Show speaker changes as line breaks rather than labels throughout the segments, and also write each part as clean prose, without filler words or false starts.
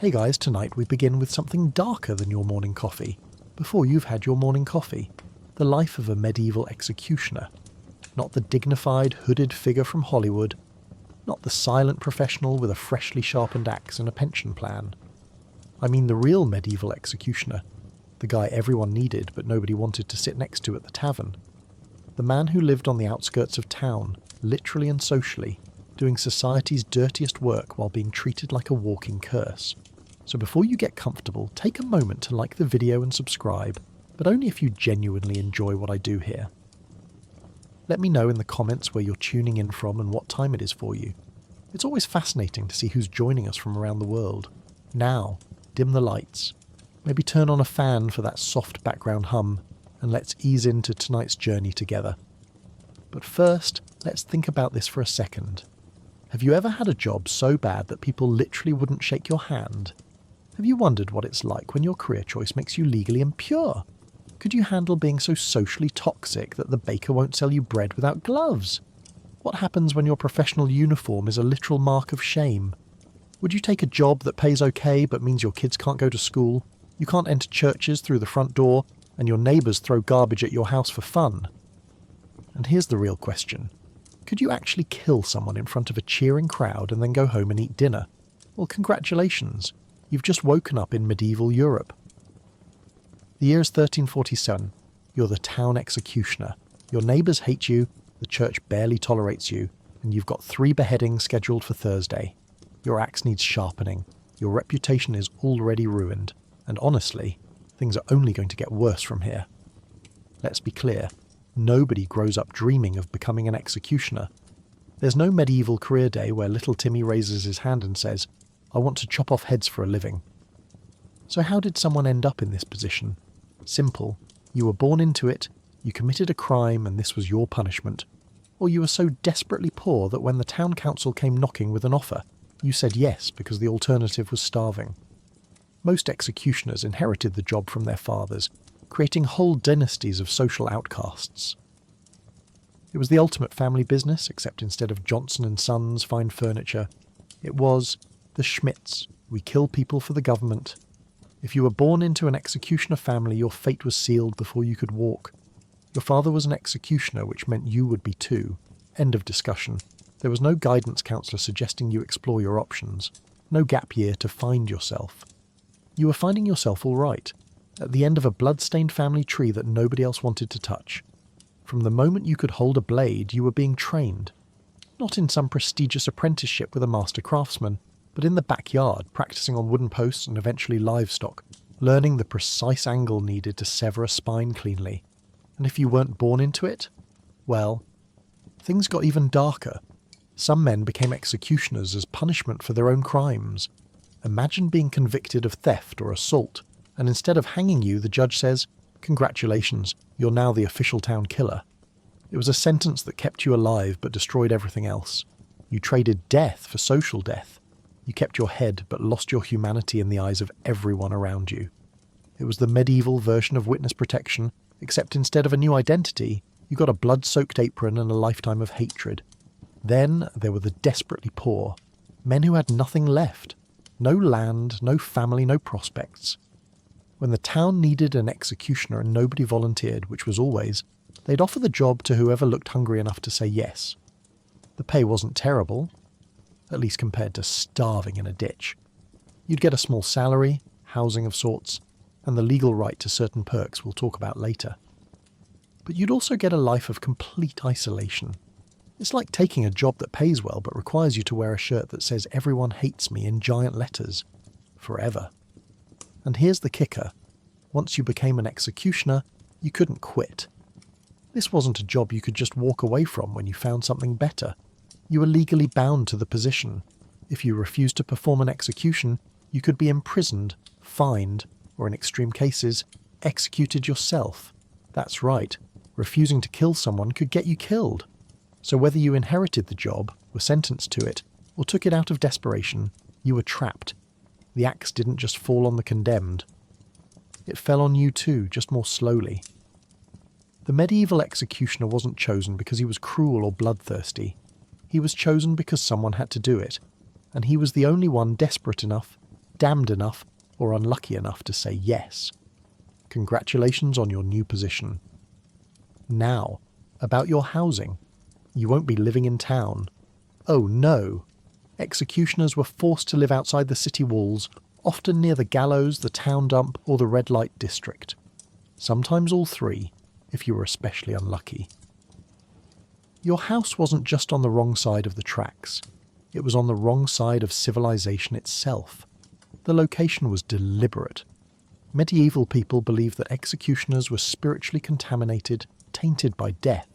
Hey guys, tonight we begin with something darker than your morning coffee. Before you've had your morning coffee, the life of a medieval executioner. Not the dignified, hooded figure from Hollywood, not the silent professional with a freshly sharpened axe and a pension plan. I mean the real medieval executioner, the guy everyone needed but nobody wanted to sit next to at the tavern. The man who lived on the outskirts of town, literally and socially, doing society's dirtiest work while being treated like a walking curse. So before you get comfortable, take a moment to like the video and subscribe, but only if you genuinely enjoy what I do here. Let me know in the comments where you're tuning in from and what time it is for you. It's always fascinating to see who's joining us from around the world. Now, dim the lights. Maybe turn on a fan for that soft background hum, and let's ease into tonight's journey together. But first, let's think about this for a second. Have you ever had a job so bad that people literally wouldn't shake your hand? Have you wondered what it's like when your career choice makes you legally impure? Could you handle being so socially toxic that the baker won't sell you bread without gloves? What happens when your professional uniform is a literal mark of shame? Would you take a job that pays okay but means your kids can't go to school, you can't enter churches through the front door, and your neighbours throw garbage at your house for fun? And here's the real question. Could you actually kill someone in front of a cheering crowd and then go home and eat dinner? Well, congratulations. You've just woken up in medieval Europe. The year is 1347. You're the town executioner. Your neighbours hate you, the church barely tolerates you, and you've got 3 beheadings scheduled for Thursday. Your axe needs sharpening. Your reputation is already ruined. And honestly, things are only going to get worse from here. Let's be clear. Nobody grows up dreaming of becoming an executioner. There's no medieval career day where little Timmy raises his hand and says, I want to chop off heads for a living. So how did someone end up in this position? Simple. You were born into it, you committed a crime and this was your punishment. Or you were so desperately poor that when the town council came knocking with an offer, you said yes because the alternative was starving. Most executioners inherited the job from their fathers, creating whole dynasties of social outcasts. It was the ultimate family business, except instead of Johnson & Sons fine furniture, it was the Schmidts. We kill people for the government. If you were born into an executioner family, your fate was sealed before you could walk. Your father was an executioner, which meant you would be too. End of discussion. There was no guidance counsellor suggesting you explore your options. No gap year to find yourself. You were finding yourself all right, at the end of a blood-stained family tree that nobody else wanted to touch. From the moment you could hold a blade, you were being trained. Not in some prestigious apprenticeship with a master craftsman, but in the backyard, practicing on wooden posts and eventually livestock, learning the precise angle needed to sever a spine cleanly. And if you weren't born into it, well, things got even darker. Some men became executioners as punishment for their own crimes. Imagine being convicted of theft or assault, and instead of hanging you, the judge says, "Congratulations, you're now the official town killer." It was a sentence that kept you alive but destroyed everything else. You traded death for social death. You kept your head but lost your humanity in the eyes of everyone around you. It was the medieval version of witness protection, except instead of a new identity, you got a blood-soaked apron and a lifetime of hatred. Then there were the desperately poor, men who had nothing left. No land, no family, no prospects. When the town needed an executioner and nobody volunteered, which was always, they'd offer the job to whoever looked hungry enough to say yes. The pay wasn't terrible, at least compared to starving in a ditch. You'd get a small salary, housing of sorts, and the legal right to certain perks we'll talk about later. But you'd also get a life of complete isolation. It's like taking a job that pays well but requires you to wear a shirt that says "Everyone hates me" in giant letters. Forever. And here's the kicker. Once you became an executioner, you couldn't quit. This wasn't a job you could just walk away from when you found something better. You were legally bound to the position. If you refused to perform an execution, you could be imprisoned, fined, or in extreme cases, executed yourself. That's right, refusing to kill someone could get you killed. So whether you inherited the job, were sentenced to it, or took it out of desperation, you were trapped. The axe didn't just fall on the condemned. It fell on you too, just more slowly. The medieval executioner wasn't chosen because he was cruel or bloodthirsty. He was chosen because someone had to do it, and he was the only one desperate enough, damned enough or unlucky enough to say yes. Congratulations on your new position. Now, about your housing. You won't be living in town. Oh no! Executioners were forced to live outside the city walls, often near the gallows, the town dump, or the red light district. Sometimes all three, if you were especially unlucky. Your house wasn't just on the wrong side of the tracks. It was on the wrong side of civilization itself. The location was deliberate. Medieval people believed that executioners were spiritually contaminated, tainted by death,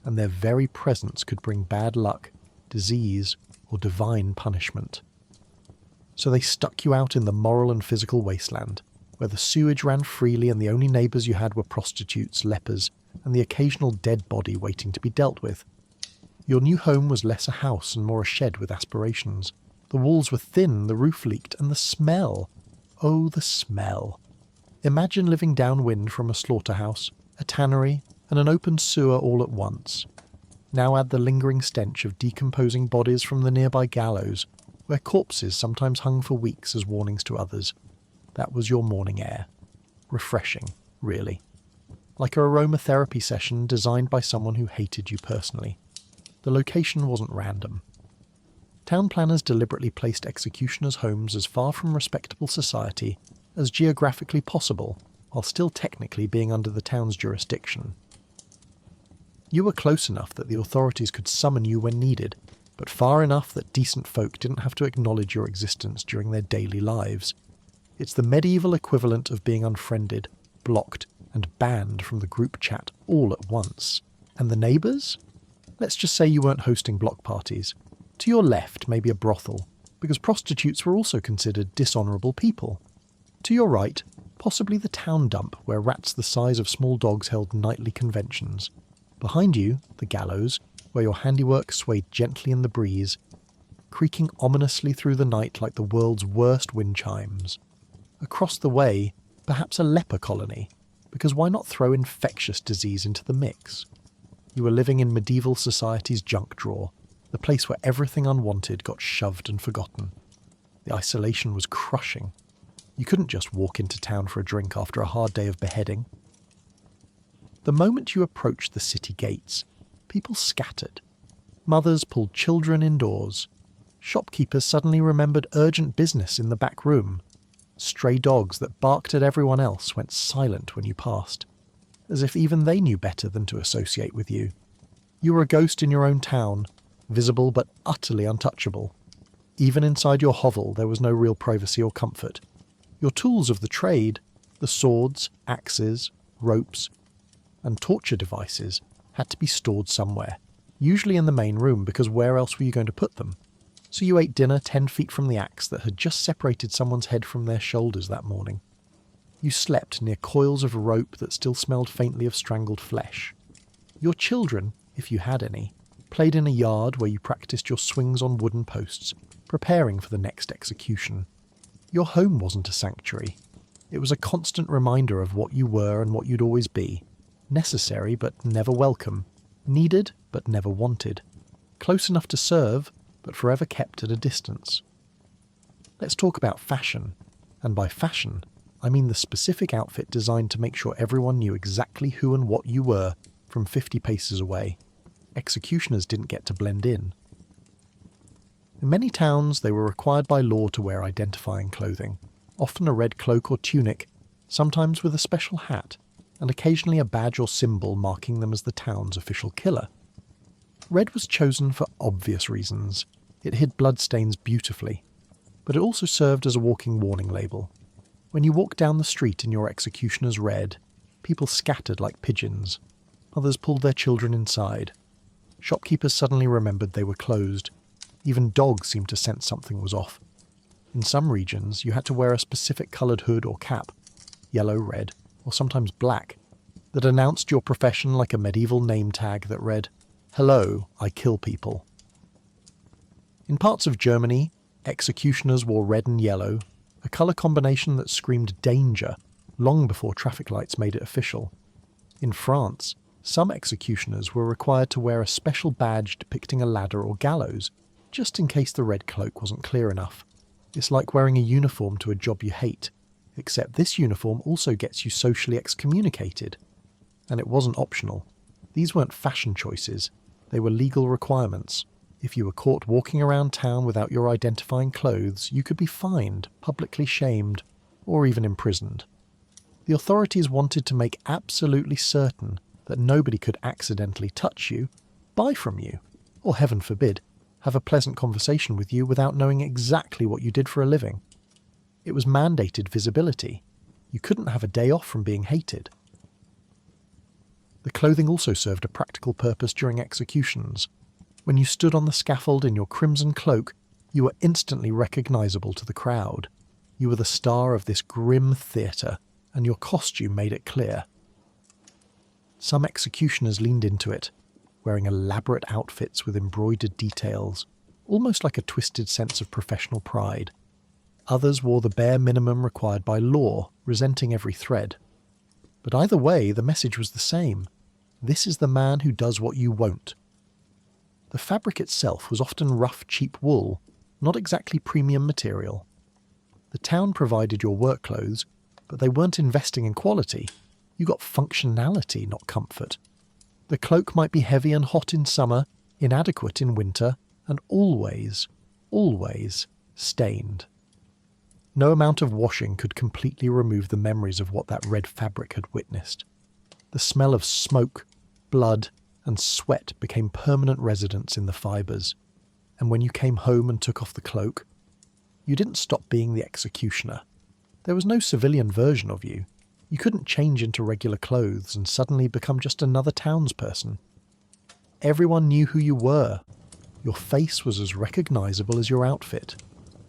and their very presence could bring bad luck, disease, or divine punishment. So they stuck you out in the moral and physical wasteland, where the sewage ran freely and the only neighbours you had were prostitutes, lepers, and the occasional dead body waiting to be dealt with. Your new home was less a house and more a shed with aspirations. The walls were thin, the roof leaked, and the smell. Oh, the smell. Imagine living downwind from a slaughterhouse, a tannery, and an open sewer all at once. Now add the lingering stench of decomposing bodies from the nearby gallows, where corpses sometimes hung for weeks as warnings to others. That was your morning air. Refreshing, really. Like a aromatherapy session designed by someone who hated you personally. The location wasn't random. Town planners deliberately placed executioners' homes as far from respectable society as geographically possible, while still technically being under the town's jurisdiction. You were close enough that the authorities could summon you when needed, but far enough that decent folk didn't have to acknowledge your existence during their daily lives. It's the medieval equivalent of being unfriended, blocked, and banned from the group chat all at once. And the neighbours? Let's just say you weren't hosting block parties. To your left, maybe a brothel, because prostitutes were also considered dishonourable people. To your right, possibly the town dump, where rats the size of small dogs held nightly conventions. Behind you, the gallows, where your handiwork swayed gently in the breeze, creaking ominously through the night like the world's worst wind chimes. Across the way, perhaps a leper colony, because why not throw infectious disease into the mix? You were living in medieval society's junk drawer, the place where everything unwanted got shoved and forgotten. The isolation was crushing. You couldn't just walk into town for a drink after a hard day of beheading. The moment you approached the city gates, people scattered. Mothers pulled children indoors. Shopkeepers suddenly remembered urgent business in the back room. Stray dogs that barked at everyone else went silent when you passed, as if even they knew better than to associate with you. You were a ghost in your own town, visible but utterly untouchable. Even inside your hovel there was no real privacy or comfort. Your tools of the trade, the swords, axes, ropes, and torture devices, had to be stored somewhere, usually in the main room, because where else were you going to put them? So you ate dinner 10 feet from the axe that had just separated someone's head from their shoulders that morning. You slept near coils of rope that still smelled faintly of strangled flesh. Your children, if you had any, played in a yard where you practiced your swings on wooden posts, preparing for the next execution. Your home wasn't a sanctuary. It was a constant reminder of what you were and what you'd always be. Necessary but never welcome. Needed but never wanted. Close enough to serve, but forever kept at a distance. Let's talk about fashion. And by fashion, I mean the specific outfit designed to make sure everyone knew exactly who and what you were from 50 paces away. Executioners didn't get to blend in. In many towns, they were required by law to wear identifying clothing, often a red cloak or tunic, sometimes with a special hat, and occasionally a badge or symbol marking them as the town's official killer. Red was chosen for obvious reasons. It hid bloodstains beautifully, but it also served as a walking warning label. When you walked down the street in your executioner's red, people scattered like pigeons. Others pulled their children inside. Shopkeepers suddenly remembered they were closed. Even dogs seemed to sense something was off. In some regions, you had to wear a specific coloured hood or cap, yellow, red, or sometimes black, that announced your profession like a medieval name tag that read, "Hello, I kill people." In parts of Germany, executioners wore red and yellow, a colour combination that screamed danger long before traffic lights made it official. In France, some executioners were required to wear a special badge depicting a ladder or gallows, just in case the red cloak wasn't clear enough. It's like wearing a uniform to a job you hate, except this uniform also gets you socially excommunicated. And it wasn't optional. These weren't fashion choices, they were legal requirements. If you were caught walking around town without your identifying clothes, you could be fined, publicly shamed, or even imprisoned. The authorities wanted to make absolutely certain that nobody could accidentally touch you, buy from you, or heaven forbid, have a pleasant conversation with you without knowing exactly what you did for a living. It was mandated visibility. You couldn't have a day off from being hated. The clothing also served a practical purpose during executions. When you stood on the scaffold in your crimson cloak, you were instantly recognisable to the crowd. You were the star of this grim theatre, and your costume made it clear. Some executioners leaned into it, wearing elaborate outfits with embroidered details, almost like a twisted sense of professional pride. Others wore the bare minimum required by law, resenting every thread. But either way, the message was the same. This is the man who does what you won't. The fabric itself was often rough, cheap wool, not exactly premium material. The town provided your work clothes, but they weren't investing in quality. You got functionality, not comfort. The cloak might be heavy and hot in summer, inadequate in winter, and always, always stained. No amount of washing could completely remove the memories of what that red fabric had witnessed. The smell of smoke, blood, and sweat became permanent residents in the fibres, and when you came home and took off the cloak, you didn't stop being the executioner. There was no civilian version of you. You couldn't change into regular clothes and suddenly become just another townsperson. Everyone knew who you were. Your face was as recognisable as your outfit.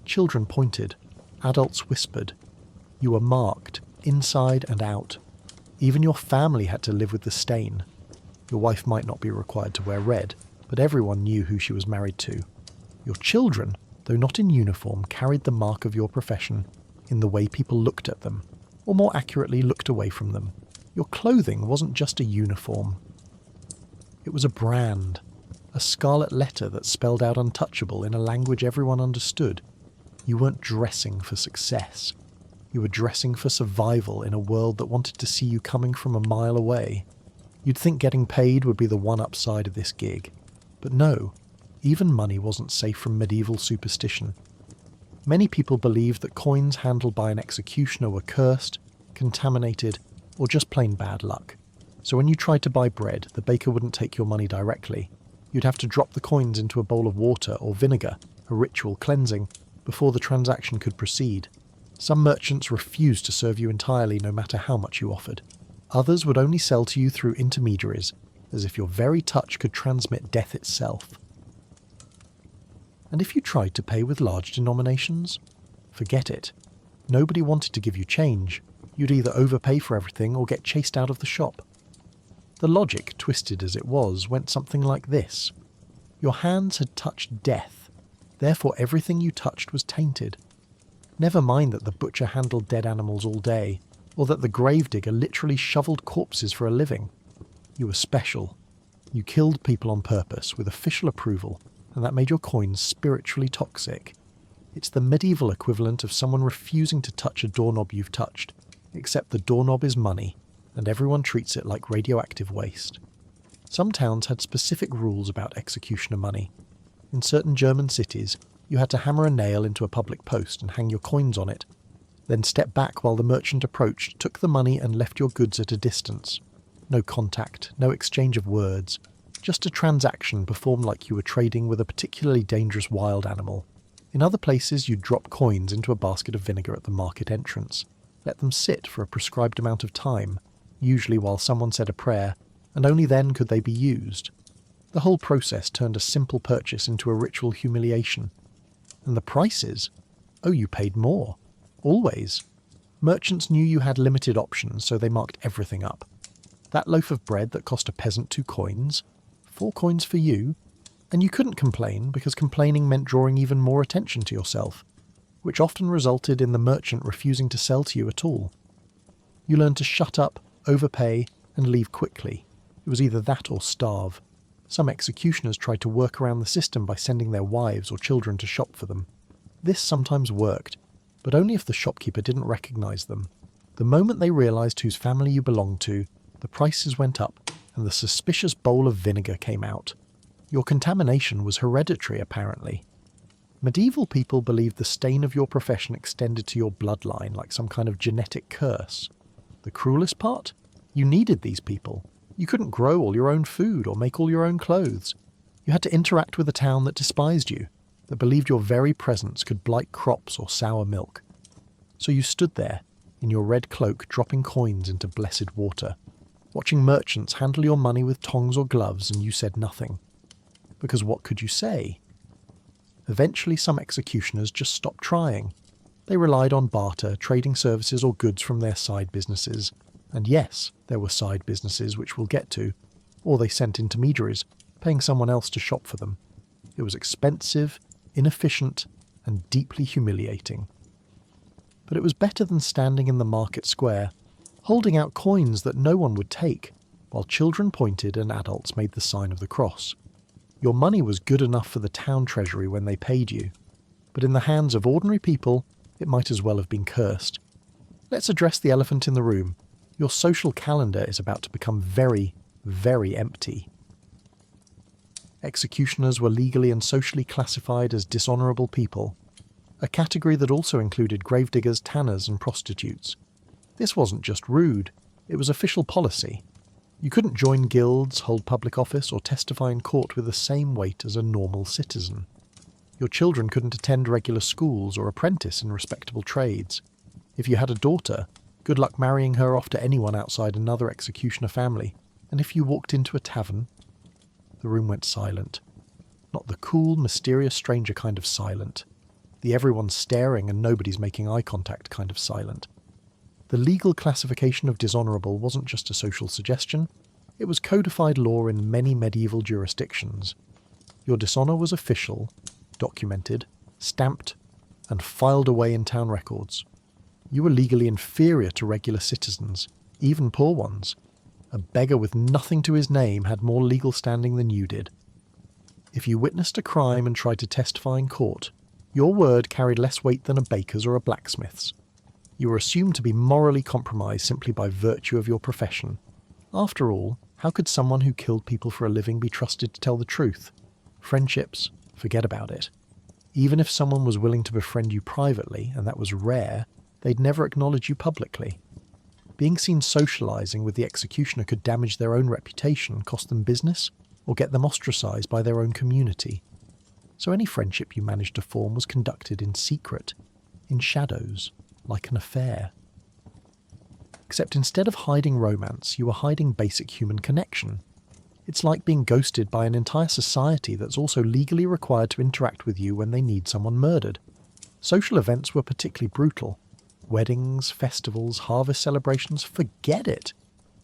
Children pointed. Adults whispered. You were marked, inside and out. Even your family had to live with the stain. Your wife might not be required to wear red, but everyone knew who she was married to. Your children, though not in uniform, carried the mark of your profession in the way people looked at them, or more accurately looked away from them. Your clothing wasn't just a uniform. It was a brand, a scarlet letter that spelled out untouchable in a language everyone understood. You weren't dressing for success. You were dressing for survival in a world that wanted to see you coming from a mile away. You'd think getting paid would be the one upside of this gig. But no, even money wasn't safe from medieval superstition. Many people believed that coins handled by an executioner were cursed, contaminated, or just plain bad luck. So when you tried to buy bread, the baker wouldn't take your money directly. You'd have to drop the coins into a bowl of water or vinegar, a ritual cleansing, before the transaction could proceed. Some merchants refused to serve you entirely no matter how much you offered. Others would only sell to you through intermediaries, as if your very touch could transmit death itself. And if you tried to pay with large denominations? Forget it. Nobody wanted to give you change. You'd either overpay for everything or get chased out of the shop. The logic, twisted as it was, went something like this. Your hands had touched death, therefore everything you touched was tainted. Never mind that the butcher handled dead animals all day, or that the gravedigger literally shoveled corpses for a living. You were special. You killed people on purpose with official approval, and that made your coins spiritually toxic. It's the medieval equivalent of someone refusing to touch a doorknob you've touched, except the doorknob is money, and everyone treats it like radioactive waste. Some towns had specific rules about executioner money. In certain German cities, you had to hammer a nail into a public post and hang your coins on it, then step back while the merchant approached, took the money and left your goods at a distance. No contact, no exchange of words, just a transaction performed like you were trading with a particularly dangerous wild animal. In other places, you'd drop coins into a basket of vinegar at the market entrance, let them sit for a prescribed amount of time, usually while someone said a prayer, and only then could they be used. The whole process turned a simple purchase into a ritual humiliation. And the prices? Oh, you paid more. Always. Merchants knew you had limited options, so they marked everything up. That loaf of bread that cost a peasant 2 coins, 4 coins for you, and you couldn't complain because complaining meant drawing even more attention to yourself, which often resulted in the merchant refusing to sell to you at all. You learned to shut up, overpay, and leave quickly. It was either that or starve. Some executioners tried to work around the system by sending their wives or children to shop for them. This sometimes worked, but only if the shopkeeper didn't recognise them. The moment they realised whose family you belonged to, the prices went up and the suspicious bowl of vinegar came out. Your contamination was hereditary, apparently. Medieval people believed the stain of your profession extended to your bloodline like some kind of genetic curse. The cruelest part? You needed these people. You couldn't grow all your own food or make all your own clothes. You had to interact with a town that despised you, that believed your very presence could blight crops or sour milk. So you stood there, in your red cloak dropping coins into blessed water, watching merchants handle your money with tongs or gloves, and you said nothing. Because what could you say? Eventually some executioners just stopped trying. They relied on barter, trading services or goods from their side businesses. And yes, there were side businesses which we'll get to, or they sent intermediaries, paying someone else to shop for them. It was expensive, inefficient, and deeply humiliating. But it was better than standing in the market square, holding out coins that no one would take, while children pointed and adults made the sign of the cross. Your money was good enough for the town treasury when they paid you, but in the hands of ordinary people, it might as well have been cursed. Let's address the elephant in the room. Your social calendar is about to become very, very empty. Executioners were legally and socially classified as dishonourable people, a category that also included gravediggers, tanners and prostitutes. This wasn't just rude, it was official policy. You couldn't join guilds, hold public office or testify in court with the same weight as a normal citizen. Your children couldn't attend regular schools or apprentice in respectable trades. If you had a daughter, good luck marrying her off to anyone outside another executioner family, and if you walked into a tavern... The room went silent. Not the cool, mysterious stranger kind of silent. The everyone's staring and nobody's making eye contact kind of silent. The legal classification of dishonourable wasn't just a social suggestion, it was codified law in many medieval jurisdictions. Your dishonour was official, documented, stamped, and filed away in town records. You were legally inferior to regular citizens, even poor ones. A beggar with nothing to his name had more legal standing than you did. If you witnessed a crime and tried to testify in court, your word carried less weight than a baker's or a blacksmith's. You were assumed to be morally compromised simply by virtue of your profession. After all, how could someone who killed people for a living be trusted to tell the truth? Friendships, forget about it. Even if someone was willing to befriend you privately, and that was rare, they'd never acknowledge you publicly. Being seen socialising with the executioner could damage their own reputation, cost them business, or get them ostracised by their own community. So any friendship you managed to form was conducted in secret, in shadows, like an affair. Except instead of hiding romance, you were hiding basic human connection. It's like being ghosted by an entire society that's also legally required to interact with you when they need someone murdered. Social events were particularly brutal. Weddings, festivals, harvest celebrations, forget it.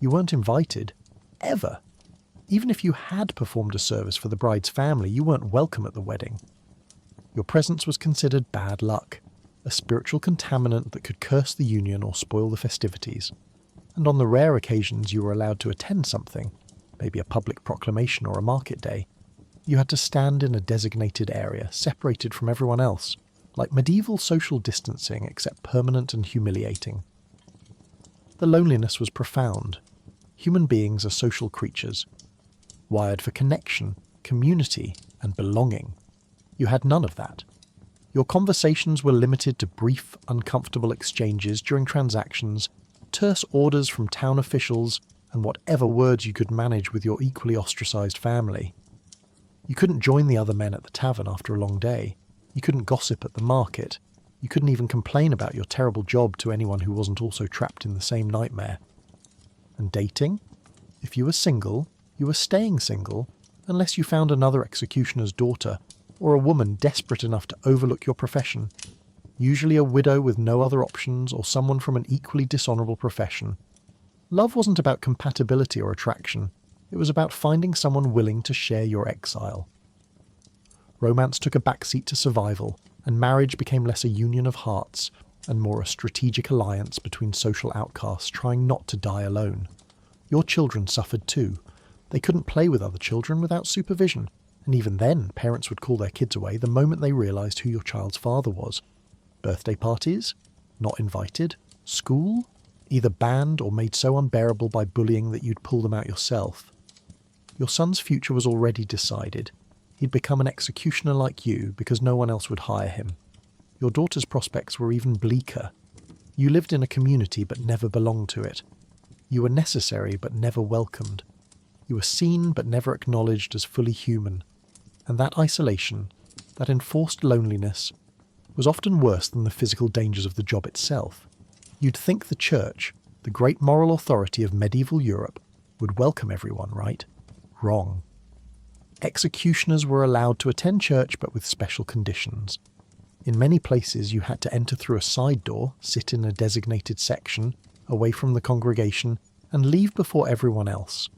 You weren't invited. Ever. Even if you had performed a service for the bride's family, you weren't welcome at the wedding. Your presence was considered bad luck, a spiritual contaminant that could curse the union or spoil the festivities. And on the rare occasions you were allowed to attend something, maybe a public proclamation or a market day, you had to stand in a designated area, separated from everyone else, like medieval social distancing except permanent and humiliating. The loneliness was profound. Human beings are social creatures, wired for connection, community, and belonging. You had none of that. Your conversations were limited to brief, uncomfortable exchanges during transactions, terse orders from town officials, and whatever words you could manage with your equally ostracised family. You couldn't join the other men at the tavern after a long day. You couldn't gossip at the market. You couldn't even complain about your terrible job to anyone who wasn't also trapped in the same nightmare. And dating? If you were single, you were staying single, unless you found another executioner's daughter, or a woman desperate enough to overlook your profession, usually a widow with no other options or someone from an equally dishonourable profession. Love wasn't about compatibility or attraction, it was about finding someone willing to share your exile. Romance took a backseat to survival, and marriage became less a union of hearts and more a strategic alliance between social outcasts trying not to die alone. Your children suffered too. They couldn't play with other children without supervision, And even then, parents would call their kids away the moment they realised who your child's father was. Birthday parties? Not invited? School? Either banned or made so unbearable by bullying that you'd pull them out yourself. Your son's future was already decided. He'd become an executioner like you because no one else would hire him. Your daughter's prospects were even bleaker. You lived in a community but never belonged to it. You were necessary but never welcomed. You were seen but never acknowledged as fully human. And that isolation, that enforced loneliness, was often worse than the physical dangers of the job itself. You'd think the church, the great moral authority of medieval Europe, would welcome everyone, right? Wrong. Executioners were allowed to attend church but with special conditions. In many places you had to enter through a side door, sit in a designated section, away from the congregation, and leave before everyone else.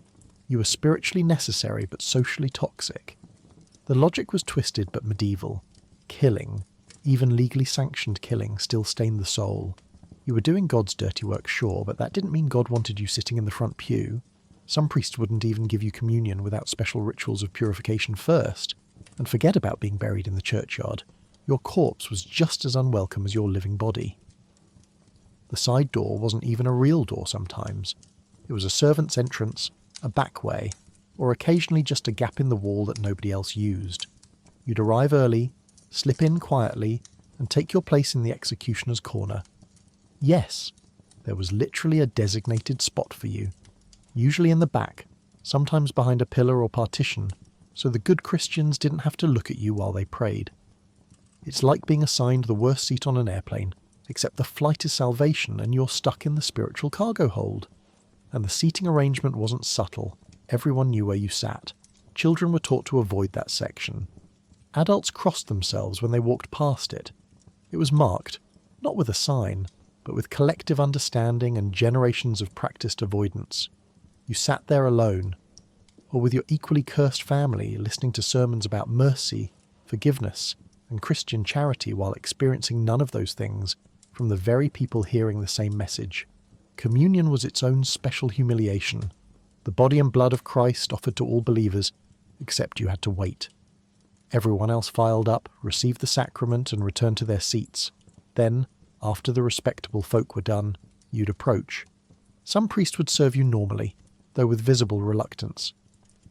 You were spiritually necessary but socially toxic. The logic was twisted but medieval. Killing, even legally sanctioned killing, still stained the soul. You were doing God's dirty work, sure, but that didn't mean God wanted you sitting in the front pew. Some priests wouldn't even give you communion without special rituals of purification first. And forget about being buried in the churchyard. Your corpse was just as unwelcome as your living body. The side door wasn't even a real door sometimes. It was a servant's entrance, a back way, or occasionally just a gap in the wall that nobody else used. You'd arrive early, slip in quietly, and take your place in the executioner's corner. Yes, there was literally a designated spot for you, usually in the back, sometimes behind a pillar or partition, so the good Christians didn't have to look at you while they prayed. It's like being assigned the worst seat on an airplane, except the flight is salvation and you're stuck in the spiritual cargo hold. And the seating arrangement wasn't subtle. Everyone knew where you sat. Children were taught to avoid that section. Adults crossed themselves when they walked past it. It was marked, not with a sign, but with collective understanding and generations of practiced avoidance. You sat there alone, or with your equally cursed family, listening to sermons about mercy, forgiveness, and Christian charity while experiencing none of those things from the very people hearing the same message. Communion was its own special humiliation, the body and blood of Christ offered to all believers, except you had to wait. Everyone else filed up, received the sacrament, and returned to their seats. Then, after the respectable folk were done, you'd approach. Some priest would serve you normally, though with visible reluctance.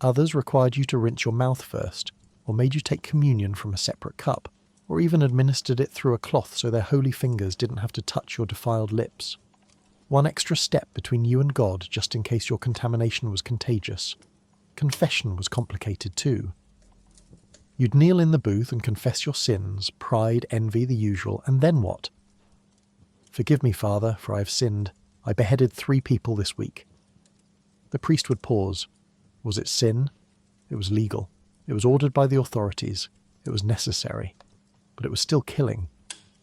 Others required you to rinse your mouth first, or made you take communion from a separate cup, or even administered it through a cloth so their holy fingers didn't have to touch your defiled lips. One extra step between you and God just in case your contamination was contagious. Confession was complicated too. You'd kneel in the booth and confess your sins, pride, envy, the usual, and then what? "Forgive me, Father, for I have sinned. I beheaded 3 people this week." The priest would pause. Was it sin? It was legal. It was ordered by the authorities. It was necessary. But it was still killing.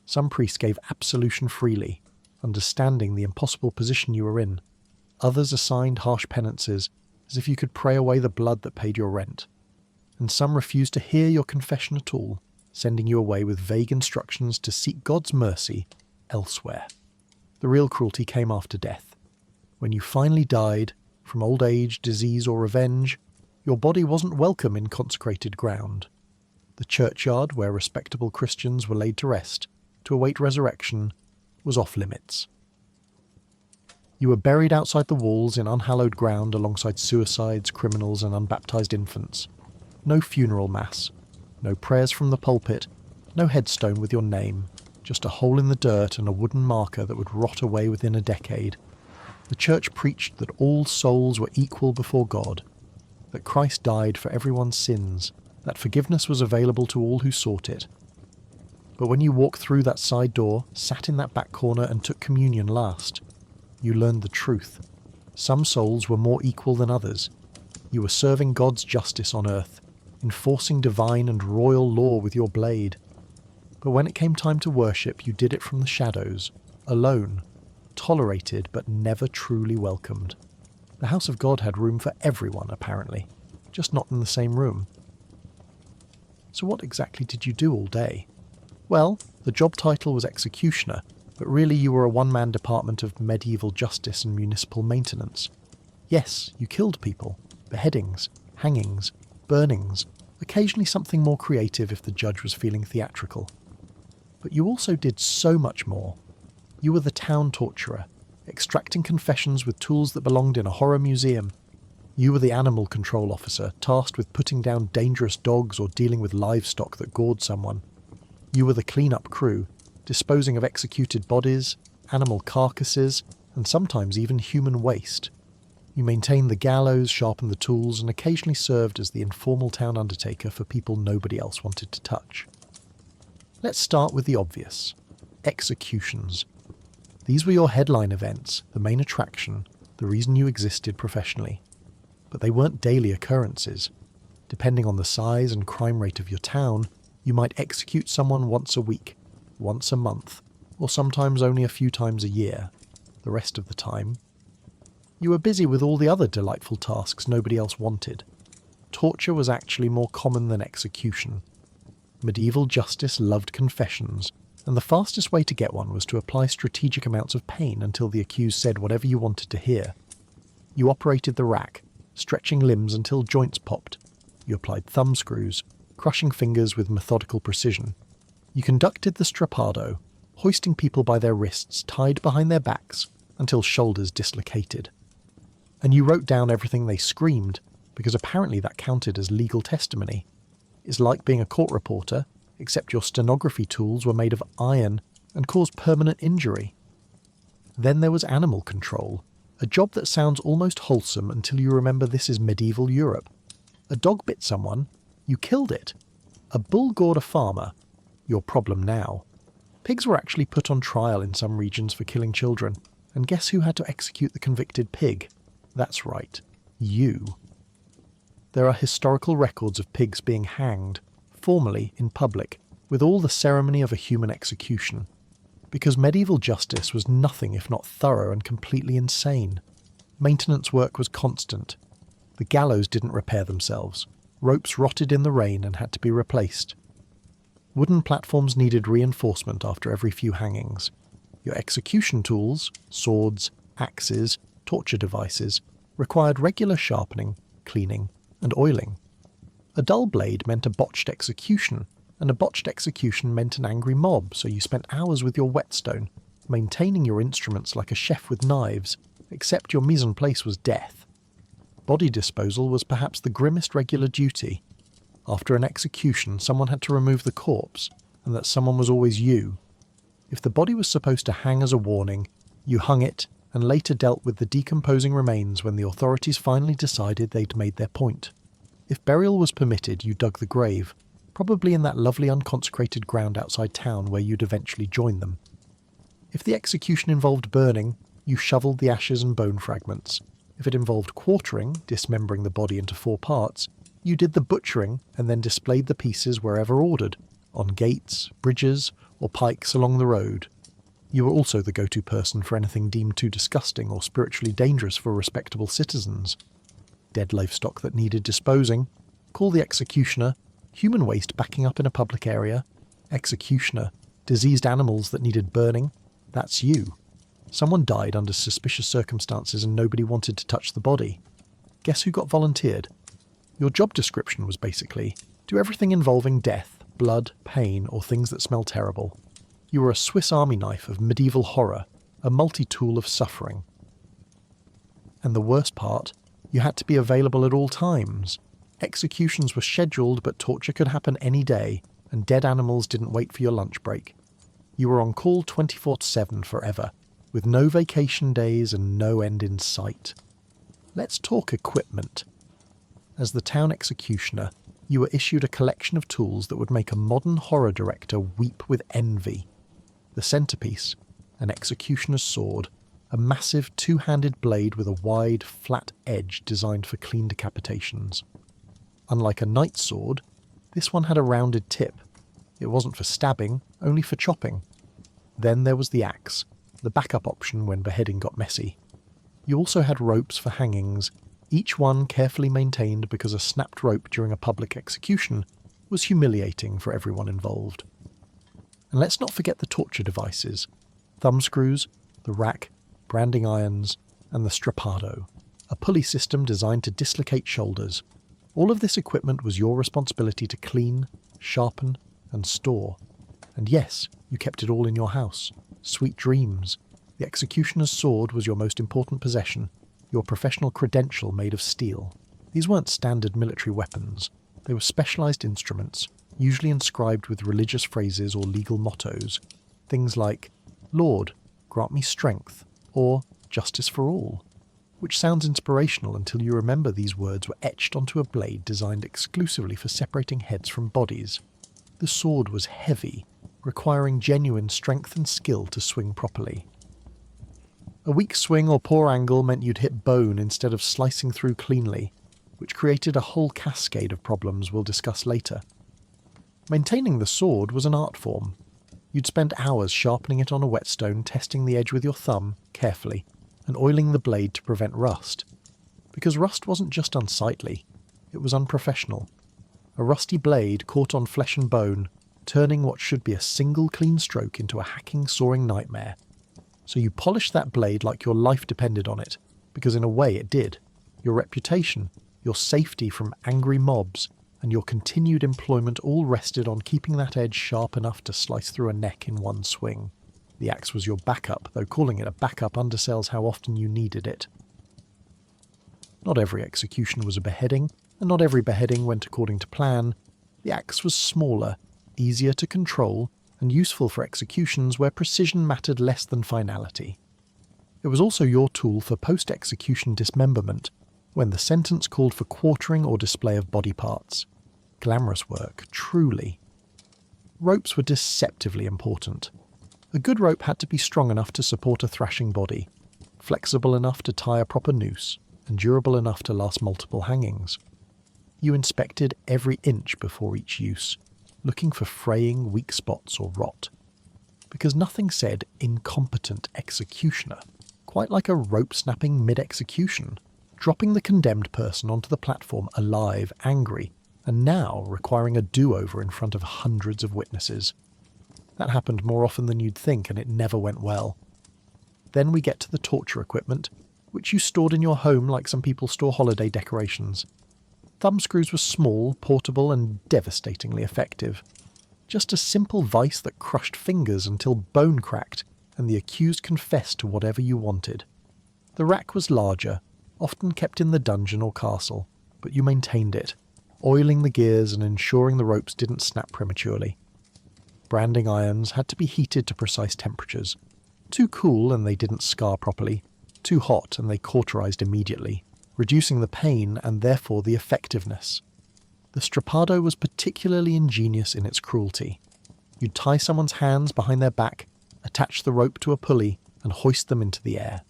Some priests gave absolution freely, understanding the impossible position you were in. Others assigned harsh penances, as if you could pray away the blood that paid your rent. And some refused to hear your confession at all, sending you away with vague instructions to seek God's mercy elsewhere. The real cruelty came after death. When you finally died, from old age, disease, or revenge, your body wasn't welcome in consecrated ground. The churchyard, where respectable Christians were laid to rest, to await resurrection, was off limits. You were buried outside the walls in unhallowed ground alongside suicides, criminals, and unbaptized infants. No funeral mass, no prayers from the pulpit, no headstone with your name, just a hole in the dirt and a wooden marker that would rot away within a decade. The church preached that all souls were equal before God, that Christ died for everyone's sins, that forgiveness was available to all who sought it. But when you walked through that side door, sat in that back corner and took communion last, you learned the truth. Some souls were more equal than others. You were serving God's justice on earth, enforcing divine and royal law with your blade. But when it came time to worship, you did it from the shadows, alone, tolerated but never truly welcomed. The house of God had room for everyone, apparently, just not in the same room. So what exactly did you do all day? Well, the job title was executioner, but really you were a one-man department of medieval justice and municipal maintenance. Yes, you killed people, beheadings, hangings, burnings, occasionally something more creative if the judge was feeling theatrical. But you also did so much more. You were the town torturer, extracting confessions with tools that belonged in a horror museum. You were the animal control officer, tasked with putting down dangerous dogs or dealing with livestock that gored someone. You were the clean-up crew, disposing of executed bodies, animal carcasses, and sometimes even human waste. You maintained the gallows, sharpened the tools, and occasionally served as the informal town undertaker for people nobody else wanted to touch. Let's start with the obvious. Executions. These were your headline events, the main attraction, the reason you existed professionally. But they weren't daily occurrences. Depending on the size and crime rate of your town, you might execute someone once a week, once a month, or sometimes only a few times a year. The rest of the time, you were busy with all the other delightful tasks nobody else wanted. Torture was actually more common than execution. Medieval justice loved confessions, and the fastest way to get one was to apply strategic amounts of pain until the accused said whatever you wanted to hear. You operated the rack, stretching limbs until joints popped. You applied thumb screws, crushing fingers with methodical precision. You conducted the strappado, hoisting people by their wrists tied behind their backs until shoulders dislocated. And you wrote down everything they screamed, because apparently that counted as legal testimony. It's like being a court reporter, except your stenography tools were made of iron and caused permanent injury. Then there was animal control, a job that sounds almost wholesome until you remember this is medieval Europe. A dog bit someone, you killed it. A bull gored a farmer, your problem now. Pigs were actually put on trial in some regions for killing children, and guess who had to execute the convicted pig? That's right, you. There are historical records of pigs being hanged, formally in public, with all the ceremony of a human execution, because medieval justice was nothing if not thorough and completely insane. Maintenance work was constant. The gallows didn't repair themselves. Ropes rotted in the rain and had to be replaced. Wooden platforms needed reinforcement after every few hangings. Your execution tools, swords, axes, torture devices, required regular sharpening, cleaning, and oiling. A dull blade meant a botched execution, and a botched execution meant an angry mob, so you spent hours with your whetstone, maintaining your instruments like a chef with knives, except your mise en place was death. Body disposal was perhaps the grimmest regular duty. After an execution, someone had to remove the corpse, and that someone was always you. If the body was supposed to hang as a warning, you hung it, and later dealt with the decomposing remains when the authorities finally decided they'd made their point. If burial was permitted, you dug the grave, probably in that lovely unconsecrated ground outside town where you'd eventually join them. If the execution involved burning, you shoveled the ashes and bone fragments. If it involved quartering, dismembering the body into 4 parts, you did the butchering and then displayed the pieces wherever ordered, on gates, bridges, or pikes along the road. You were also the go-to person for anything deemed too disgusting or spiritually dangerous for respectable citizens. Dead livestock that needed disposing, call the executioner. Human waste backing up in a public area, executioner. Diseased animals that needed burning, that's you. Someone died under suspicious circumstances and nobody wanted to touch the body. Guess who got volunteered? Your job description was basically, do everything involving death, blood, pain, or things that smell terrible. You were a Swiss Army knife of medieval horror, a multi-tool of suffering. And the worst part, you had to be available at all times. Executions were scheduled, but torture could happen any day, and dead animals didn't wait for your lunch break. You were on call 24/7 forever, with no vacation days and no end in sight. Let's talk equipment. As the town executioner, you were issued a collection of tools that would make a modern horror director weep with envy. The centerpiece, an executioner's sword, a massive 2-handed blade with a wide, flat edge designed for clean decapitations. Unlike a knight's sword, this one had a rounded tip. It wasn't for stabbing, only for chopping. Then there was the axe, the backup option when beheading got messy. You also had ropes for hangings, each one carefully maintained because a snapped rope during a public execution was humiliating for everyone involved. And let's not forget the torture devices: thumbscrews, the rack, branding irons, and the strappado, a pulley system designed to dislocate shoulders. All of this equipment was your responsibility to clean, sharpen, and store. And yes, you kept it all in your house. Sweet dreams. The executioner's sword was your most important possession, your professional credential made of steel. These weren't standard military weapons. They were specialized instruments, usually inscribed with religious phrases or legal mottos. Things like, "Lord, grant me strength," or "Justice for all," which sounds inspirational until you remember these words were etched onto a blade designed exclusively for separating heads from bodies. The sword was heavy, requiring genuine strength and skill to swing properly. A weak swing or poor angle meant you'd hit bone instead of slicing through cleanly, which created a whole cascade of problems we'll discuss later. Maintaining the sword was an art form. You'd spend hours sharpening it on a whetstone, testing the edge with your thumb, carefully, and oiling the blade to prevent rust. Because rust wasn't just unsightly, it was unprofessional. A rusty blade caught on flesh and bone, turning what should be a single clean stroke into a hacking, sawing nightmare. So you polished that blade like your life depended on it, because in a way it did. Your reputation, your safety from angry mobs, and your continued employment all rested on keeping that edge sharp enough to slice through a neck in one swing. The axe was your backup, though calling it a backup undersells how often you needed it. Not every execution was a beheading, and not every beheading went according to plan. The axe was smaller, easier to control, and useful for executions where precision mattered less than finality. It was also your tool for post-execution dismemberment, when the sentence called for quartering or display of body parts. Glamorous work, truly. Ropes were deceptively important. A good rope had to be strong enough to support a thrashing body, flexible enough to tie a proper noose, and durable enough to last multiple hangings. You inspected every inch before each use, looking for fraying, weak spots or rot. Because nothing said incompetent executioner, quite like a rope snapping mid-execution, dropping the condemned person onto the platform alive, angry, and now requiring a do-over in front of hundreds of witnesses. That happened more often than you'd think, and it never went well. Then we get to the torture equipment, which you stored in your home like some people store holiday decorations. Thumbscrews were small, portable, and devastatingly effective. Just a simple vice that crushed fingers until bone cracked, and the accused confessed to whatever you wanted. The rack was larger, often kept in the dungeon or castle, but you maintained it, oiling the gears and ensuring the ropes didn't snap prematurely. Branding irons had to be heated to precise temperatures. Too cool and they didn't scar properly, too hot and they cauterized immediately, reducing the pain and therefore the effectiveness. The strappado was particularly ingenious in its cruelty. You'd tie someone's hands behind their back, attach the rope to a pulley, and hoist them into the air.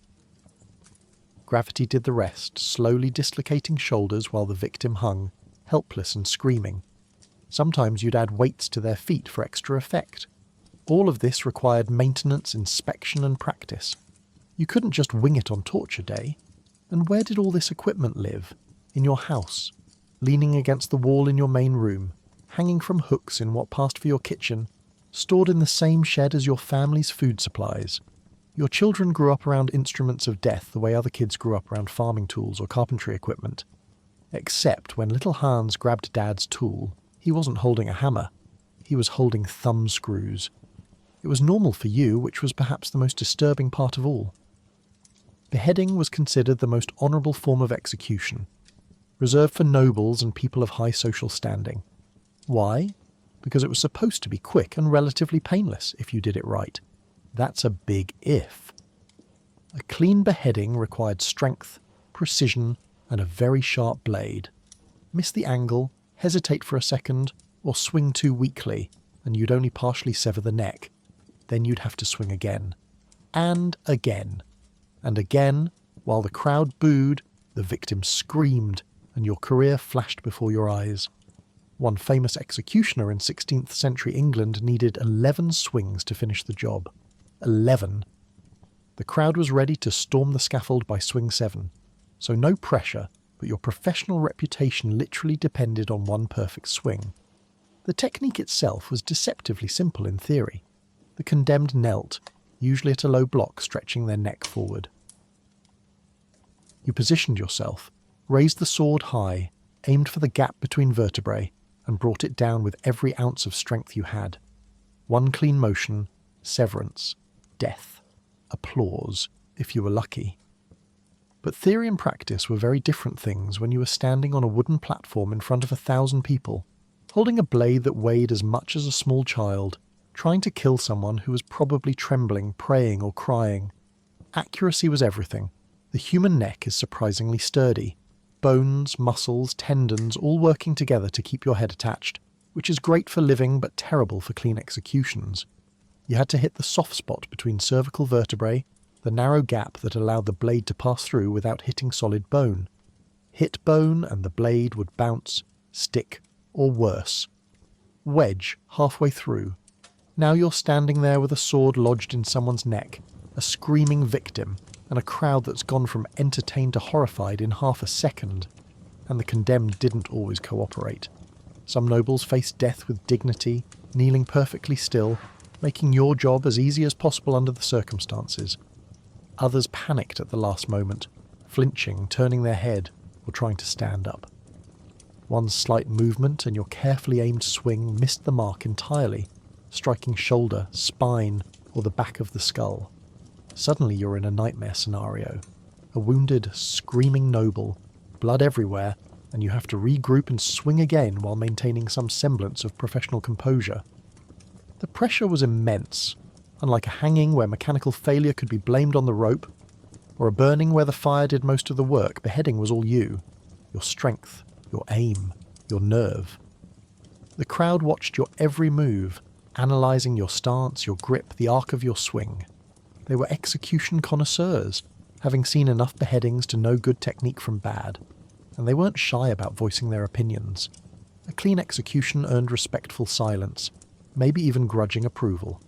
Gravity did the rest, slowly dislocating shoulders while the victim hung, helpless and screaming. Sometimes you'd add weights to their feet for extra effect. All of this required maintenance, inspection, and practice. You couldn't just wing it on torture day. And where did all this equipment live? In your house, leaning against the wall in your main room, hanging from hooks in what passed for your kitchen, stored in the same shed as your family's food supplies. Your children grew up around instruments of death the way other kids grew up around farming tools or carpentry equipment. Except when little Hans grabbed Dad's tool, he wasn't holding a hammer. He was holding thumb screws. It was normal for you, which was perhaps the most disturbing part of all. Beheading was considered the most honourable form of execution, reserved for nobles and people of high social standing. Why? Because it was supposed to be quick and relatively painless if you did it right. That's a big if. A clean beheading required strength, precision, and a very sharp blade. Miss the angle, hesitate for a second, or swing too weakly, and you'd only partially sever the neck. Then you'd have to swing again. And again. And again, while the crowd booed, the victim screamed, and your career flashed before your eyes. One famous executioner in 16th century England needed 11 swings to finish the job. 11. The crowd was ready to storm the scaffold by swing 7. So no pressure, but your professional reputation literally depended on one perfect swing. The technique itself was deceptively simple in theory. The condemned knelt, usually at a low block, stretching their neck forward. You positioned yourself, raised the sword high, aimed for the gap between vertebrae, and brought it down with every ounce of strength you had. One clean motion, severance, death, applause, if you were lucky. But theory and practice were very different things when you were standing on a wooden platform in front of 1,000 people, holding a blade that weighed as much as a small child, trying to kill someone who was probably trembling, praying or crying. Accuracy was everything. The human neck is surprisingly sturdy. Bones, muscles, tendons all working together to keep your head attached, which is great for living but terrible for clean executions. You had to hit the soft spot between cervical vertebrae, the narrow gap that allowed the blade to pass through without hitting solid bone. Hit bone and the blade would bounce, stick, or worse. Wedge halfway through. Now you're standing there with a sword lodged in someone's neck, a screaming victim, and a crowd that's gone from entertained to horrified in half a second. And the condemned didn't always cooperate. Some nobles faced death with dignity, kneeling perfectly still, making your job as easy as possible under the circumstances. Others panicked at the last moment, flinching, turning their head, or trying to stand up. One slight movement and your carefully aimed swing missed the mark entirely, striking shoulder, spine, or the back of the skull. Suddenly you're in a nightmare scenario. A wounded, screaming noble, blood everywhere, and you have to regroup and swing again while maintaining some semblance of professional composure. The pressure was immense, unlike a hanging where mechanical failure could be blamed on the rope, or a burning where the fire did most of the work. Beheading was all you. Your strength, your aim, your nerve. The crowd watched your every move, analysing your stance, your grip, the arc of your swing. They were execution connoisseurs, having seen enough beheadings to know good technique from bad, and they weren't shy about voicing their opinions. A clean execution earned respectful silence, maybe even grudging approval.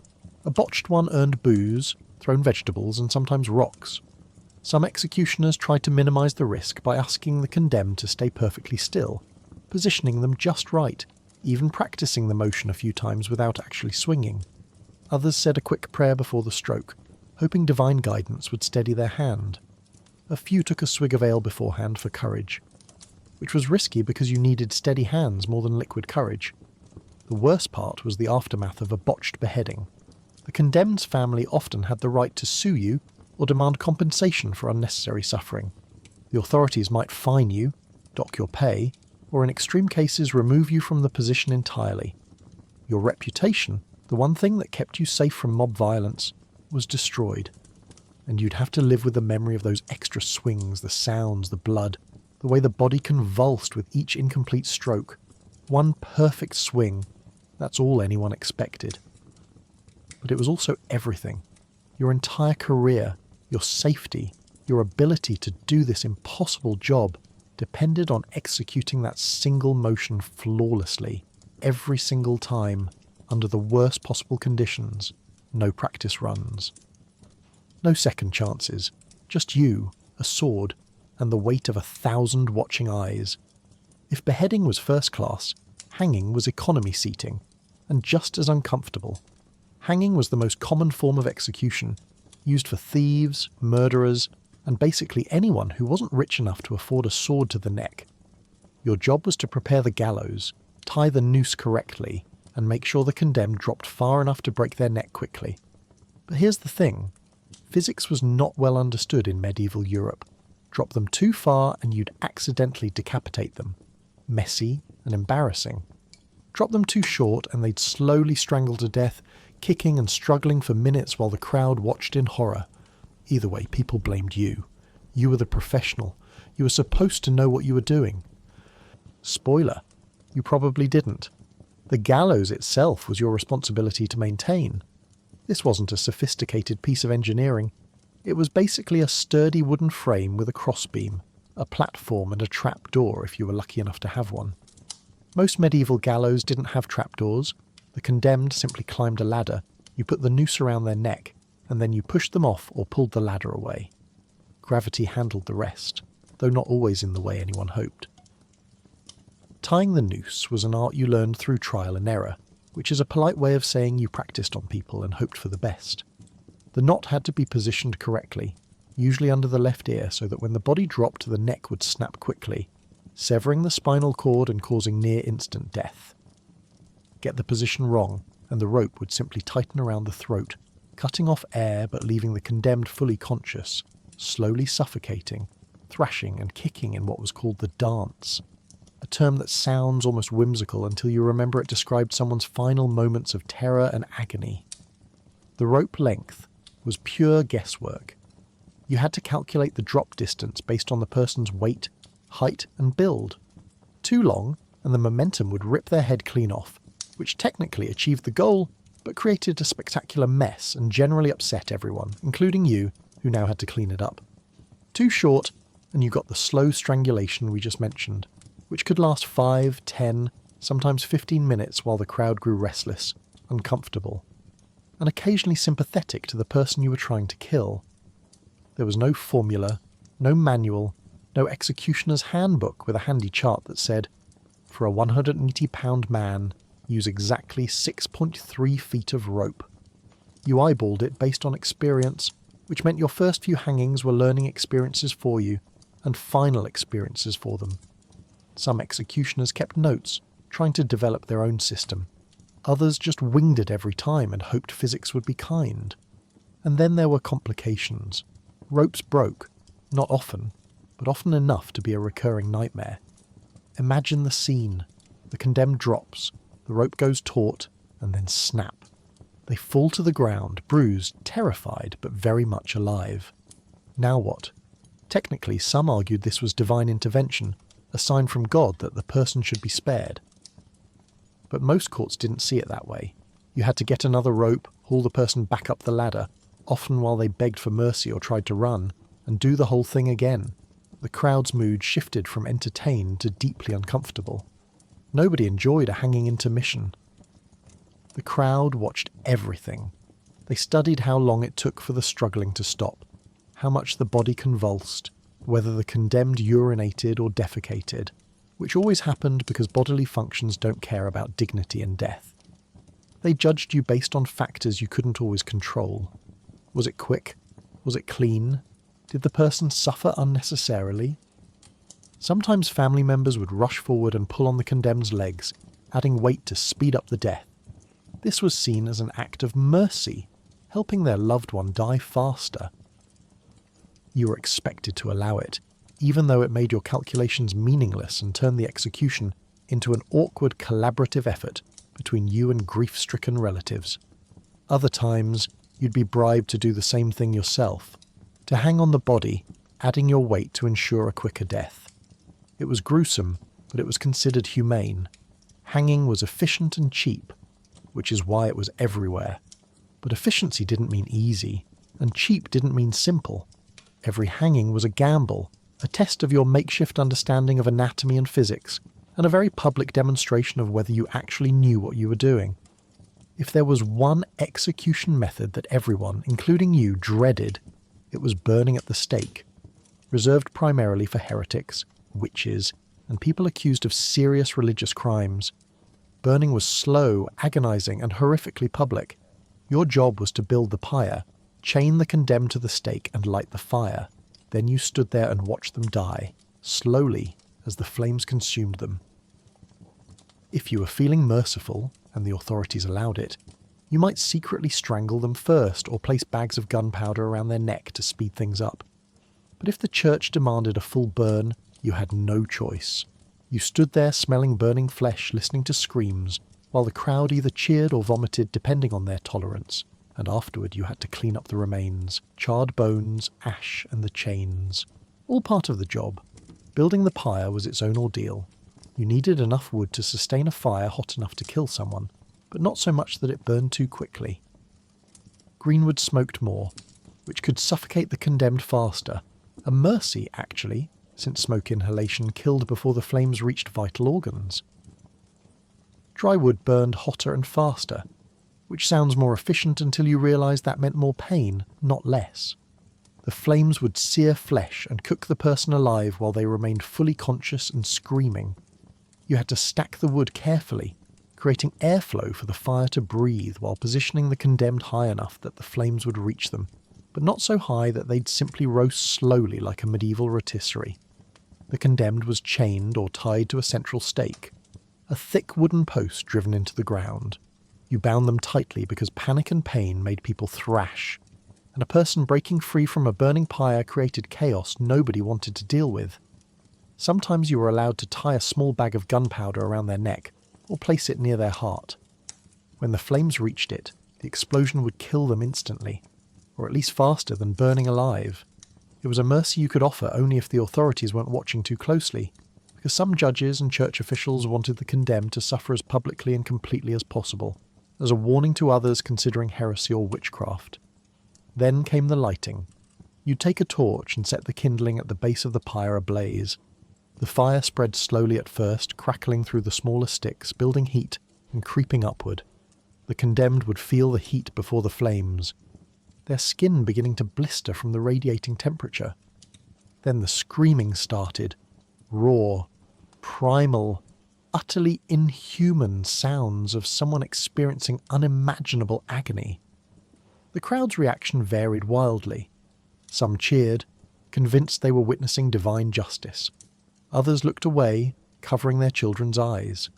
A botched one earned boos, thrown vegetables, and sometimes rocks. Some executioners tried to minimise the risk by asking the condemned to stay perfectly still, positioning them just right, even practising the motion a few times without actually swinging. Others said a quick prayer before the stroke, hoping divine guidance would steady their hand. A few took a swig of ale beforehand for courage, which was risky because you needed steady hands more than liquid courage. The worst part was the aftermath of a botched beheading. The condemned's family often had the right to sue you or demand compensation for unnecessary suffering. The authorities might fine you, dock your pay, or in extreme cases remove you from the position entirely. Your reputation, the one thing that kept you safe from mob violence, was destroyed. And you'd have to live with the memory of those extra swings, the sounds, the blood, the way the body convulsed with each incomplete stroke. One perfect swing, that's all anyone expected. But it was also everything. Your entire career, your safety, your ability to do this impossible job depended on executing that single motion flawlessly, every single time, under the worst possible conditions. No practice runs. No second chances. Just you, a sword, and the weight of 1,000 watching eyes. If beheading was first class, hanging was economy seating, and just as uncomfortable. Hanging was the most common form of execution, used for thieves, murderers, and basically anyone who wasn't rich enough to afford a sword to the neck. Your job was to prepare the gallows, tie the noose correctly, and make sure the condemned dropped far enough to break their neck quickly. But here's the thing. Physics was not well understood in medieval Europe. Drop them too far and you'd accidentally decapitate them. Messy and embarrassing. Drop them too short and they'd slowly strangle to death, kicking and struggling for minutes while the crowd watched in horror. Either way, people blamed you. You were the professional. You were supposed to know what you were doing. Spoiler, you probably didn't. The gallows itself was your responsibility to maintain. This wasn't a sophisticated piece of engineering. It was basically a sturdy wooden frame with a crossbeam, a platform and a trap door if you were lucky enough to have one. Most medieval gallows didn't have trapdoors. The condemned simply climbed a ladder, you put the noose around their neck, and then you pushed them off or pulled the ladder away. Gravity handled the rest, though not always in the way anyone hoped. Tying the noose was an art you learned through trial and error, which is a polite way of saying you practiced on people and hoped for the best. The knot had to be positioned correctly, usually under the left ear so that when the body dropped the neck would snap quickly. severing the spinal cord and causing near-instant death. Get the position wrong, and the rope would simply tighten around the throat, cutting off air but leaving the condemned fully conscious, slowly suffocating, thrashing and kicking in what was called the dance, a term that sounds almost whimsical until you remember it described someone's final moments of terror and agony. The rope length was pure guesswork. You had to calculate the drop distance based on the person's weight, height and build. Too long, and the momentum would rip their head clean off, which technically achieved the goal, but created a spectacular mess and generally upset everyone, including you, who now had to clean it up. Too short, and you got the slow strangulation we just mentioned, which could last 5, 10, sometimes 15 minutes while the crowd grew restless, uncomfortable, and occasionally sympathetic to the person you were trying to kill. There was no formula, no manual, no executioner's handbook with a handy chart that said, for a 180-pound man, use exactly 6.3 feet of rope. You eyeballed it based on experience, which meant your first few hangings were learning experiences for you, and final experiences for them. Some executioners kept notes, trying to develop their own system. Others just winged it every time and hoped physics would be kind. And then there were complications. Ropes broke, not often, but often enough to be a recurring nightmare. Imagine the scene. The condemned drops, the rope goes taut, and then snap. They fall to the ground, bruised, terrified, but very much alive. Now what? Technically, some argued this was divine intervention, a sign from God that the person should be spared. But most courts didn't see it that way. You had to get another rope, haul the person back up the ladder, often while they begged for mercy or tried to run, and do the whole thing again. The crowd's mood shifted from entertained to deeply uncomfortable. Nobody enjoyed a hanging intermission. The crowd watched everything. They studied how long it took for the struggling to stop, how much the body convulsed, whether the condemned urinated or defecated, which always happened because bodily functions don't care about dignity and death. They judged you based on factors you couldn't always control. Was it quick? Was it clean? Did the person suffer unnecessarily? Sometimes family members would rush forward and pull on the condemned's legs, adding weight to speed up the death. This was seen as an act of mercy, helping their loved one die faster. You were expected to allow it, even though it made your calculations meaningless and turned the execution into an awkward collaborative effort between you and grief-stricken relatives. Other times, you'd be bribed to do the same thing yourself, to hang on the body, adding your weight to ensure a quicker death. It was gruesome, but it was considered humane. Hanging was efficient and cheap, which is why it was everywhere. But efficiency didn't mean easy, and cheap didn't mean simple. Every hanging was a gamble, a test of your makeshift understanding of anatomy and physics, and a very public demonstration of whether you actually knew what you were doing. If there was one execution method that everyone, including you, dreaded, it was burning at the stake, reserved primarily for heretics, witches, and people accused of serious religious crimes. Burning was slow, agonizing, and horrifically public. Your job was to build the pyre, chain the condemned to the stake, and light the fire. Then you stood there and watched them die, slowly, as the flames consumed them. If you were feeling merciful, and the authorities allowed it, you might secretly strangle them first or place bags of gunpowder around their neck to speed things up. But if the church demanded a full burn, you had no choice. You stood there smelling burning flesh, listening to screams, while the crowd either cheered or vomited depending on their tolerance, and afterward you had to clean up the remains, charred bones, ash, and the chains. All part of the job. Building the pyre was its own ordeal. You needed enough wood to sustain a fire hot enough to kill someone, but not so much that it burned too quickly. Greenwood smoked more, which could suffocate the condemned faster. A mercy, actually, since smoke inhalation killed before the flames reached vital organs. Dry wood burned hotter and faster, which sounds more efficient until you realise that meant more pain, not less. The flames would sear flesh and cook the person alive while they remained fully conscious and screaming. You had to stack the wood carefully, creating airflow for the fire to breathe while positioning the condemned high enough that the flames would reach them, but not so high that they'd simply roast slowly like a medieval rotisserie. The condemned was chained or tied to a central stake, a thick wooden post driven into the ground. You bound them tightly because panic and pain made people thrash, and a person breaking free from a burning pyre created chaos nobody wanted to deal with. Sometimes you were allowed to tie a small bag of gunpowder around their neck or place it near their heart. When the flames reached it, the explosion would kill them instantly, or at least faster than burning alive. It was a mercy you could offer only if the authorities weren't watching too closely, because some judges and church officials wanted the condemned to suffer as publicly and completely as possible, as a warning to others considering heresy or witchcraft. Then came the lighting. You'd take a torch and set the kindling at the base of the pyre ablaze. The fire spread slowly at first, crackling through the smaller sticks, building heat and creeping upward. The condemned would feel the heat before the flames, their skin beginning to blister from the radiating temperature. Then the screaming started, raw, primal, utterly inhuman sounds of someone experiencing unimaginable agony. The crowd's reaction varied wildly. Some cheered, convinced they were witnessing divine justice. Others looked away, covering their children's eyes.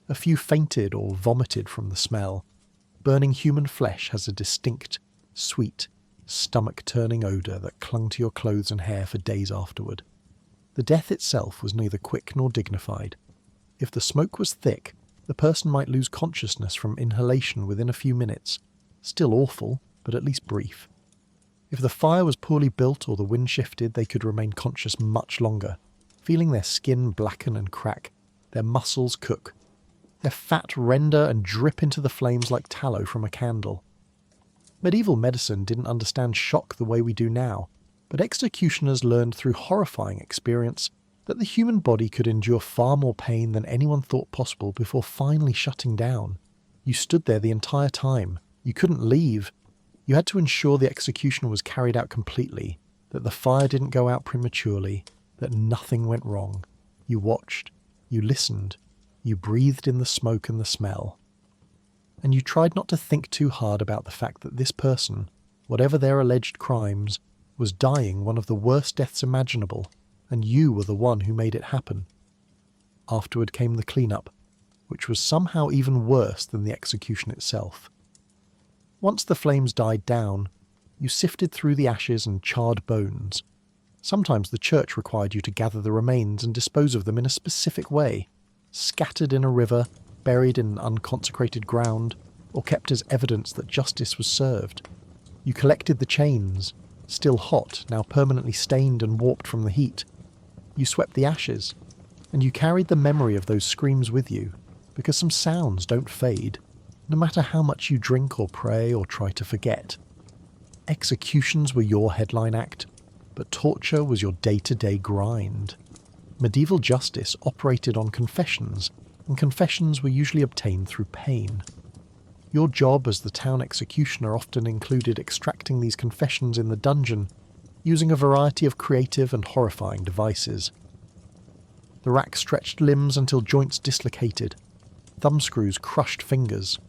A few fainted or vomited from the smell. Burning human flesh has a distinct, sweet, stomach-turning odour that clung to your clothes and hair for days afterward. The death itself was neither quick nor dignified. If the smoke was thick, the person might lose consciousness from inhalation within a few minutes. Still awful, but at least brief. If the fire was poorly built or the wind shifted, they could remain conscious much longer, feeling their skin blacken and crack, their muscles cook, their fat render and drip into the flames like tallow from a candle. Medieval medicine didn't understand shock the way we do now, but executioners learned through horrifying experience that the human body could endure far more pain than anyone thought possible before finally shutting down. You stood there the entire time. You couldn't leave. You had to ensure the execution was carried out completely, that the fire didn't go out prematurely, that nothing went wrong. You watched. You listened. You breathed in the smoke and the smell. And you tried not to think too hard about the fact that this person, whatever their alleged crimes, was dying one of the worst deaths imaginable, and you were the one who made it happen. Afterward came the cleanup, which was somehow even worse than the execution itself. Once the flames died down, you sifted through the ashes and charred bones. Sometimes the church required you to gather the remains and dispose of them in a specific way, scattered in a river, buried in unconsecrated ground, or kept as evidence that justice was served. You collected the chains, still hot, now permanently stained and warped from the heat. You swept the ashes, and you carried the memory of those screams with you, because some sounds don't fade, no matter how much you drink or pray or try to forget. Executions were your headline act, but torture was your day-to-day grind. Medieval justice operated on confessions, and confessions were usually obtained through pain. Your job as the town executioner often included extracting these confessions in the dungeon, using a variety of creative and horrifying devices. The rack stretched limbs until joints dislocated. Thumbscrews crushed fingers.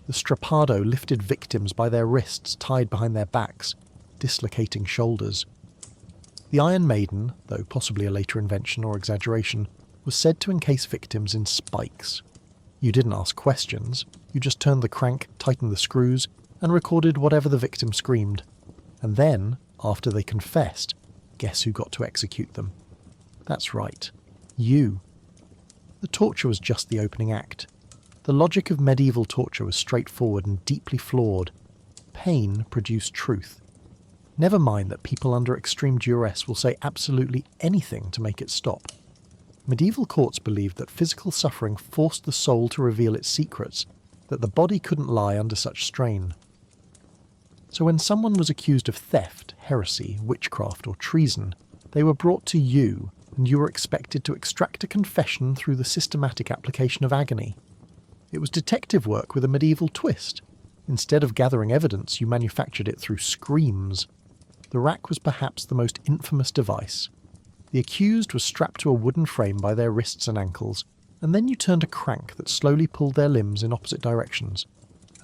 The strappado lifted victims by their wrists tied behind their backs, dislocating shoulders. The Iron Maiden, though possibly a later invention or exaggeration, was said to encase victims in spikes. You didn't ask questions, you just turned the crank, tightened the screws, and recorded whatever the victim screamed. And then, after they confessed, guess who got to execute them? That's right, you. The torture was just the opening act. The logic of medieval torture was straightforward and deeply flawed. Pain produced truth. Never mind that people under extreme duress will say absolutely anything to make it stop. Medieval courts believed that physical suffering forced the soul to reveal its secrets, that the body couldn't lie under such strain. So when someone was accused of theft, heresy, witchcraft, or treason, they were brought to you, and you were expected to extract a confession through the systematic application of agony. It was detective work with a medieval twist. Instead of gathering evidence, you manufactured it through screams. The rack was perhaps the most infamous device. The accused was strapped to a wooden frame by their wrists and ankles, and then you turned a crank that slowly pulled their limbs in opposite directions.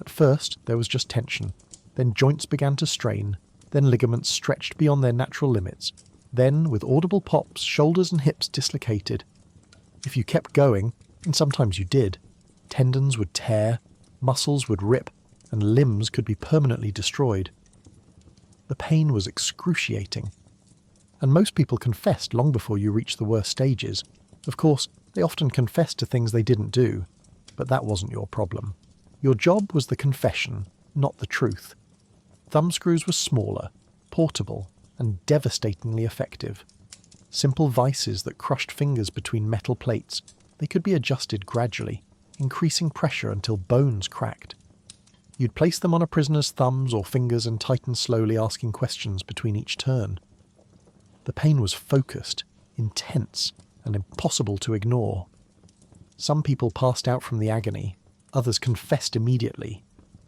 At first, there was just tension. Then joints began to strain. Then ligaments stretched beyond their natural limits. Then, with audible pops, shoulders and hips dislocated. If you kept going, and sometimes you did, tendons would tear, muscles would rip, and limbs could be permanently destroyed. The pain was excruciating. And most people confessed long before you reached the worst stages. Of course, they often confessed to things they didn't do, but that wasn't your problem. Your job was the confession, not the truth. Thumbscrews were smaller, portable, and devastatingly effective. Simple vices that crushed fingers between metal plates, they could be adjusted gradually, increasing pressure until bones cracked. You'd place them on a prisoner's thumbs or fingers and tighten slowly, asking questions between each turn. The pain was focused, intense, and impossible to ignore. Some people passed out from the agony, others confessed immediately.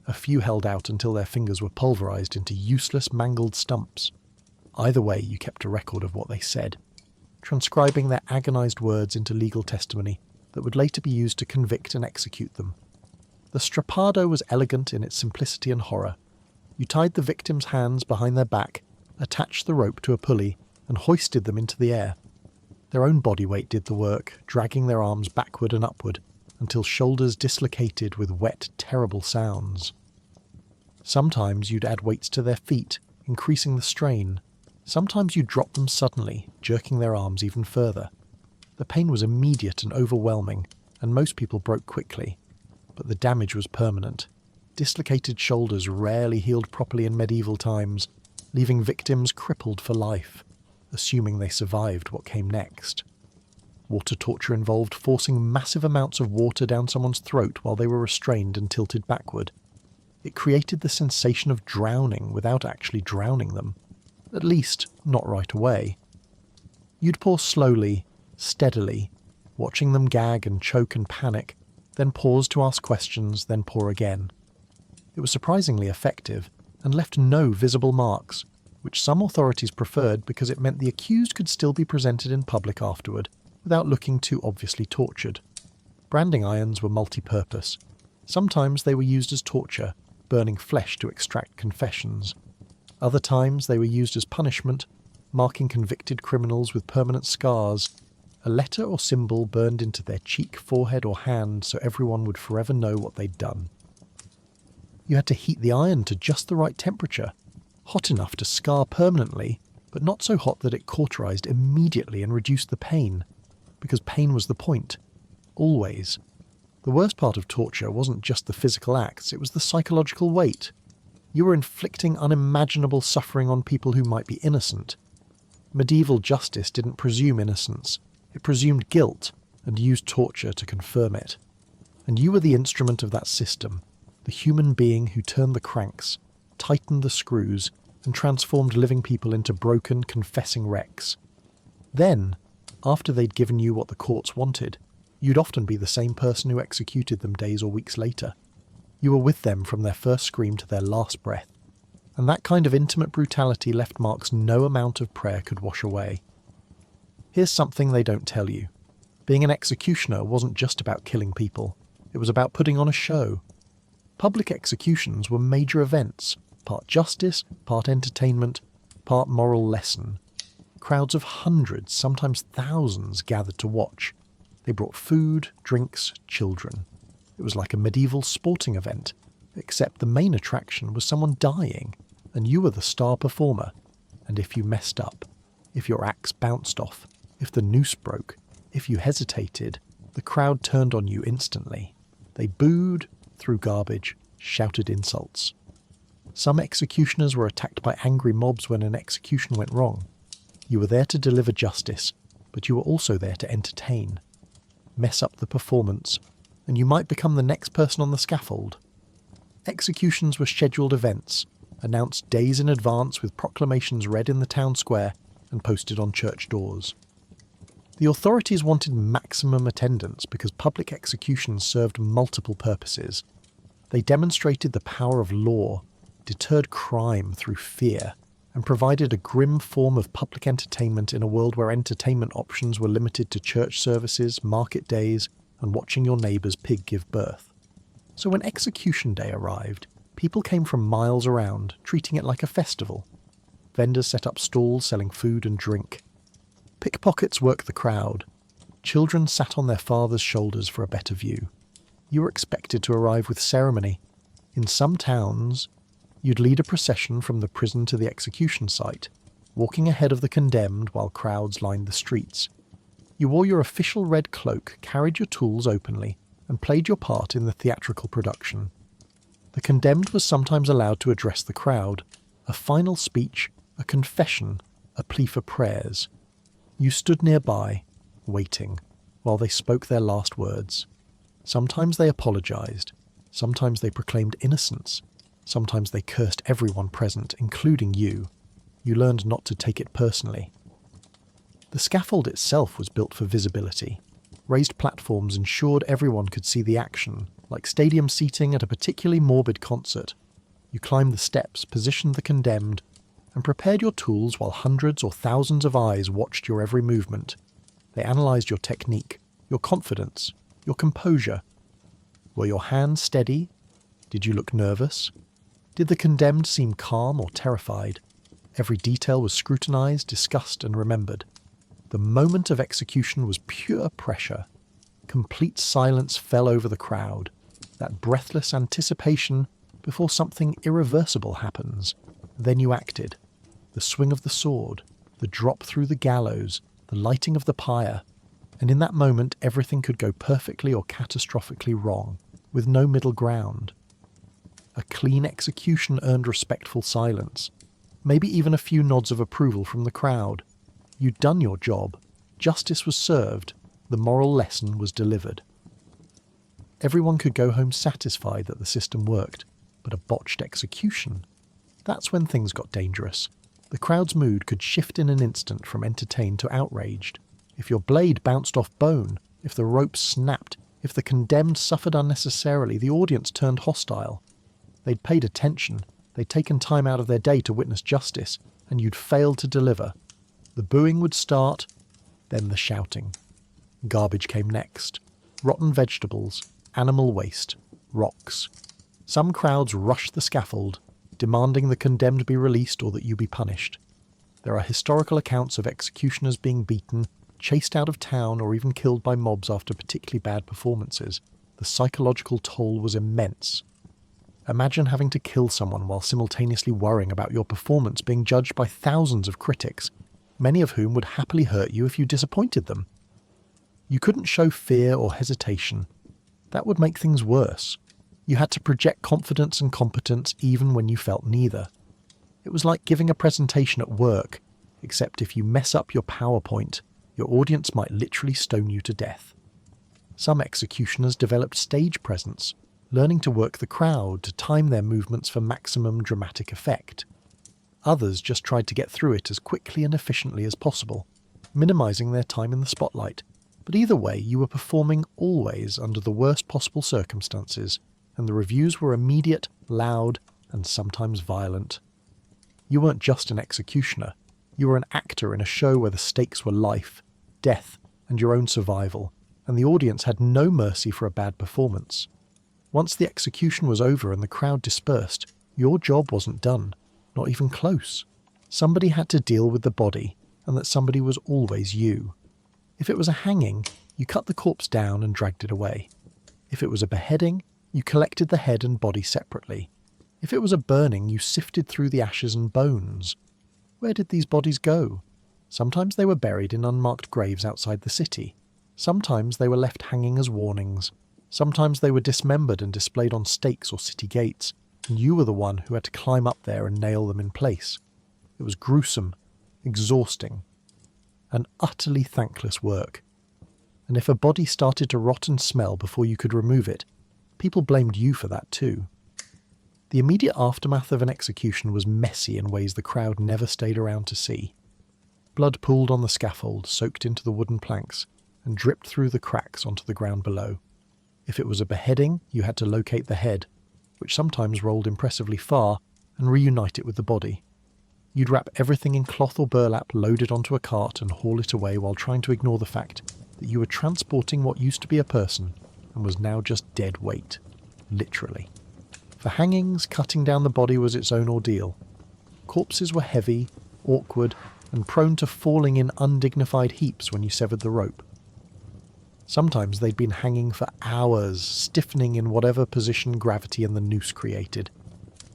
A few held out until their fingers were pulverized into useless, mangled stumps. Either way, you kept a record of what they said, transcribing their agonized words into legal testimony that would later be used to convict and execute them. The strappado was elegant in its simplicity and horror. You tied the victim's hands behind their back, attached the rope to a pulley, and hoisted them into the air. Their own body weight did the work, dragging their arms backward and upward, until shoulders dislocated with wet, terrible sounds. Sometimes you'd add weights to their feet, increasing the strain. Sometimes you'd drop them suddenly, jerking their arms even further. The pain was immediate and overwhelming, and most people broke quickly. But the damage was permanent. Dislocated shoulders rarely healed properly in medieval times, leaving victims crippled for life, assuming they survived what came next. Water torture involved forcing massive amounts of water down someone's throat while they were restrained and tilted backward. It created the sensation of drowning without actually drowning them, at least not right away. You'd pour slowly, steadily, watching them gag and choke and panic, then pause to ask questions, then pour again. It was surprisingly effective and left no visible marks, which some authorities preferred because it meant the accused could still be presented in public afterward without looking too obviously tortured. Branding irons were multi-purpose. Sometimes they were used as torture, burning flesh to extract confessions. Other times they were used as punishment, marking convicted criminals with permanent scars, a letter or symbol burned into their cheek, forehead or hand so everyone would forever know what they'd done. You had to heat the iron to just the right temperature, hot enough to scar permanently, but not so hot that it cauterized immediately and reduced the pain, because pain was the point. Always. The worst part of torture wasn't just the physical acts, it was the psychological weight. You were inflicting unimaginable suffering on people who might be innocent. Medieval justice didn't presume innocence. It presumed guilt and used torture to confirm it. And you were the instrument of that system, the human being who turned the cranks, tightened the screws, and transformed living people into broken, confessing wrecks. Then, after they'd given you what the courts wanted, you'd often be the same person who executed them days or weeks later. You were with them from their first scream to their last breath. And that kind of intimate brutality left marks no amount of prayer could wash away. Here's something they don't tell you. Being an executioner wasn't just about killing people. It was about putting on a show. Public executions were major events, part justice, part entertainment, part moral lesson. Crowds of hundreds, sometimes thousands, gathered to watch. They brought food, drinks, children. It was like a medieval sporting event, except the main attraction was someone dying, and you were the star performer. And if you messed up, if your axe bounced off, if the noose broke, if you hesitated, the crowd turned on you instantly. They booed, threw garbage, shouted insults. Some executioners were attacked by angry mobs when an execution went wrong. You were there to deliver justice, but you were also there to entertain. Mess up the performance, and you might become the next person on the scaffold. Executions were scheduled events, announced days in advance with proclamations read in the town square and posted on church doors. The authorities wanted maximum attendance because public executions served multiple purposes. They demonstrated the power of law, deterred crime through fear, and provided a grim form of public entertainment in a world where entertainment options were limited to church services, market days, and watching your neighbour's pig give birth. So when execution day arrived, people came from miles around, treating it like a festival. Vendors set up stalls selling food and drink. Pickpockets worked the crowd. Children sat on their fathers' shoulders for a better view. You were expected to arrive with ceremony. In some towns, you'd lead a procession from the prison to the execution site, walking ahead of the condemned while crowds lined the streets. You wore your official red cloak, carried your tools openly, and played your part in the theatrical production. The condemned was sometimes allowed to address the crowd, a final speech, a confession, a plea for prayers. You stood nearby, waiting, while they spoke their last words. Sometimes they apologized, sometimes they proclaimed innocence, sometimes they cursed everyone present, including you. You learned not to take it personally. The scaffold itself was built for visibility. Raised platforms ensured everyone could see the action, like stadium seating at a particularly morbid concert. You climbed the steps, positioned the condemned, and prepared your tools while hundreds or thousands of eyes watched your every movement. They analysed your technique, your confidence, your composure. Were your hands steady? Did you look nervous? Did the condemned seem calm or terrified? Every detail was scrutinised, discussed, and remembered. The moment of execution was pure pressure. Complete silence fell over the crowd, that breathless anticipation before something irreversible happens. Then you acted. The swing of the sword, the drop through the gallows, the lighting of the pyre, and in that moment everything could go perfectly or catastrophically wrong, with no middle ground. A clean execution earned respectful silence, maybe even a few nods of approval from the crowd. You'd done your job, justice was served, the moral lesson was delivered. Everyone could go home satisfied that the system worked, but a botched execution? That's when things got dangerous. The crowd's mood could shift in an instant from entertained to outraged. If your blade bounced off bone, if the rope snapped, if the condemned suffered unnecessarily, the audience turned hostile. They'd paid attention, they'd taken time out of their day to witness justice, and you'd failed to deliver. The booing would start, then the shouting. Garbage came next. Rotten vegetables, animal waste, rocks. Some crowds rushed the scaffold, demanding the condemned be released or that you be punished. There are historical accounts of executioners being beaten, chased out of town, or even killed by mobs after particularly bad performances. The psychological toll was immense. Imagine having to kill someone while simultaneously worrying about your performance being judged by thousands of critics, many of whom would happily hurt you if you disappointed them. You couldn't show fear or hesitation. That would make things worse. You had to project confidence and competence even when you felt neither. It was like giving a presentation at work, except if you mess up your PowerPoint, your audience might literally stone you to death. Some executioners developed stage presence, learning to work the crowd to time their movements for maximum dramatic effect. Others just tried to get through it as quickly and efficiently as possible, minimizing their time in the spotlight. But either way, you were performing always under the worst possible circumstances, and the reviews were immediate, loud, and sometimes violent. You weren't just an executioner. You were an actor in a show where the stakes were life, death, and your own survival, and the audience had no mercy for a bad performance. Once the execution was over and the crowd dispersed, your job wasn't done, not even close. Somebody had to deal with the body, and that somebody was always you. If it was a hanging, you cut the corpse down and dragged it away. If it was a beheading, you collected the head and body separately. If it was a burning, you sifted through the ashes and bones. Where did these bodies go? Sometimes they were buried in unmarked graves outside the city. Sometimes they were left hanging as warnings. Sometimes they were dismembered and displayed on stakes or city gates, and you were the one who had to climb up there and nail them in place. It was gruesome, exhausting, and utterly thankless work. And if a body started to rot and smell before you could remove it, people blamed you for that too. The immediate aftermath of an execution was messy in ways the crowd never stayed around to see. Blood pooled on the scaffold, soaked into the wooden planks, and dripped through the cracks onto the ground below. If it was a beheading, you had to locate the head, which sometimes rolled impressively far, and reunite it with the body. You'd wrap everything in cloth or burlap loaded onto a cart and haul it away while trying to ignore the fact that you were transporting what used to be a person and was now just dead weight. Literally. For hangings, cutting down the body was its own ordeal. Corpses were heavy, awkward, and prone to falling in undignified heaps when you severed the rope. Sometimes they'd been hanging for hours, stiffening in whatever position gravity and the noose created.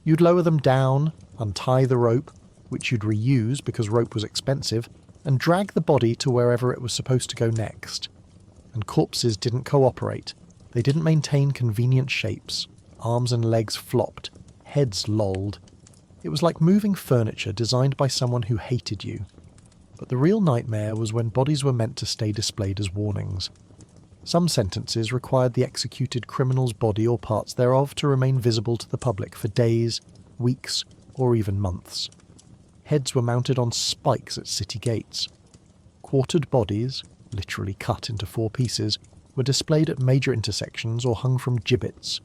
You'd lower them down, untie the rope, which you'd reuse because rope was expensive, and drag the body to wherever it was supposed to go next. And corpses didn't cooperate. They didn't maintain convenient shapes. Arms and legs flopped. Heads lolled. It was like moving furniture designed by someone who hated you. But the real nightmare was when bodies were meant to stay displayed as warnings. Some sentences required the executed criminal's body or parts thereof to remain visible to the public for days, weeks, or even months. Heads were mounted on spikes at city gates. Quartered bodies, literally cut into 4 pieces, were displayed at major intersections or hung from gibbets,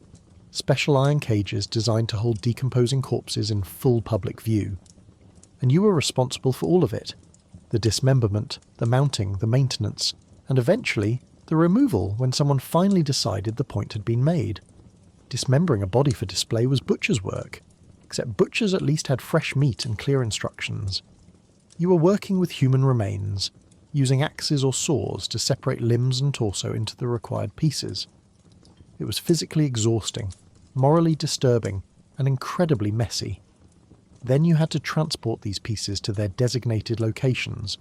special iron cages designed to hold decomposing corpses in full public view. And you were responsible for all of it. The dismemberment, the mounting, the maintenance, and eventually the removal when someone finally decided the point had been made. Dismembering a body for display was butcher's work, except butchers at least had fresh meat and clear instructions. You were working with human remains, using axes or saws to separate limbs and torso into the required pieces. It was physically exhausting, morally disturbing, and incredibly messy. Then you had to transport these pieces to their designated locations: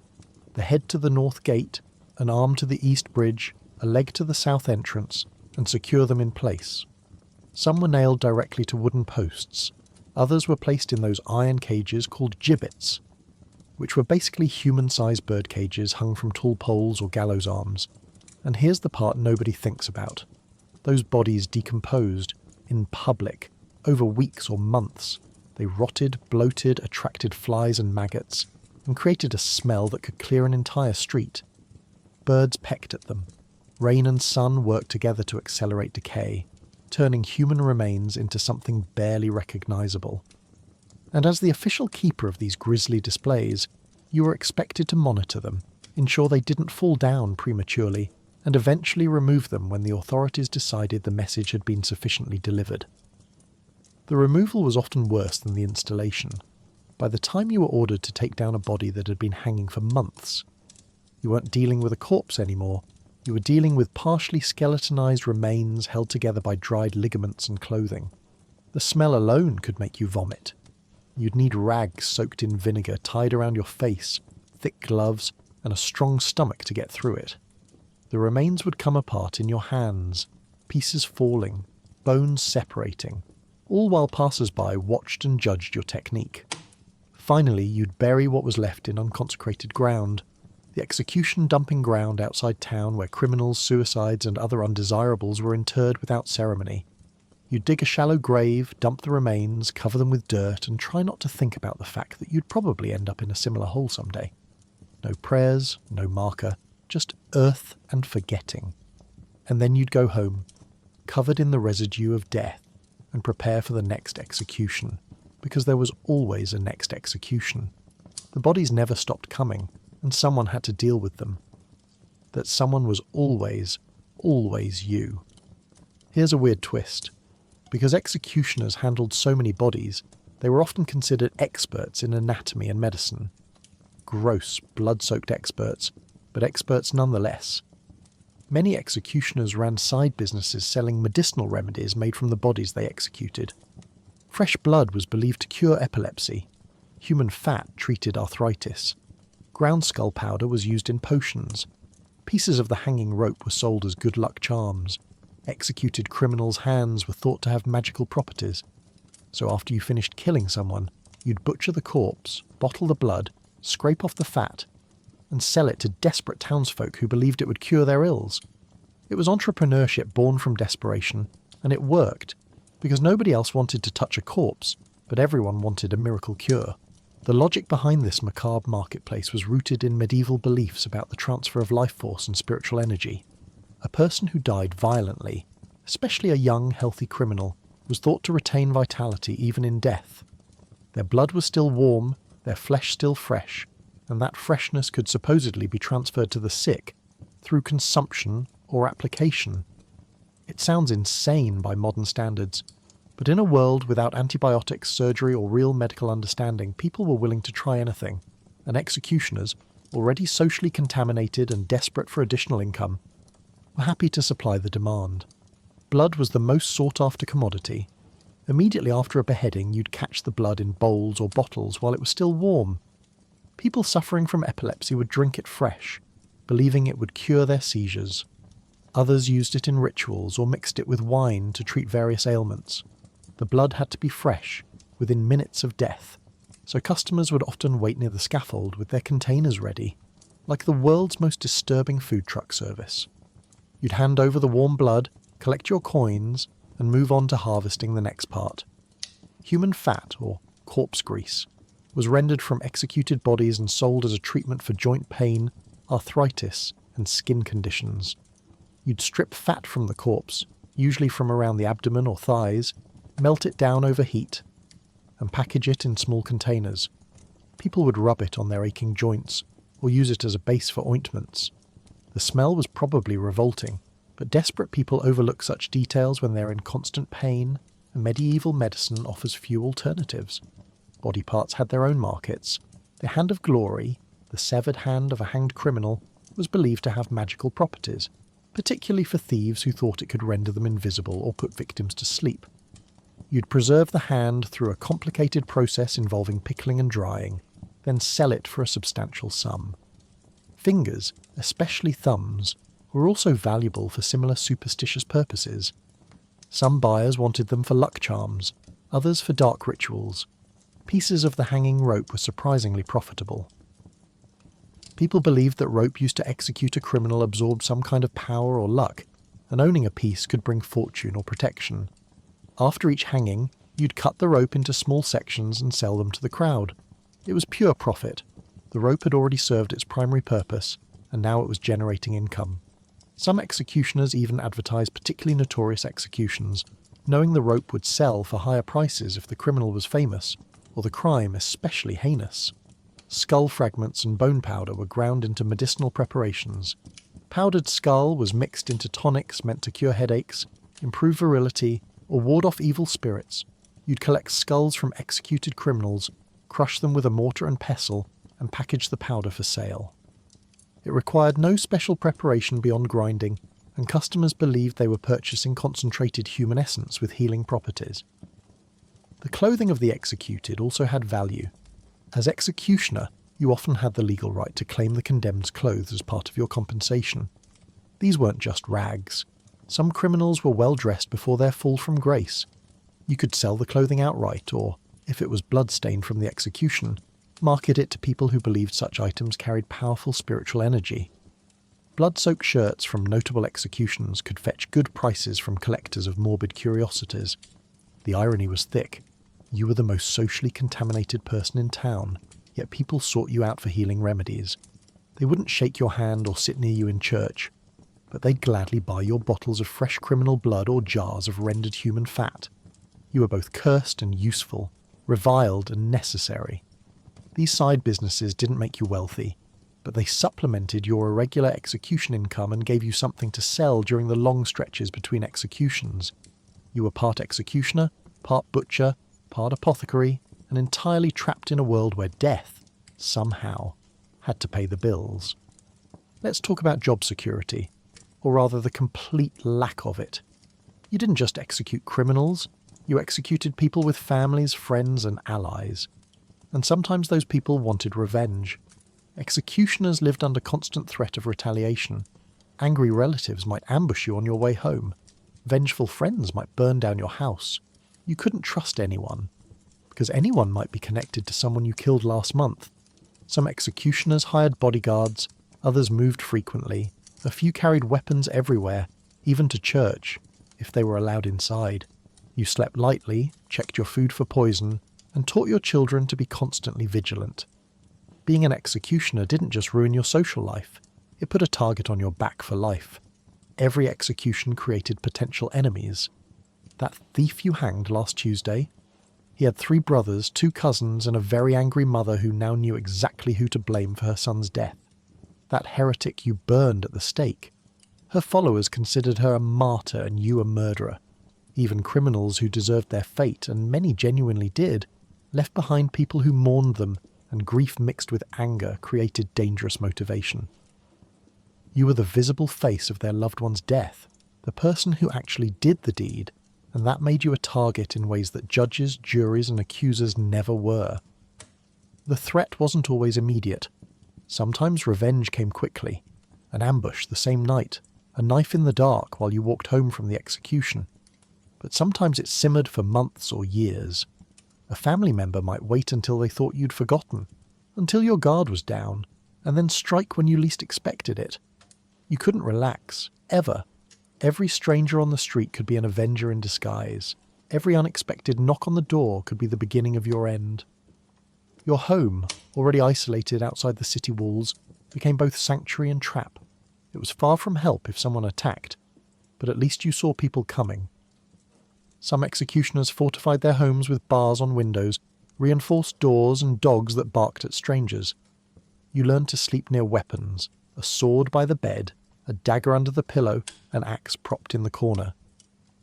the head to the north gate, an arm to the east bridge, a leg to the south entrance, and secure them in place. Some were nailed directly to wooden posts. Others were placed in those iron cages called gibbets, which were basically human-sized bird cages hung from tall poles or gallows arms. And here's the part nobody thinks about. Those bodies decomposed, in public, over weeks or months. They rotted, bloated, attracted flies and maggots, and created a smell that could clear an entire street. Birds pecked at them. Rain and sun worked together to accelerate decay, turning human remains into something barely recognizable. And as the official keeper of these grisly displays, you were expected to monitor them, ensure they didn't fall down prematurely, and eventually remove them when the authorities decided the message had been sufficiently delivered. The removal was often worse than the installation. By the time you were ordered to take down a body that had been hanging for months, you weren't dealing with a corpse anymore. You were dealing with partially skeletonized remains held together by dried ligaments and clothing. The smell alone could make you vomit. You'd need rags soaked in vinegar tied around your face, thick gloves, and a strong stomach to get through it. The remains would come apart in your hands, pieces falling, bones separating, all while passers-by watched and judged your technique. Finally, you'd bury what was left in unconsecrated ground, the execution dumping ground outside town where criminals, suicides, and other undesirables were interred without ceremony. You'd dig a shallow grave, dump the remains, cover them with dirt, and try not to think about the fact that you'd probably end up in a similar hole someday. No prayers, no marker, just earth and forgetting. And then you'd go home, covered in the residue of death, and prepare for the next execution, because there was always a next execution. The bodies never stopped coming, and someone had to deal with them. That someone was always, always you. Here's a weird twist. Because executioners handled so many bodies, they were often considered experts in anatomy and medicine. Gross, blood-soaked experts, but experts nonetheless. Many executioners ran side businesses selling medicinal remedies made from the bodies they executed. Fresh blood was believed to cure epilepsy. Human fat treated arthritis. Ground skull powder was used in potions. Pieces of the hanging rope were sold as good luck charms. Executed criminals' hands were thought to have magical properties. So after you finished killing someone, you'd butcher the corpse, bottle the blood, scrape off the fat, and sell it to desperate townsfolk who believed it would cure their ills. It was entrepreneurship born from desperation, and it worked, because nobody else wanted to touch a corpse, but everyone wanted a miracle cure. The logic behind this macabre marketplace was rooted in medieval beliefs about the transfer of life force and spiritual energy. A person who died violently, especially a young, healthy criminal, was thought to retain vitality even in death. Their blood was still warm, their flesh still fresh, and that freshness could supposedly be transferred to the sick through consumption or application. It sounds insane by modern standards, but in a world without antibiotics, surgery, or real medical understanding, people were willing to try anything. and executioners, already socially contaminated and desperate for additional income, were happy to supply the demand. Blood was the most sought-after commodity. Immediately after a beheading, you'd catch the blood in bowls or bottles while it was still warm. People suffering from epilepsy would drink it fresh, believing it would cure their seizures. Others used it in rituals or mixed it with wine to treat various ailments. The blood had to be fresh, within minutes of death, so customers would often wait near the scaffold with their containers ready, like the world's most disturbing food truck service. You'd hand over the warm blood, collect your coins, and move on to harvesting the next part. Human fat, or corpse grease, was rendered from executed bodies and sold as a treatment for joint pain, arthritis, and skin conditions. You'd strip fat from the corpse, usually from around the abdomen or thighs, melt it down over heat, and package it in small containers. People would rub it on their aching joints, or use it as a base for ointments. The smell was probably revolting, but desperate people overlook such details when they're in constant pain, and medieval medicine offers few alternatives. Body parts had their own markets. The hand of glory, the severed hand of a hanged criminal, was believed to have magical properties, particularly for thieves who thought it could render them invisible or put victims to sleep. You'd preserve the hand through a complicated process involving pickling and drying, then sell it for a substantial sum. Fingers, especially thumbs, were also valuable for similar superstitious purposes. Some buyers wanted them for luck charms, others for dark rituals. Pieces of the hanging rope were surprisingly profitable. People believed that rope used to execute a criminal absorbed some kind of power or luck, and owning a piece could bring fortune or protection. After each hanging, you'd cut the rope into small sections and sell them to the crowd. It was pure profit. The rope had already served its primary purpose, and now it was generating income. Some executioners even advertised particularly notorious executions, knowing the rope would sell for higher prices if the criminal was famous, or the crime especially heinous. Skull fragments and bone powder were ground into medicinal preparations. Powdered skull was mixed into tonics meant to cure headaches, improve virility, or ward off evil spirits. You'd collect skulls from executed criminals, crush them with a mortar and pestle, and package the powder for sale. It required no special preparation beyond grinding, and customers believed they were purchasing concentrated human essence with healing properties. The clothing of the executed also had value. As executioner, you often had the legal right to claim the condemned's clothes as part of your compensation. These weren't just rags. Some criminals were well dressed before their fall from grace. You could sell the clothing outright, or, if it was blood-stained from the execution, market it to people who believed such items carried powerful spiritual energy. Blood-soaked shirts from notable executions could fetch good prices from collectors of morbid curiosities. The irony was thick. You were the most socially contaminated person in town, yet people sought you out for healing remedies. They wouldn't shake your hand or sit near you in church, but they'd gladly buy your bottles of fresh criminal blood or jars of rendered human fat. You were both cursed and useful, reviled and necessary. These side businesses didn't make you wealthy, but they supplemented your irregular execution income and gave you something to sell during the long stretches between executions. You were part executioner, part butcher, part apothecary, and entirely trapped in a world where death, somehow, had to pay the bills. Let's talk about job security, or rather the complete lack of it. You didn't just execute criminals, you executed people with families, friends, and allies. And sometimes those people wanted revenge. Executioners lived under constant threat of retaliation. Angry relatives might ambush you on your way home. Vengeful friends might burn down your house. You couldn't trust anyone, because anyone might be connected to someone you killed last month. Some executioners hired bodyguards, others moved frequently. A few carried weapons everywhere, even to church, if they were allowed inside. You slept lightly, checked your food for poison, and taught your children to be constantly vigilant. Being an executioner didn't just ruin your social life, it put a target on your back for life. Every execution created potential enemies. That thief you hanged last Tuesday? He had 3 brothers, 2 cousins, and a very angry mother who now knew exactly who to blame for her son's death. That heretic you burned at the stake. Her followers considered her a martyr and you a murderer. Even criminals who deserved their fate, and many genuinely did, left behind people who mourned them and grief mixed with anger created dangerous motivation. You were the visible face of their loved one's death, the person who actually did the deed, and that made you a target in ways that judges, juries, and accusers never were. The threat wasn't always immediate. Sometimes revenge came quickly. An ambush the same night, a knife in the dark while you walked home from the execution. But sometimes it simmered for months or years. A family member might wait until they thought you'd forgotten, until your guard was down, and then strike when you least expected it. You couldn't relax, ever. Every stranger on the street could be an avenger in disguise. Every unexpected knock on the door could be the beginning of your end. Your home, already isolated outside the city walls, became both sanctuary and trap. It was far from help if someone attacked, but at least you saw people coming. Some executioners fortified their homes with bars on windows, reinforced doors and dogs that barked at strangers. You learned to sleep near weapons, a sword by the bed, a dagger under the pillow, an axe propped in the corner.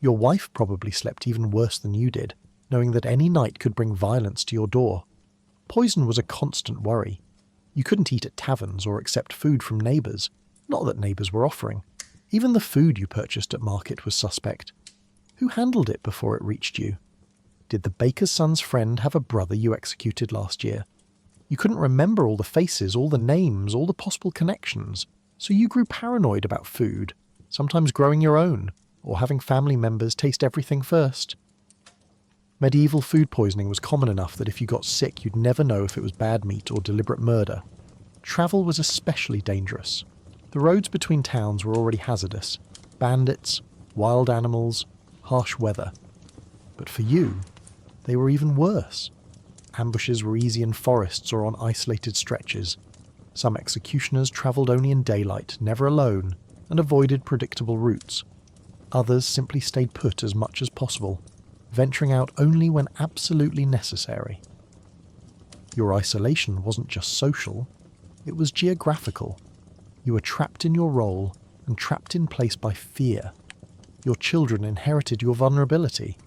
Your wife probably slept even worse than you did, knowing that any night could bring violence to your door. Poison was a constant worry. You couldn't eat at taverns or accept food from neighbours, not that neighbours were offering. Even the food you purchased at market was suspect. Who handled it before it reached you? Did the baker's son's friend have a brother you executed last year? You couldn't remember all the faces, all the names, all the possible connections, so you grew paranoid about food, sometimes growing your own, or having family members taste everything first. Medieval food poisoning was common enough that if you got sick you'd never know if it was bad meat or deliberate murder. Travel was especially dangerous. The roads between towns were already hazardous. Bandits, wild animals, harsh weather. But for you, they were even worse. Ambushes were easy in forests or on isolated stretches. Some executioners travelled only in daylight, never alone, and avoided predictable routes. Others simply stayed put as much as possible, venturing out only when absolutely necessary. Your isolation wasn't just social, it was geographical. You were trapped in your role and trapped in place by fear. Your children inherited your vulnerability.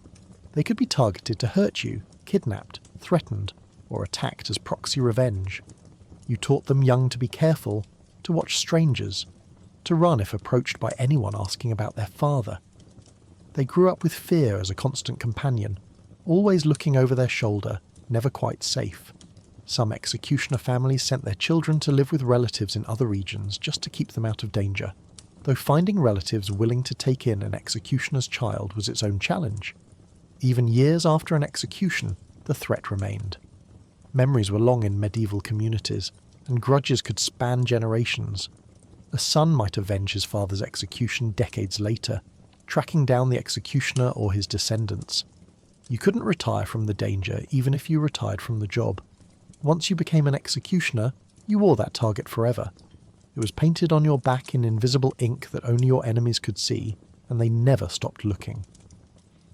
They could be targeted to hurt you, kidnapped, threatened, or attacked as proxy revenge. You taught them young to be careful, to watch strangers, to run if approached by anyone asking about their father. They grew up with fear as a constant companion, always looking over their shoulder, never quite safe. Some executioner families sent their children to live with relatives in other regions just to keep them out of danger, though finding relatives willing to take in an executioner's child was its own challenge. Even years after an execution, the threat remained. Memories were long in medieval communities, and grudges could span generations. A son might avenge his father's execution decades later, tracking down the executioner or his descendants. You couldn't retire from the danger even if you retired from the job. Once you became an executioner, you wore that target forever. It was painted on your back in invisible ink that only your enemies could see, and they never stopped looking.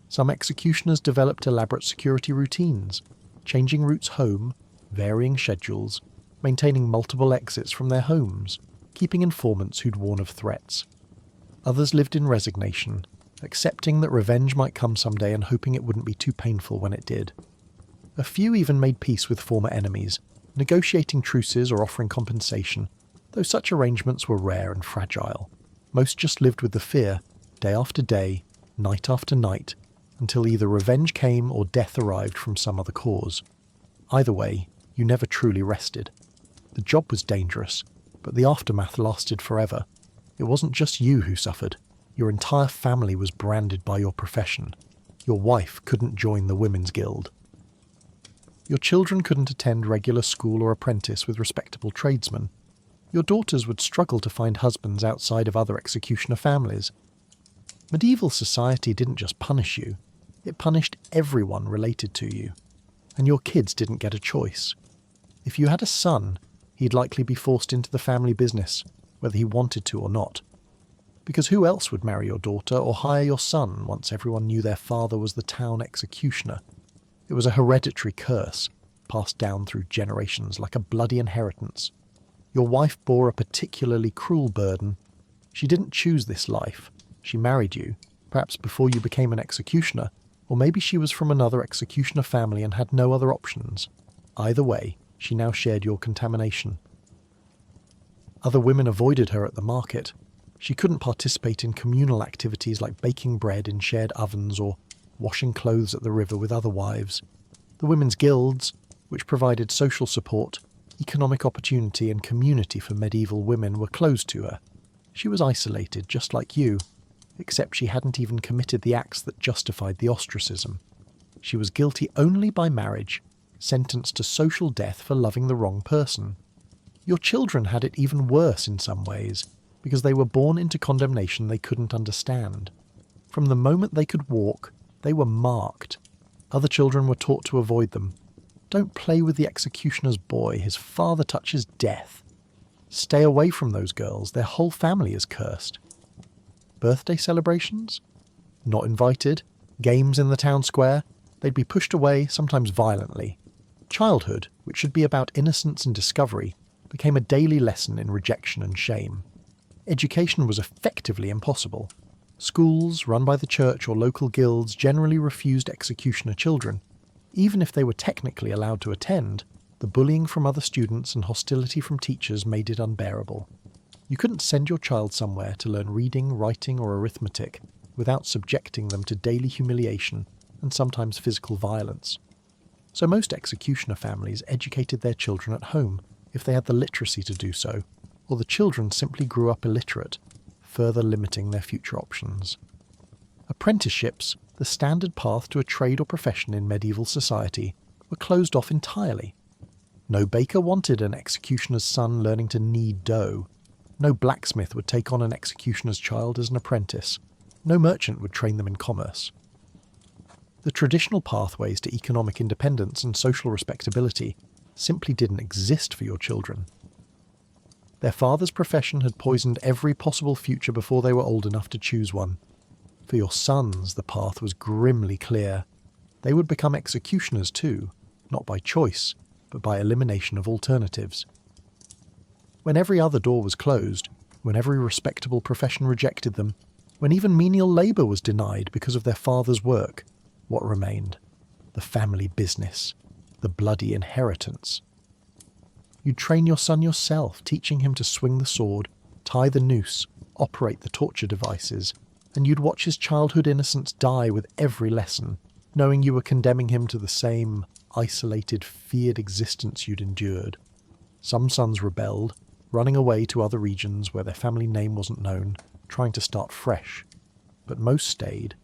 Some executioners developed elaborate security routines, changing routes home, varying schedules, maintaining multiple exits from their homes, keeping informants who'd warn of threats. Others lived in resignation, accepting that revenge might come someday and hoping it wouldn't be too painful when it did. A few even made peace with former enemies, negotiating truces or offering compensation, though such arrangements were rare and fragile. Most just lived with the fear, day after day, night after night, until either revenge came or death arrived from some other cause. Either way, you never truly rested. The job was dangerous, but the aftermath lasted forever. It wasn't just you who suffered. Your entire family was branded by your profession. Your wife couldn't join the Women's Guild. Your children couldn't attend regular school or apprentice with respectable tradesmen. Your daughters would struggle to find husbands outside of other executioner families. Medieval society didn't just punish you, it punished everyone related to you. And your kids didn't get a choice. If you had a son, he'd likely be forced into the family business, whether he wanted to or not. Because who else would marry your daughter or hire your son once everyone knew their father was the town executioner? It was a hereditary curse, passed down through generations like a bloody inheritance. Your wife bore a particularly cruel burden. She didn't choose this life. She married you, perhaps before you became an executioner, or maybe she was from another executioner family and had no other options. Either way, she now shared your contamination. Other women avoided her at the market. She couldn't participate in communal activities like baking bread in shared ovens or washing clothes at the river with other wives. The women's guilds, which provided social support, economic opportunity and community for medieval women, were closed to her. She was isolated, just like you, except she hadn't even committed the acts that justified the ostracism. She was guilty only by marriage, sentenced to social death for loving the wrong person. Your children had it even worse in some ways, because they were born into condemnation they couldn't understand. From the moment they could walk, they were marked. Other children were taught to avoid them. Don't play with the executioner's boy, his father touches death. Stay away from those girls, their whole family is cursed. Birthday celebrations? Not invited. Games in the town square? They'd be pushed away, sometimes violently. Childhood, which should be about innocence and discovery, became a daily lesson in rejection and shame. Education was effectively impossible. Schools, run by the church or local guilds, generally refused executioner children. Even if they were technically allowed to attend, the bullying from other students and hostility from teachers made it unbearable. You couldn't send your child somewhere to learn reading, writing or arithmetic without subjecting them to daily humiliation and sometimes physical violence. So most executioner families educated their children at home, if they had the literacy to do so, or the children simply grew up illiterate, further limiting their future options. Apprenticeships, the standard path to a trade or profession in medieval society, were closed off entirely. No baker wanted an executioner's son learning to knead dough. No blacksmith would take on an executioner's child as an apprentice. No merchant would train them in commerce. The traditional pathways to economic independence and social respectability simply didn't exist for your children. Their father's profession had poisoned every possible future before they were old enough to choose one. For your sons, the path was grimly clear. They would become executioners too, not by choice, but by elimination of alternatives. When every other door was closed, when every respectable profession rejected them, when even menial labour was denied because of their father's work, what remained? The family business, the bloody inheritance. You'd train your son yourself, teaching him to swing the sword, tie the noose, operate the torture devices, and you'd watch his childhood innocence die with every lesson, knowing you were condemning him to the same isolated, feared existence you'd endured. Some sons rebelled, running away to other regions where their family name wasn't known, trying to start fresh. But most stayed,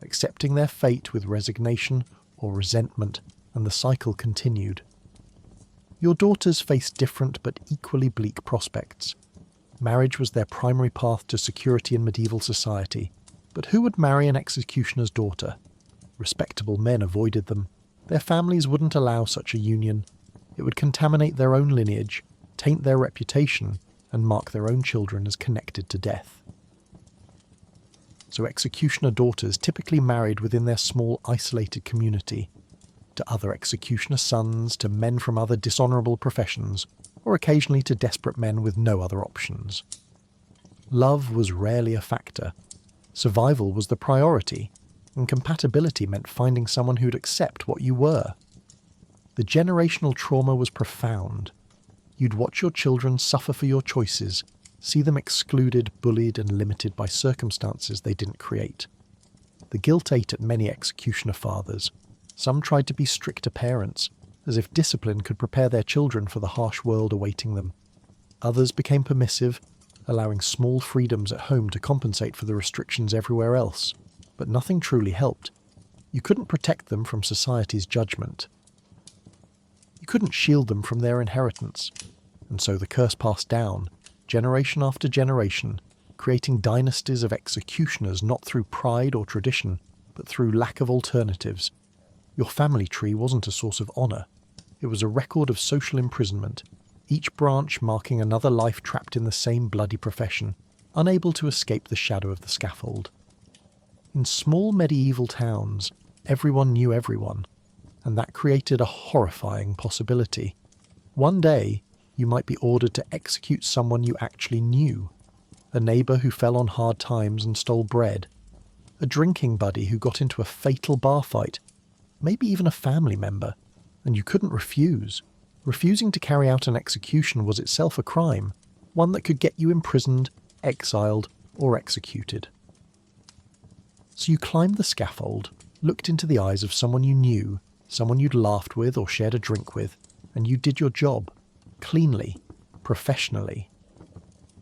accepting their fate with resignation or resentment, and the cycle continued. Your daughters faced different but equally bleak prospects. Marriage was their primary path to security in medieval society, but who would marry an executioner's daughter? Respectable men avoided them. Their families wouldn't allow such a union. It would contaminate their own lineage, taint their reputation, and mark their own children as connected to death. So executioner daughters typically married within their small, isolated community, to other executioner sons, to men from other dishonourable professions, or occasionally to desperate men with no other options. Love was rarely a factor. Survival was the priority, and compatibility meant finding someone who'd accept what you were. The generational trauma was profound. You'd watch your children suffer for your choices, see them excluded, bullied, and limited by circumstances they didn't create. The guilt ate at many executioner fathers. Some tried to be stricter parents, as if discipline could prepare their children for the harsh world awaiting them. Others became permissive, allowing small freedoms at home to compensate for the restrictions everywhere else. But nothing truly helped. You couldn't protect them from society's judgment. You couldn't shield them from their inheritance. And so the curse passed down, generation after generation, creating dynasties of executioners not through pride or tradition, but through lack of alternatives. Your family tree wasn't a source of honour. It was a record of social imprisonment, each branch marking another life trapped in the same bloody profession, unable to escape the shadow of the scaffold. In small medieval towns, everyone knew everyone, and that created a horrifying possibility. One day, you might be ordered to execute someone you actually knew, a neighbour who fell on hard times and stole bread, a drinking buddy who got into a fatal bar fight, maybe even a family member, and you couldn't refuse. Refusing to carry out an execution was itself a crime, one that could get you imprisoned, exiled, or executed. So you climbed the scaffold, looked into the eyes of someone you knew, someone you'd laughed with or shared a drink with, and you did your job, cleanly, professionally.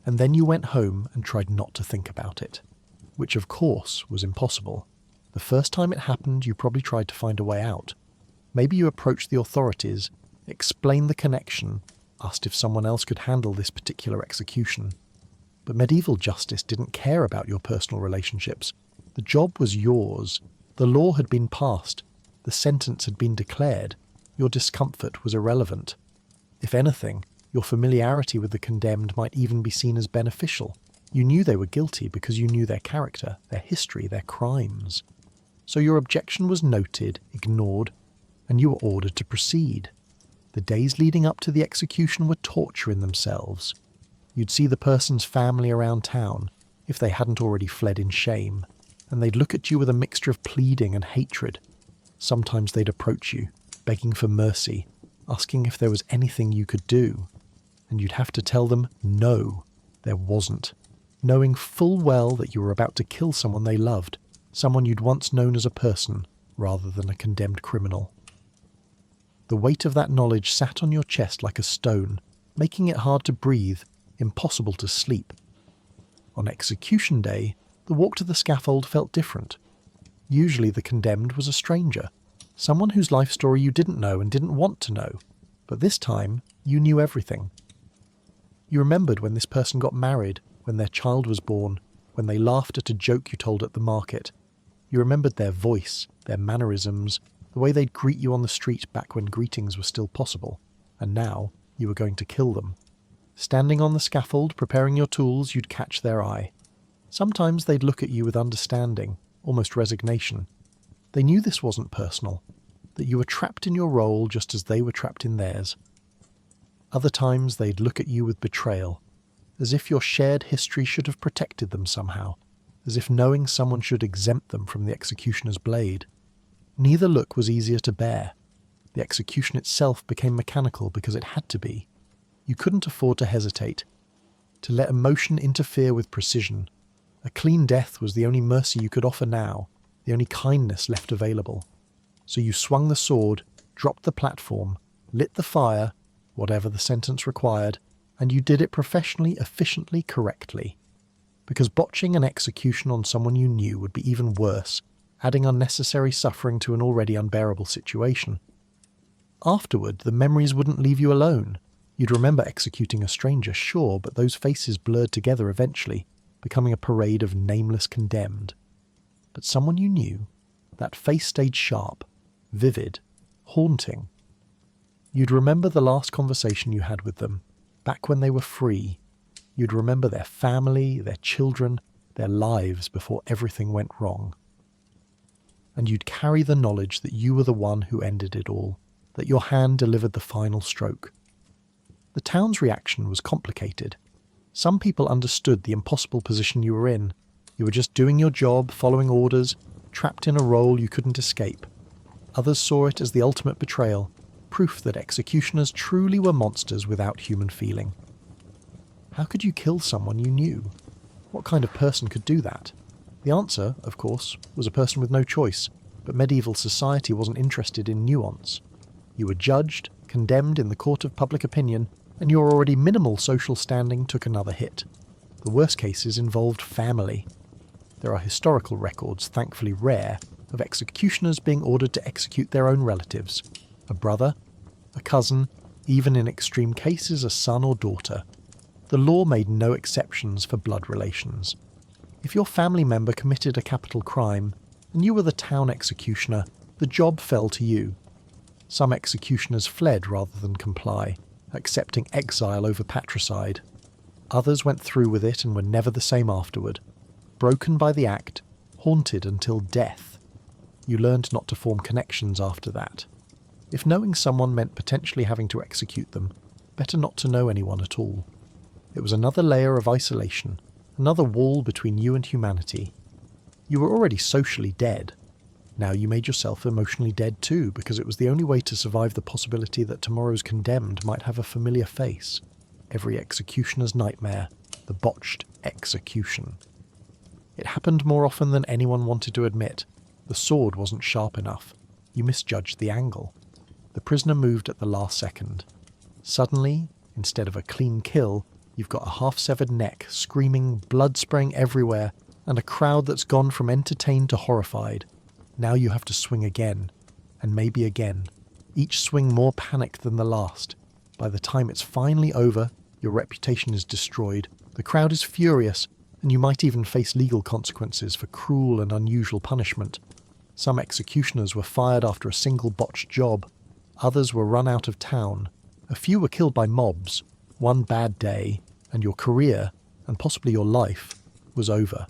And then you went home and tried not to think about it, which of course was impossible. The first time it happened, you probably tried to find a way out. Maybe you approached the authorities, explained the connection, asked if someone else could handle this particular execution. But medieval justice didn't care about your personal relationships. The job was yours. The law had been passed. The sentence had been declared. Your discomfort was irrelevant. If anything, your familiarity with the condemned might even be seen as beneficial. You knew they were guilty because you knew their character, their history, their crimes. So your objection was noted, ignored, and you were ordered to proceed. The days leading up to the execution were torture in themselves. You'd see the person's family around town, if they hadn't already fled in shame, and they'd look at you with a mixture of pleading and hatred. Sometimes they'd approach you, begging for mercy, asking if there was anything you could do, and you'd have to tell them no, there wasn't, knowing full well that you were about to kill someone they loved, someone you'd once known as a person, rather than a condemned criminal. The weight of that knowledge sat on your chest like a stone, making it hard to breathe, impossible to sleep. On execution day, the walk to the scaffold felt different. Usually the condemned was a stranger, someone whose life story you didn't know and didn't want to know, but this time you knew everything. You remembered when this person got married, when their child was born, when they laughed at a joke you told at the market. You remembered their voice, their mannerisms, the way they'd greet you on the street back when greetings were still possible, and now you were going to kill them. Standing on the scaffold, preparing your tools, you'd catch their eye. Sometimes they'd look at you with understanding, almost resignation. They knew this wasn't personal, that you were trapped in your role just as they were trapped in theirs. Other times they'd look at you with betrayal, as if your shared history should have protected them somehow, as if knowing someone should exempt them from the executioner's blade. Neither look was easier to bear. The execution itself became mechanical because it had to be. You couldn't afford to hesitate, to let emotion interfere with precision. A clean death was the only mercy you could offer now, the only kindness left available. So you swung the sword, dropped the platform, lit the fire, whatever the sentence required, and you did it professionally, efficiently, correctly. Because botching an execution on someone you knew would be even worse, adding unnecessary suffering to an already unbearable situation. Afterward, the memories wouldn't leave you alone. You'd remember executing a stranger, sure, but those faces blurred together eventually, becoming a parade of nameless condemned. But someone you knew, that face stayed sharp, vivid, haunting. You'd remember the last conversation you had with them, back when they were free. You'd remember their family, their children, their lives before everything went wrong. And you'd carry the knowledge that you were the one who ended it all, that your hand delivered the final stroke. The town's reaction was complicated. Some people understood the impossible position you were in. You were just doing your job, following orders, trapped in a role you couldn't escape. Others saw it as the ultimate betrayal, proof that executioners truly were monsters without human feeling. How could you kill someone you knew? What kind of person could do that? The answer, of course, was a person with no choice, but medieval society wasn't interested in nuance. You were judged, condemned in the court of public opinion, and your already minimal social standing took another hit. The worst cases involved family. There are historical records, thankfully rare, of executioners being ordered to execute their own relatives. A brother, a cousin, even in extreme cases a son or daughter. The law made no exceptions for blood relations. If your family member committed a capital crime, and you were the town executioner, the job fell to you. Some executioners fled rather than comply, accepting exile over patricide. Others went through with it and were never the same afterward. Broken by the act, haunted until death. You learned not to form connections after that. If knowing someone meant potentially having to execute them, better not to know anyone at all. It was another layer of isolation, another wall between you and humanity. You were already socially dead. Now you made yourself emotionally dead too, because it was the only way to survive the possibility that tomorrow's condemned might have a familiar face. Every executioner's nightmare, the botched execution. It happened more often than anyone wanted to admit. The sword wasn't sharp enough. You misjudged the angle. The prisoner moved at the last second. Suddenly, instead of a clean kill, you've got a half-severed neck, screaming, blood spraying everywhere, and a crowd that's gone from entertained to horrified. Now you have to swing again, and maybe again. Each swing more panicked than the last. By the time it's finally over, your reputation is destroyed. The crowd is furious, and you might even face legal consequences for cruel and unusual punishment. Some executioners were fired after a single botched job. Others were run out of town. A few were killed by mobs. One bad day, and your career, and possibly your life, was over.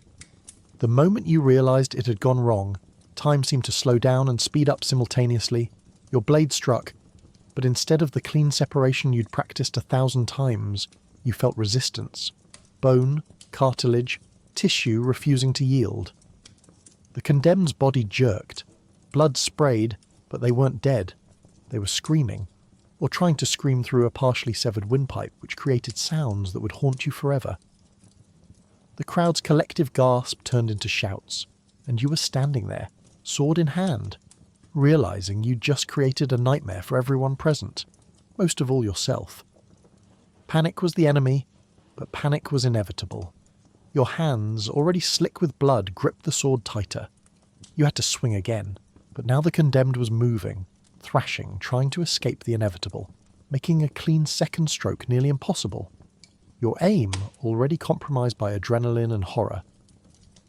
The moment you realised it had gone wrong, time seemed to slow down and speed up simultaneously. Your blade struck, but instead of the clean separation you'd practiced 1,000 times, you felt resistance. Bone, cartilage, tissue refusing to yield. The condemned's body jerked. Blood sprayed, but they weren't dead. They were screaming, or trying to scream through a partially severed windpipe which created sounds that would haunt you forever. The crowd's collective gasp turned into shouts, and you were standing there, sword in hand, realising you'd just created a nightmare for everyone present, most of all yourself. Panic was the enemy, but panic was inevitable. Your hands, already slick with blood, gripped the sword tighter. You had to swing again, but now the condemned was moving, thrashing, trying to escape the inevitable, making a clean second stroke nearly impossible. Your aim, already compromised by adrenaline and horror,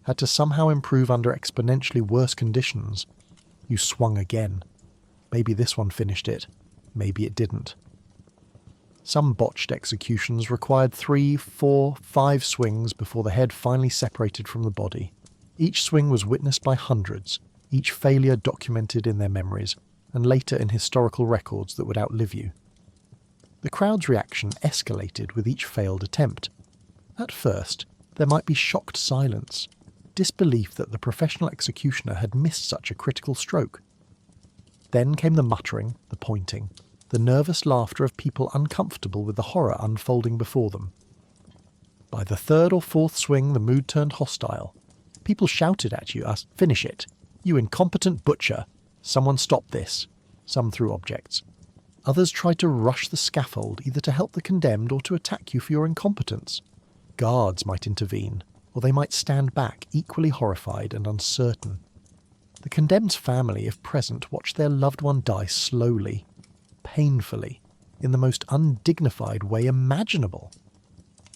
had to somehow improve under exponentially worse conditions. You swung again. Maybe this one finished it. Maybe it didn't. Some botched executions required 3, 4, 5 swings before the head finally separated from the body. Each swing was witnessed by hundreds, each failure documented in their memories, and later in historical records that would outlive you. The crowd's reaction escalated with each failed attempt. At first, there might be shocked silence, disbelief that the professional executioner had missed such a critical stroke. Then came the muttering, the pointing, the nervous laughter of people uncomfortable with the horror unfolding before them. By the third or fourth swing, the mood turned hostile. People shouted at you, "Finish it! You incompetent butcher! Someone stop this!" Some threw objects. Others tried to rush the scaffold, either to help the condemned or to attack you for your incompetence. Guards might intervene, or they might stand back, equally horrified and uncertain. The condemned's family, if present, watched their loved one die slowly, painfully, in the most undignified way imaginable.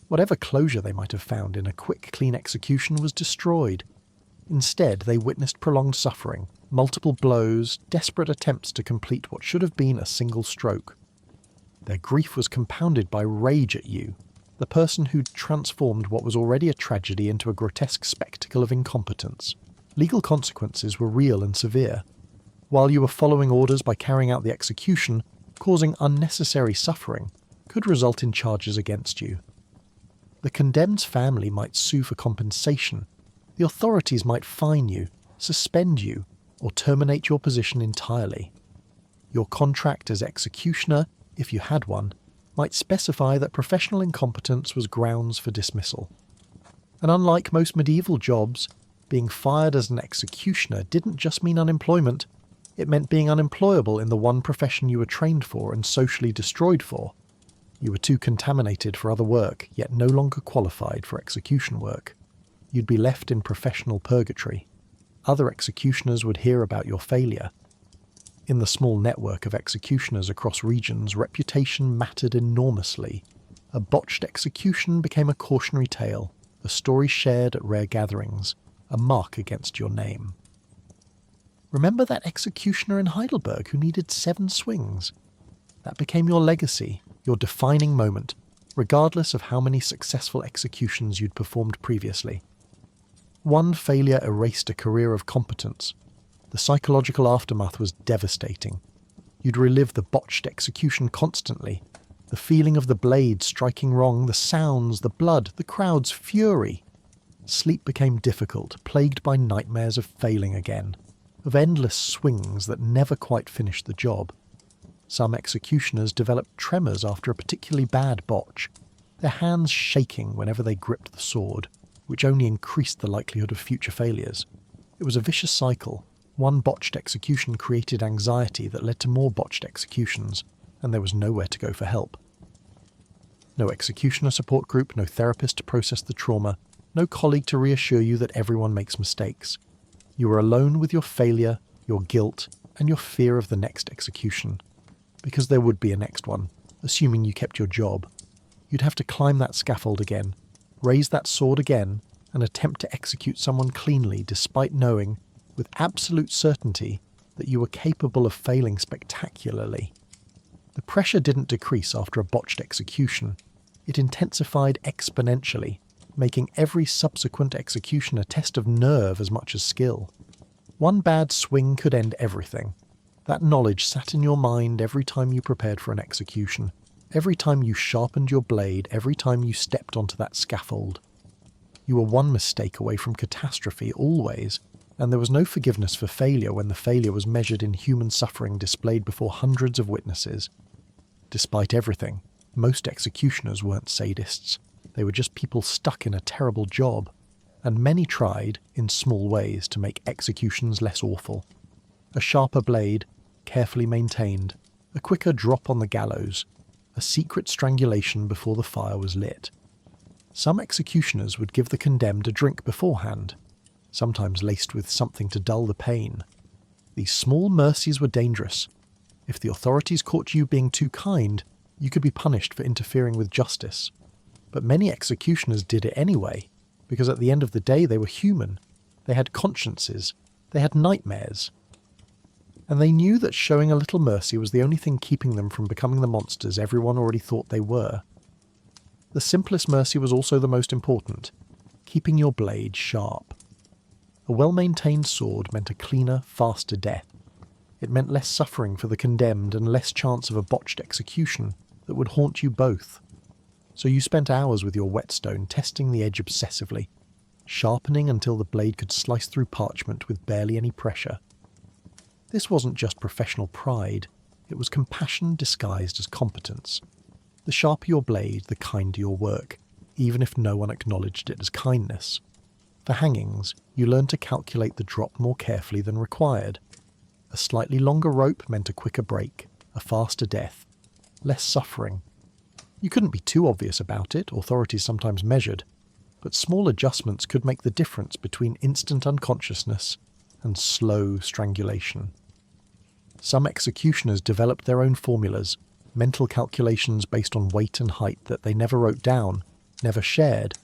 Whatever closure they might have found in a quick, clean execution was destroyed. Instead, they witnessed prolonged suffering, multiple blows, desperate attempts to complete what should have been a single stroke. Their grief was compounded by rage at you, the person who'd transformed what was already a tragedy into a grotesque spectacle of incompetence. Legal consequences were real and severe. While you were following orders by carrying out the execution, causing unnecessary suffering could result in charges against you. The condemned's family might sue for compensation. The authorities might fine you, suspend you, or terminate your position entirely. Your contract as executioner, if you had one, might specify that professional incompetence was grounds for dismissal. And unlike most medieval jobs, being fired as an executioner didn't just mean unemployment, it meant being unemployable in the one profession you were trained for and socially destroyed for. You were too contaminated for other work, yet no longer qualified for execution work. You'd be left in professional purgatory. Other executioners would hear about your failure. In the small network of executioners across regions, reputation mattered enormously. A botched execution became a cautionary tale, a story shared at rare gatherings, a mark against your name. Remember that executioner in Heidelberg who needed 7 swings? That became your legacy, your defining moment, regardless of how many successful executions you'd performed previously. One failure erased a career of competence. The psychological aftermath was devastating. You'd relive the botched execution constantly. The feeling of the blade striking wrong, the sounds, the blood, the crowd's fury. Sleep became difficult, plagued by nightmares of failing again. of endless swings that never quite finished the job. Some executioners developed tremors after a particularly bad botch, their hands shaking whenever they gripped the sword, which only increased the likelihood of future failures. It was a vicious cycle. One botched execution created anxiety that led to more botched executions, and there was nowhere to go for help. No executioner support group, no therapist to process the trauma, no colleague to reassure you that everyone makes mistakes. You were alone with your failure, your guilt, and your fear of the next execution. Because there would be a next one, assuming you kept your job. You'd have to climb that scaffold again, raise that sword again, and attempt to execute someone cleanly despite knowing, with absolute certainty, that you were capable of failing spectacularly. The pressure didn't decrease after a botched execution. It intensified exponentially, making every subsequent execution a test of nerve as much as skill. One bad swing could end everything. That knowledge sat in your mind every time you prepared for an execution, every time you sharpened your blade, every time you stepped onto that scaffold. You were one mistake away from catastrophe always, and there was no forgiveness for failure when the failure was measured in human suffering displayed before hundreds of witnesses. Despite everything, most executioners weren't sadists. They were just people stuck in a terrible job, and many tried, in small ways, to make executions less awful. A sharper blade, carefully maintained, a quicker drop on the gallows, a secret strangulation before the fire was lit. Some executioners would give the condemned a drink beforehand, sometimes laced with something to dull the pain. These small mercies were dangerous. If the authorities caught you being too kind, you could be punished for interfering with justice. But many executioners did it anyway, because at the end of the day they were human. They had consciences. They had nightmares. And they knew that showing a little mercy was the only thing keeping them from becoming the monsters everyone already thought they were. The simplest mercy was also the most important, keeping your blade sharp. A well-maintained sword meant a cleaner, faster death. It meant less suffering for the condemned and less chance of a botched execution that would haunt you both. So you spent hours with your whetstone testing the edge obsessively, sharpening until the blade could slice through parchment with barely any pressure. This wasn't just professional pride, it was compassion disguised as competence. The sharper your blade, the kinder your work, even if no one acknowledged it as kindness. For hangings, you learned to calculate the drop more carefully than required. A slightly longer rope meant a quicker break, a faster death, less suffering. You couldn't be too obvious about it, authorities sometimes measured, but small adjustments could make the difference between instant unconsciousness and slow strangulation. Some executioners developed their own formulas, mental calculations based on weight and height that they never wrote down, never shared,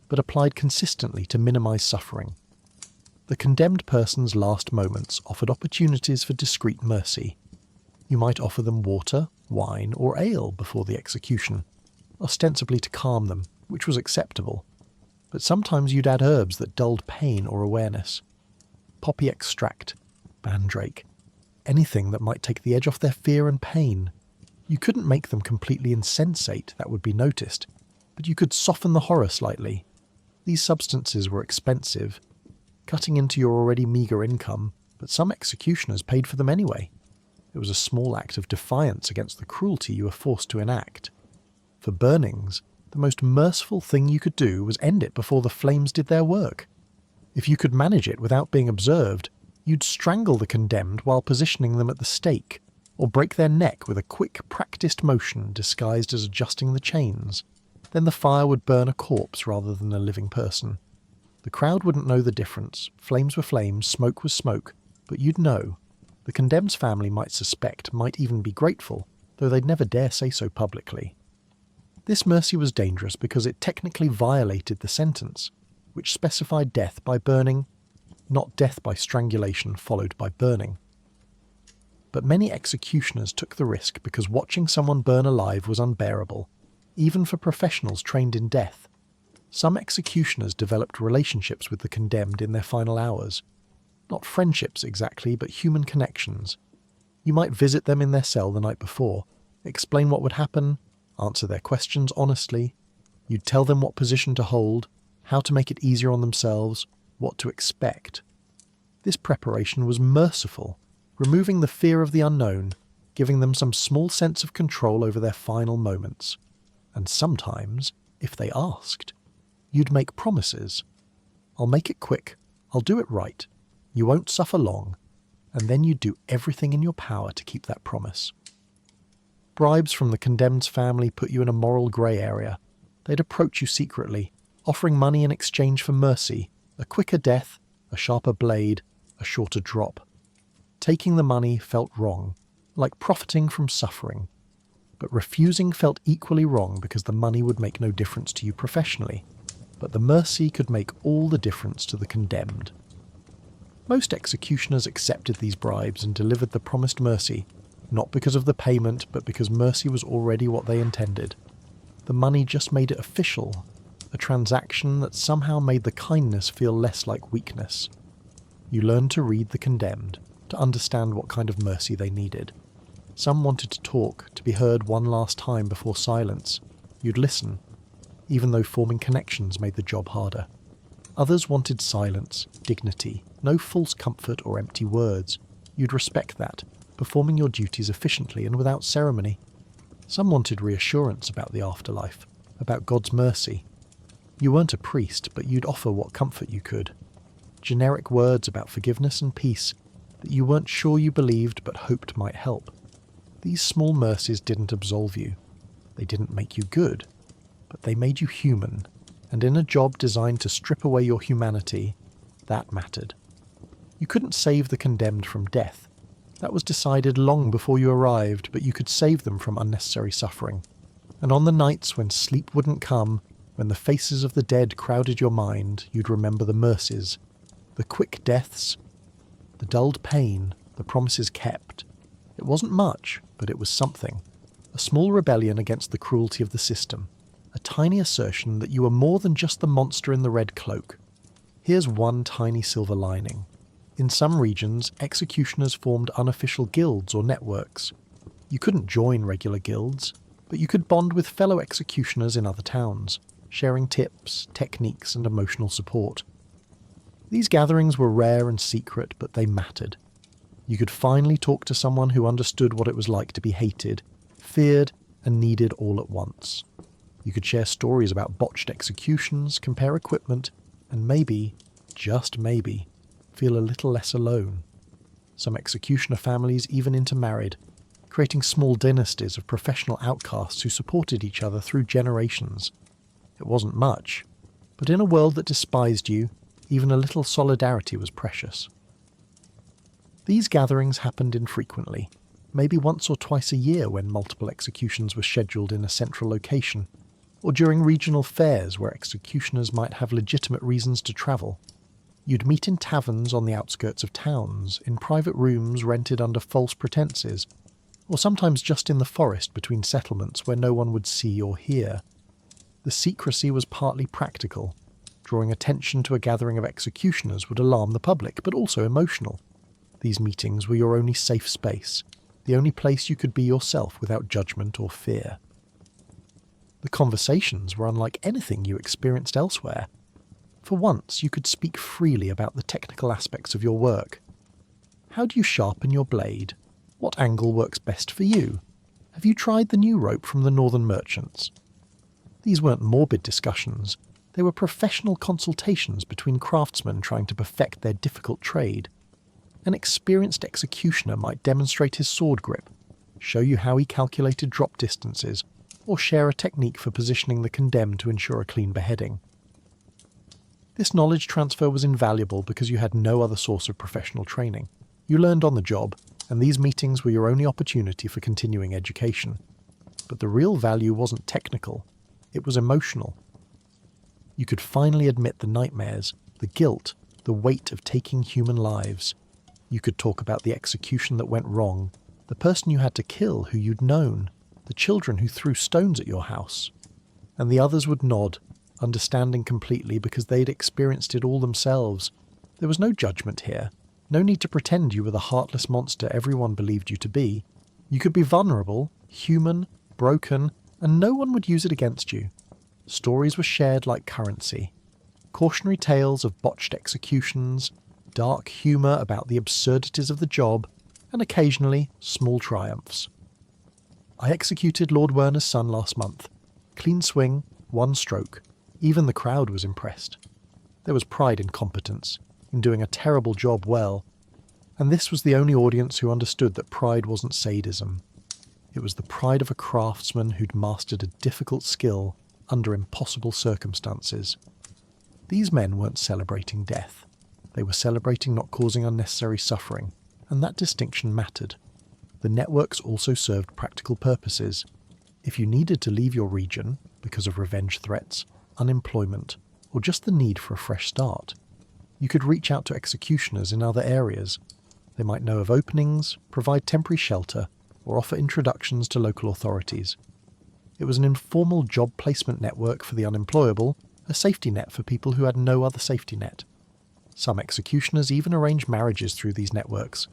but applied consistently to minimize suffering. The condemned person's last moments offered opportunities for discreet mercy. You might offer them water, wine, or ale before the execution, ostensibly to calm them, which was acceptable. But sometimes you'd add herbs that dulled pain or awareness. Poppy extract, mandrake, anything that might take the edge off their fear and pain. You couldn't make them completely insensate, that would be noticed, but you could soften the horror slightly. These substances were expensive, cutting into your already meagre income, but some executioners paid for them anyway. It was a small act of defiance against the cruelty you were forced to enact. For burnings, the most merciful thing you could do was end it before the flames did their work. If you could manage it without being observed, you'd strangle the condemned while positioning them at the stake, or break their neck with a quick, practiced motion disguised as adjusting the chains. Then the fire would burn a corpse rather than a living person. The crowd wouldn't know the difference. Flames were flames, smoke was smoke, but you'd know. The condemned's family might suspect, might even be grateful, though they'd never dare say so publicly. This mercy was dangerous because it technically violated the sentence, which specified death by burning, not death by strangulation followed by burning. But many executioners took the risk because watching someone burn alive was unbearable, even for professionals trained in death. Some executioners developed relationships with the condemned in their final hours. Not friendships exactly, but human connections. You might visit them in their cell the night before, explain what would happen, answer their questions honestly. You'd tell them what position to hold, how to make it easier on themselves, what to expect. This preparation was merciful, removing the fear of the unknown, giving them some small sense of control over their final moments. And sometimes, if they asked, you'd make promises. I'll make it quick, I'll do it right, you won't suffer long, and then you'd do everything in your power to keep that promise. Bribes from the condemned's family put you in a moral grey area. They'd approach you secretly, offering money in exchange for mercy, a quicker death, a sharper blade, a shorter drop. Taking the money felt wrong, like profiting from suffering. But refusing felt equally wrong because the money would make no difference to you professionally. But the mercy could make all the difference to the condemned. Most executioners accepted these bribes and delivered the promised mercy, not because of the payment, but because mercy was already what they intended. The money just made it official, a transaction that somehow made the kindness feel less like weakness. You learned to read the condemned, to understand what kind of mercy they needed. Some wanted to talk, to be heard one last time before silence. You'd listen, even though forming connections made the job harder. Others wanted silence, dignity, no false comfort or empty words. You'd respect that, performing your duties efficiently and without ceremony. Some wanted reassurance about the afterlife, about God's mercy. You weren't a priest, but you'd offer what comfort you could. Generic words about forgiveness and peace that you weren't sure you believed but hoped might help. These small mercies didn't absolve you. They didn't make you good, but they made you human, and in a job designed to strip away your humanity, that mattered. You couldn't save the condemned from death. That was decided long before you arrived, but you could save them from unnecessary suffering. And on the nights when sleep wouldn't come, when the faces of the dead crowded your mind, you'd remember the mercies, the quick deaths, the dulled pain, the promises kept. It wasn't much, but it was something. A small rebellion against the cruelty of the system. A tiny assertion that you were more than just the monster in the red cloak. Here's one tiny silver lining. In some regions, executioners formed unofficial guilds or networks. You couldn't join regular guilds, but you could bond with fellow executioners in other towns, sharing tips, techniques, and emotional support. These gatherings were rare and secret, but they mattered. You could finally talk to someone who understood what it was like to be hated, feared, and needed all at once. You could share stories about botched executions, compare equipment, and maybe, just maybe, feel a little less alone. Some executioner families even intermarried, creating small dynasties of professional outcasts who supported each other through generations. It wasn't much, but in a world that despised you, even a little solidarity was precious. These gatherings happened infrequently, maybe once or twice a year when multiple executions were scheduled in a central location, or during regional fairs where executioners might have legitimate reasons to travel. You'd meet in taverns on the outskirts of towns, in private rooms rented under false pretenses, or sometimes just in the forest between settlements where no one would see or hear. The secrecy was partly practical. Drawing attention to a gathering of executioners would alarm the public, but also emotional. These meetings were your only safe space, the only place you could be yourself without judgment or fear. The conversations were unlike anything you experienced elsewhere. For once, you could speak freely about the technical aspects of your work. How do you sharpen your blade? What angle works best for you? Have you tried the new rope from the northern merchants? These weren't morbid discussions. They were professional consultations between craftsmen trying to perfect their difficult trade. An experienced executioner might demonstrate his sword grip, show you how he calculated drop distances, or share a technique for positioning the condemned to ensure a clean beheading. This knowledge transfer was invaluable because you had no other source of professional training. You learned on the job, and these meetings were your only opportunity for continuing education. But the real value wasn't technical, it was emotional. You could finally admit the nightmares, the guilt, the weight of taking human lives. You could talk about the execution that went wrong, the person you had to kill who you'd known, the children who threw stones at your house. And the others would nod, understanding completely because they'd experienced it all themselves. There was no judgment here, no need to pretend you were the heartless monster everyone believed you to be. You could be vulnerable, human, broken, and no one would use it against you. Stories were shared like currency. Cautionary tales of botched executions, dark humour about the absurdities of the job, and occasionally small triumphs. I executed Lord Werner's son last month. Clean swing, one stroke. Even the crowd was impressed. There was pride in competence, in doing a terrible job well, and this was the only audience who understood that pride wasn't sadism. It was the pride of a craftsman who'd mastered a difficult skill under impossible circumstances. These men weren't celebrating death. They were celebrating not causing unnecessary suffering, and that distinction mattered. The networks also served practical purposes. If you needed to leave your region because of revenge threats, unemployment, or just the need for a fresh start, you could reach out to executioners in other areas. They might know of openings, provide temporary shelter, or offer introductions to local authorities. It was an informal job placement network for the unemployable, a safety net for people who had no other safety net. Some executioners even arranged marriages through these networks,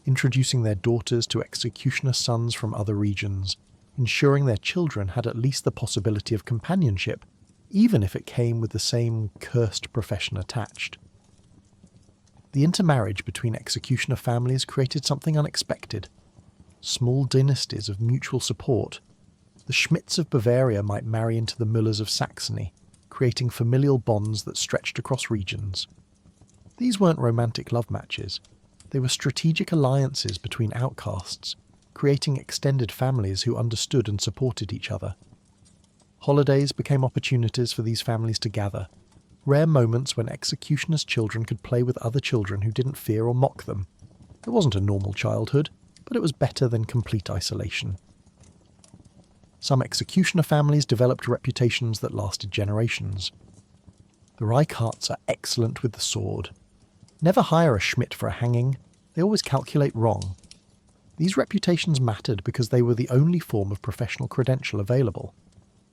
introducing their daughters to executioner sons from other regions, ensuring their children had at least the possibility of companionship, even if it came with the same cursed profession attached. The intermarriage between executioner families created something unexpected. Small dynasties of mutual support. The Schmidts of Bavaria might marry into the Müllers of Saxony, creating familial bonds that stretched across regions. These weren't romantic love matches. They were strategic alliances between outcasts, creating extended families who understood and supported each other. Holidays became opportunities for these families to gather, rare moments when executioners' children could play with other children who didn't fear or mock them. It wasn't a normal childhood, but it was better than complete isolation. Some executioner families developed reputations that lasted generations. The Reicharts are excellent with the sword. Never hire a Schmidt for a hanging, they always calculate wrong. These reputations mattered because they were the only form of professional credential available.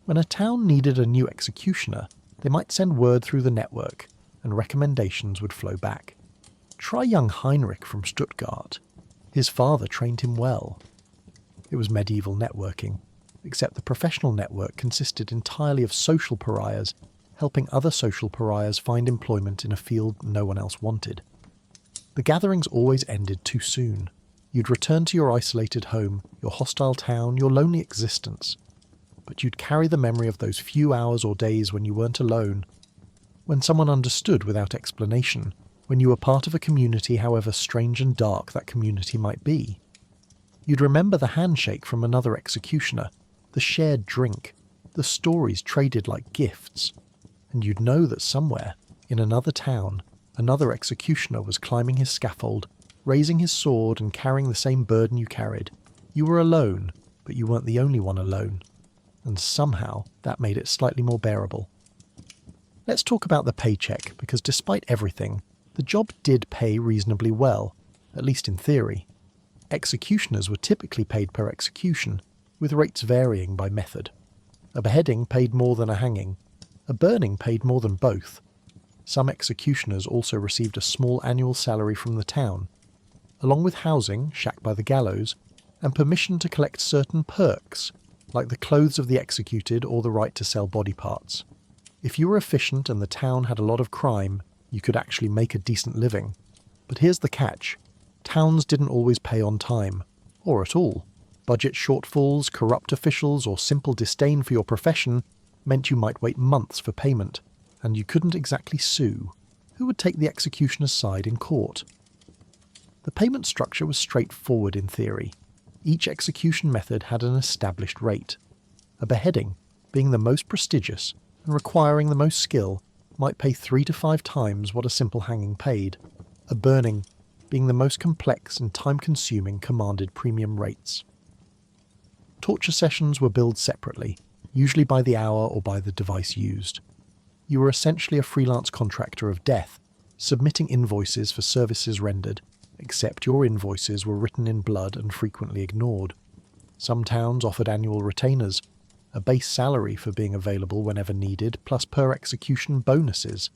When a town needed a new executioner, they might send word through the network, and recommendations would flow back. Try young Heinrich from Stuttgart. His father trained him well. It was medieval networking, except the professional network consisted entirely of social pariahs, helping other social pariahs find employment in a field no one else wanted. The gatherings always ended too soon. You'd return to your isolated home, your hostile town, your lonely existence. But you'd carry the memory of those few hours or days when you weren't alone, when someone understood without explanation, when you were part of a community however strange and dark that community might be. You'd remember the handshake from another executioner, the shared drink, the stories traded like gifts, and you'd know that somewhere, in another town, another executioner was climbing his scaffold, raising his sword and carrying the same burden you carried. You were alone, but you weren't the only one alone, and somehow that made it slightly more bearable. Let's talk about the paycheck, because despite everything, the job did pay reasonably well, at least in theory. Executioners were typically paid per execution, with rates varying by method. A beheading paid more than a hanging. A burning paid more than both. Some executioners also received a small annual salary from the town, along with housing, shack by the gallows, and permission to collect certain perks, like the clothes of the executed or the right to sell body parts. If you were efficient and the town had a lot of crime, you could actually make a decent living. But here's the catch. Towns didn't always pay on time, or at all. Budget shortfalls, corrupt officials, or simple disdain for your profession meant you might wait months for payment, and you couldn't exactly sue. Who would take the executioner's side in court? The payment structure was straightforward in theory. Each execution method had an established rate. A beheading, being the most prestigious and requiring the most skill, might pay 3 to 5 times what a simple hanging paid. A burning, being the most complex and time-consuming, commanded premium rates. Torture sessions were billed separately, usually by the hour or by the device used. You were essentially a freelance contractor of death, submitting invoices for services rendered, except your invoices were written in blood and frequently ignored. Some towns offered annual retainers, a base salary for being available whenever needed, plus per execution bonuses.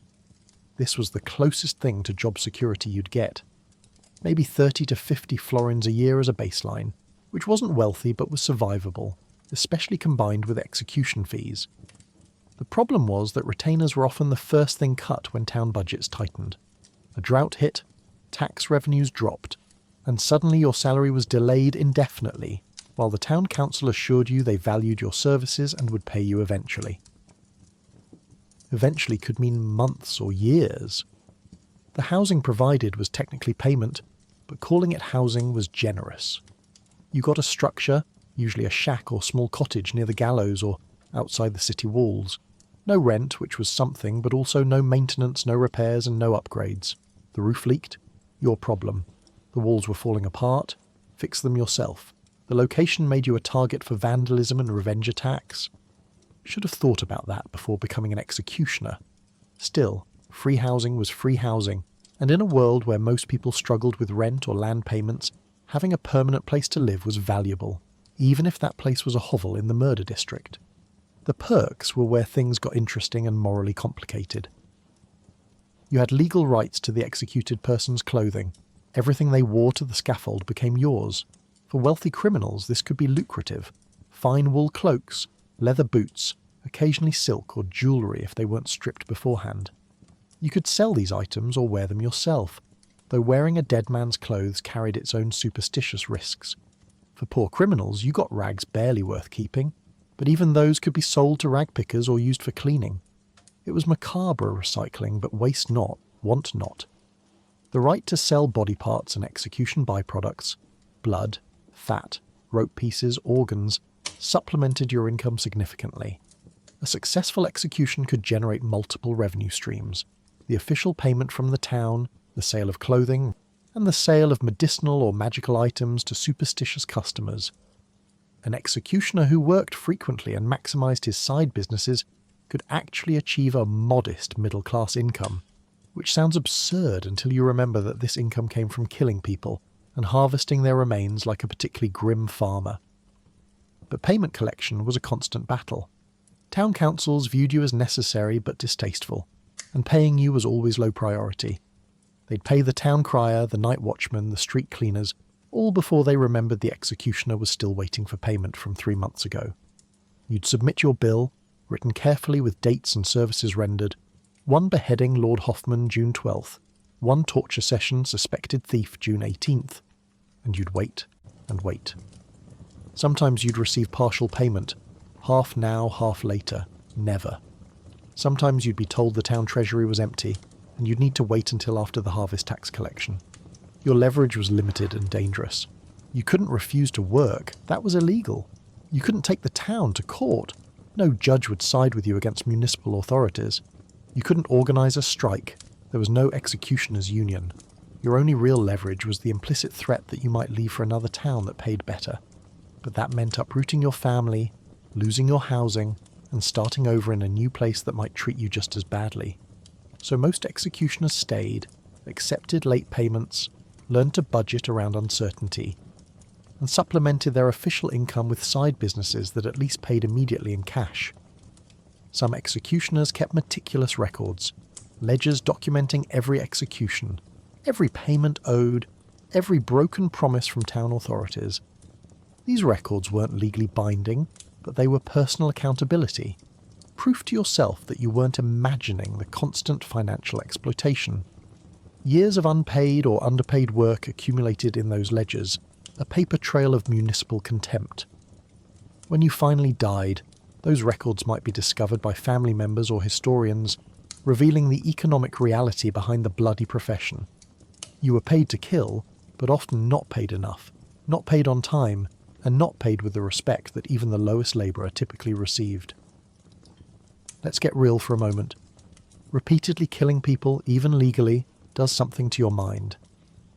This was the closest thing to job security you'd get. Maybe 30 to 50 florins a year as a baseline, which wasn't wealthy but was survivable, especially combined with execution fees. The problem was that retainers were often the first thing cut when town budgets tightened. A drought hit, tax revenues dropped, and suddenly your salary was delayed indefinitely, while the town council assured you they valued your services and would pay you eventually. Eventually could mean months or years. The housing provided was technically payment, but calling it housing was generous. You got a structure, usually a shack or small cottage near the gallows or outside the city walls. No rent, which was something, but also no maintenance, no repairs and no upgrades. The roof leaked? Your problem. The walls were falling apart? Fix them yourself. The location made you a target for vandalism and revenge attacks? Should have thought about that before becoming an executioner. Still, free housing was free housing, and in a world where most people struggled with rent or land payments, having a permanent place to live was valuable, even if that place was a hovel in the murder district. The perks were where things got interesting and morally complicated. You had legal rights to the executed person's clothing. Everything they wore to the scaffold became yours. For wealthy criminals, this could be lucrative. Fine wool cloaks, leather boots, occasionally silk or jewellery if they weren't stripped beforehand. You could sell these items or wear them yourself, though wearing a dead man's clothes carried its own superstitious risks. For poor criminals, you got rags barely worth keeping, but even those could be sold to rag pickers or used for cleaning. It was macabre recycling, but waste not, want not. The right to sell body parts and execution byproducts, blood, fat, rope pieces, organs, supplemented your income significantly. A successful execution could generate multiple revenue streams: the official payment from the town, the sale of clothing, and the sale of medicinal or magical items to superstitious customers. An executioner who worked frequently and maximised his side businesses could actually achieve a modest middle-class income, which sounds absurd until you remember that this income came from killing people and harvesting their remains like a particularly grim farmer. But payment collection was a constant battle. Town councils viewed you as necessary but distasteful, and paying you was always low priority. They'd pay the town crier, the night watchman, the street cleaners, all before they remembered the executioner was still waiting for payment from 3 months ago. You'd submit your bill, written carefully with dates and services rendered: one beheading Lord Hoffman June 12th, one torture session suspected thief June 18th, and you'd wait and wait. Sometimes you'd receive partial payment, half now, half later, never. Sometimes you'd be told the town treasury was empty, and you'd need to wait until after the harvest tax collection. Your leverage was limited and dangerous. You couldn't refuse to work, that was illegal. You couldn't take the town to court. No judge would side with you against municipal authorities. You couldn't organise a strike. There was no executioners' union. Your only real leverage was the implicit threat that you might leave for another town that paid better. But that meant uprooting your family, losing your housing, and starting over in a new place that might treat you just as badly. So most executioners stayed, accepted late payments, learned to budget around uncertainty, and supplemented their official income with side businesses that at least paid immediately in cash. Some executioners kept meticulous records, ledgers documenting every execution, every payment owed, every broken promise from town authorities. These records weren't legally binding, but they were personal accountability, proof to yourself that you weren't imagining the constant financial exploitation. Years of unpaid or underpaid work accumulated in those ledgers, a paper trail of municipal contempt. When you finally died, those records might be discovered by family members or historians, revealing the economic reality behind the bloody profession. You were paid to kill, but often not paid enough, not paid on time, and not paid with the respect that even the lowest labourer typically received. Let's get real for a moment. Repeatedly killing people, even legally, does something to your mind.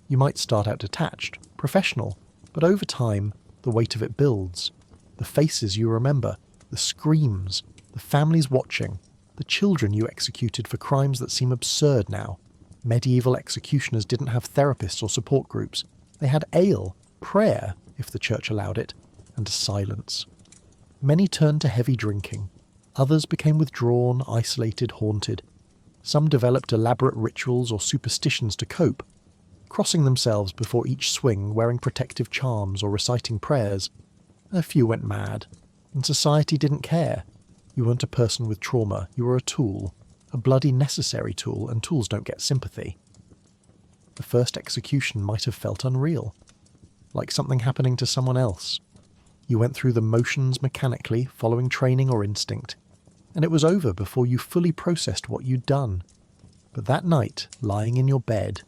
You might start out detached, professional, but over time, the weight of it builds. The faces you remember, the screams, the families watching, the children you executed for crimes that seem absurd now. Medieval executioners didn't have therapists or support groups. They had ale, prayer, if the church allowed it, and silence. Many turned to heavy drinking. Others became withdrawn, isolated, haunted. Some developed elaborate rituals or superstitions to cope, crossing themselves before each swing, wearing protective charms or reciting prayers. A few went mad, and society didn't care. You weren't a person with trauma, you were a tool, a bloody necessary tool, and tools don't get sympathy. the first execution might have felt unreal, like something happening to someone else. You went through the motions mechanically, following training or instinct, and it was over before you fully processed what you'd done. But that night, lying in your bed,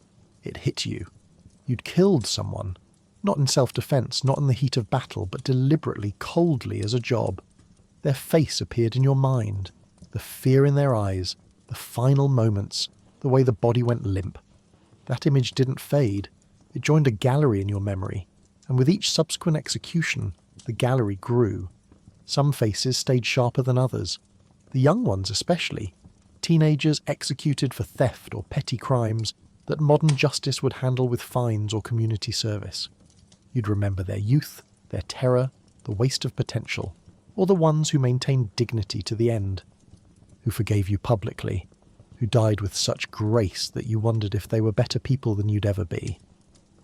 it hit you. You'd killed someone, not in self-defense, not in the heat of battle, but deliberately, coldly as a job. Their face appeared in your mind, the fear in their eyes, the final moments, the way the body went limp. That image didn't fade. It joined a gallery in your memory, and with each subsequent execution, the gallery grew. Some faces stayed sharper than others. The young ones especially, teenagers executed for theft or petty crimes that modern justice would handle with fines or community service. You'd remember their youth, their terror, the waste of potential, or the ones who maintained dignity to the end, who forgave you publicly, who died with such grace that you wondered if they were better people than you'd ever be.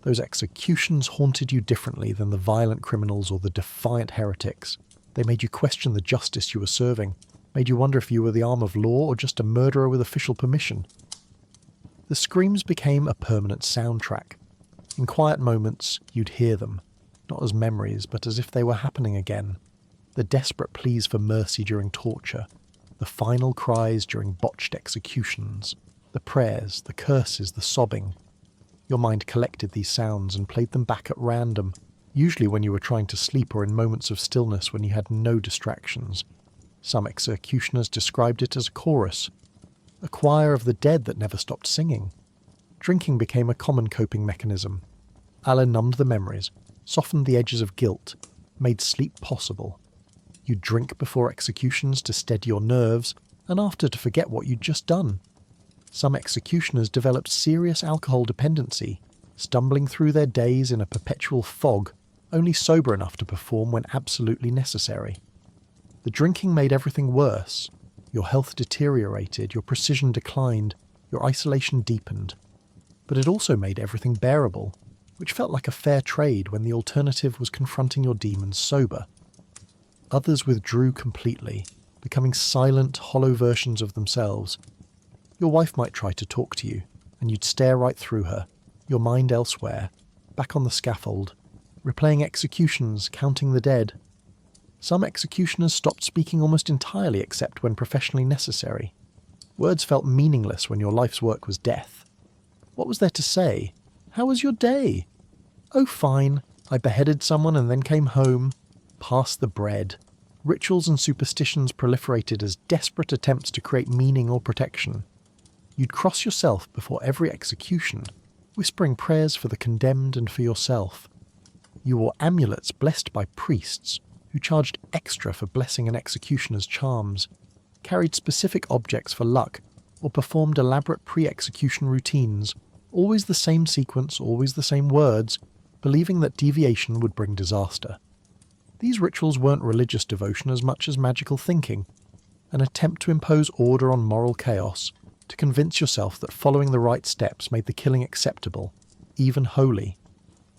Those executions haunted you differently than the violent criminals or the defiant heretics. They made you question the justice you were serving, made you wonder if you were the arm of law or just a murderer with official permission. The screams became a permanent soundtrack. In quiet moments, you'd hear them, not as memories, but as if they were happening again. The desperate pleas for mercy during torture, the final cries during botched executions, the prayers, the curses, the sobbing. Your mind collected these sounds and played them back at random, usually when you were trying to sleep or in moments of stillness when you had no distractions. Some executioners described it as a chorus, a choir of the dead that never stopped singing. Drinking became a common coping mechanism. Allah numbed the memories, softened the edges of guilt, made sleep possible. You'd drink before executions to steady your nerves, and after to forget what you'd just done. Some executioners developed serious alcohol dependency, stumbling through their days in a perpetual fog, only sober enough to perform when absolutely necessary. The drinking made everything worse. Your health deteriorated, your precision declined, your isolation deepened. But it also made everything bearable, which felt like a fair trade when the alternative was confronting your demons sober. Others withdrew completely, becoming silent, hollow versions of themselves. Your wife might try to talk to you, and you'd stare right through her, your mind elsewhere, back on the scaffold, replaying executions, counting the dead. Some executioners stopped speaking almost entirely except when professionally necessary. Words felt meaningless when your life's work was death. What was there to say? How was your day? Oh, fine. I beheaded someone and then came home. Pass the bread. Rituals and superstitions proliferated as desperate attempts to create meaning or protection. You'd cross yourself before every execution, whispering prayers for the condemned and for yourself. You wore amulets blessed by priests, who charged extra for blessing an executioner's charms, carried specific objects for luck, or performed elaborate pre-execution routines, always the same sequence, always the same words, believing that deviation would bring disaster. These rituals weren't religious devotion as much as magical thinking, an attempt to impose order on moral chaos, to convince yourself that following the right steps made the killing acceptable, even holy.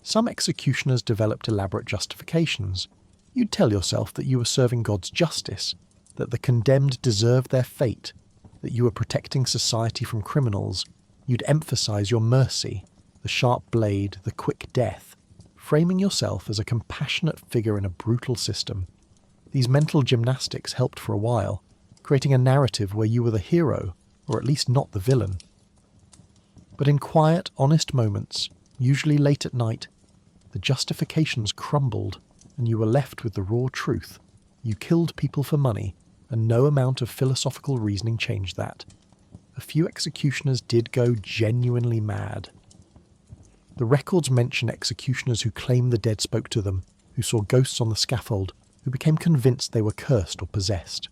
Some executioners developed elaborate justifications. You'd tell yourself that you were serving God's justice, that the condemned deserved their fate, that you were protecting society from criminals. You'd emphasize your mercy, the sharp blade, the quick death, framing yourself as a compassionate figure in a brutal system. These mental gymnastics helped for a while, creating a narrative where you were the hero, or at least not the villain. But in quiet, honest moments, usually late at night, the justifications crumbled, and you were left with the raw truth. You killed people for money, and no amount of philosophical reasoning changed that. A few executioners did go genuinely mad. The records mention executioners who claimed the dead spoke to them, who saw ghosts on the scaffold, who became convinced they were cursed or possessed.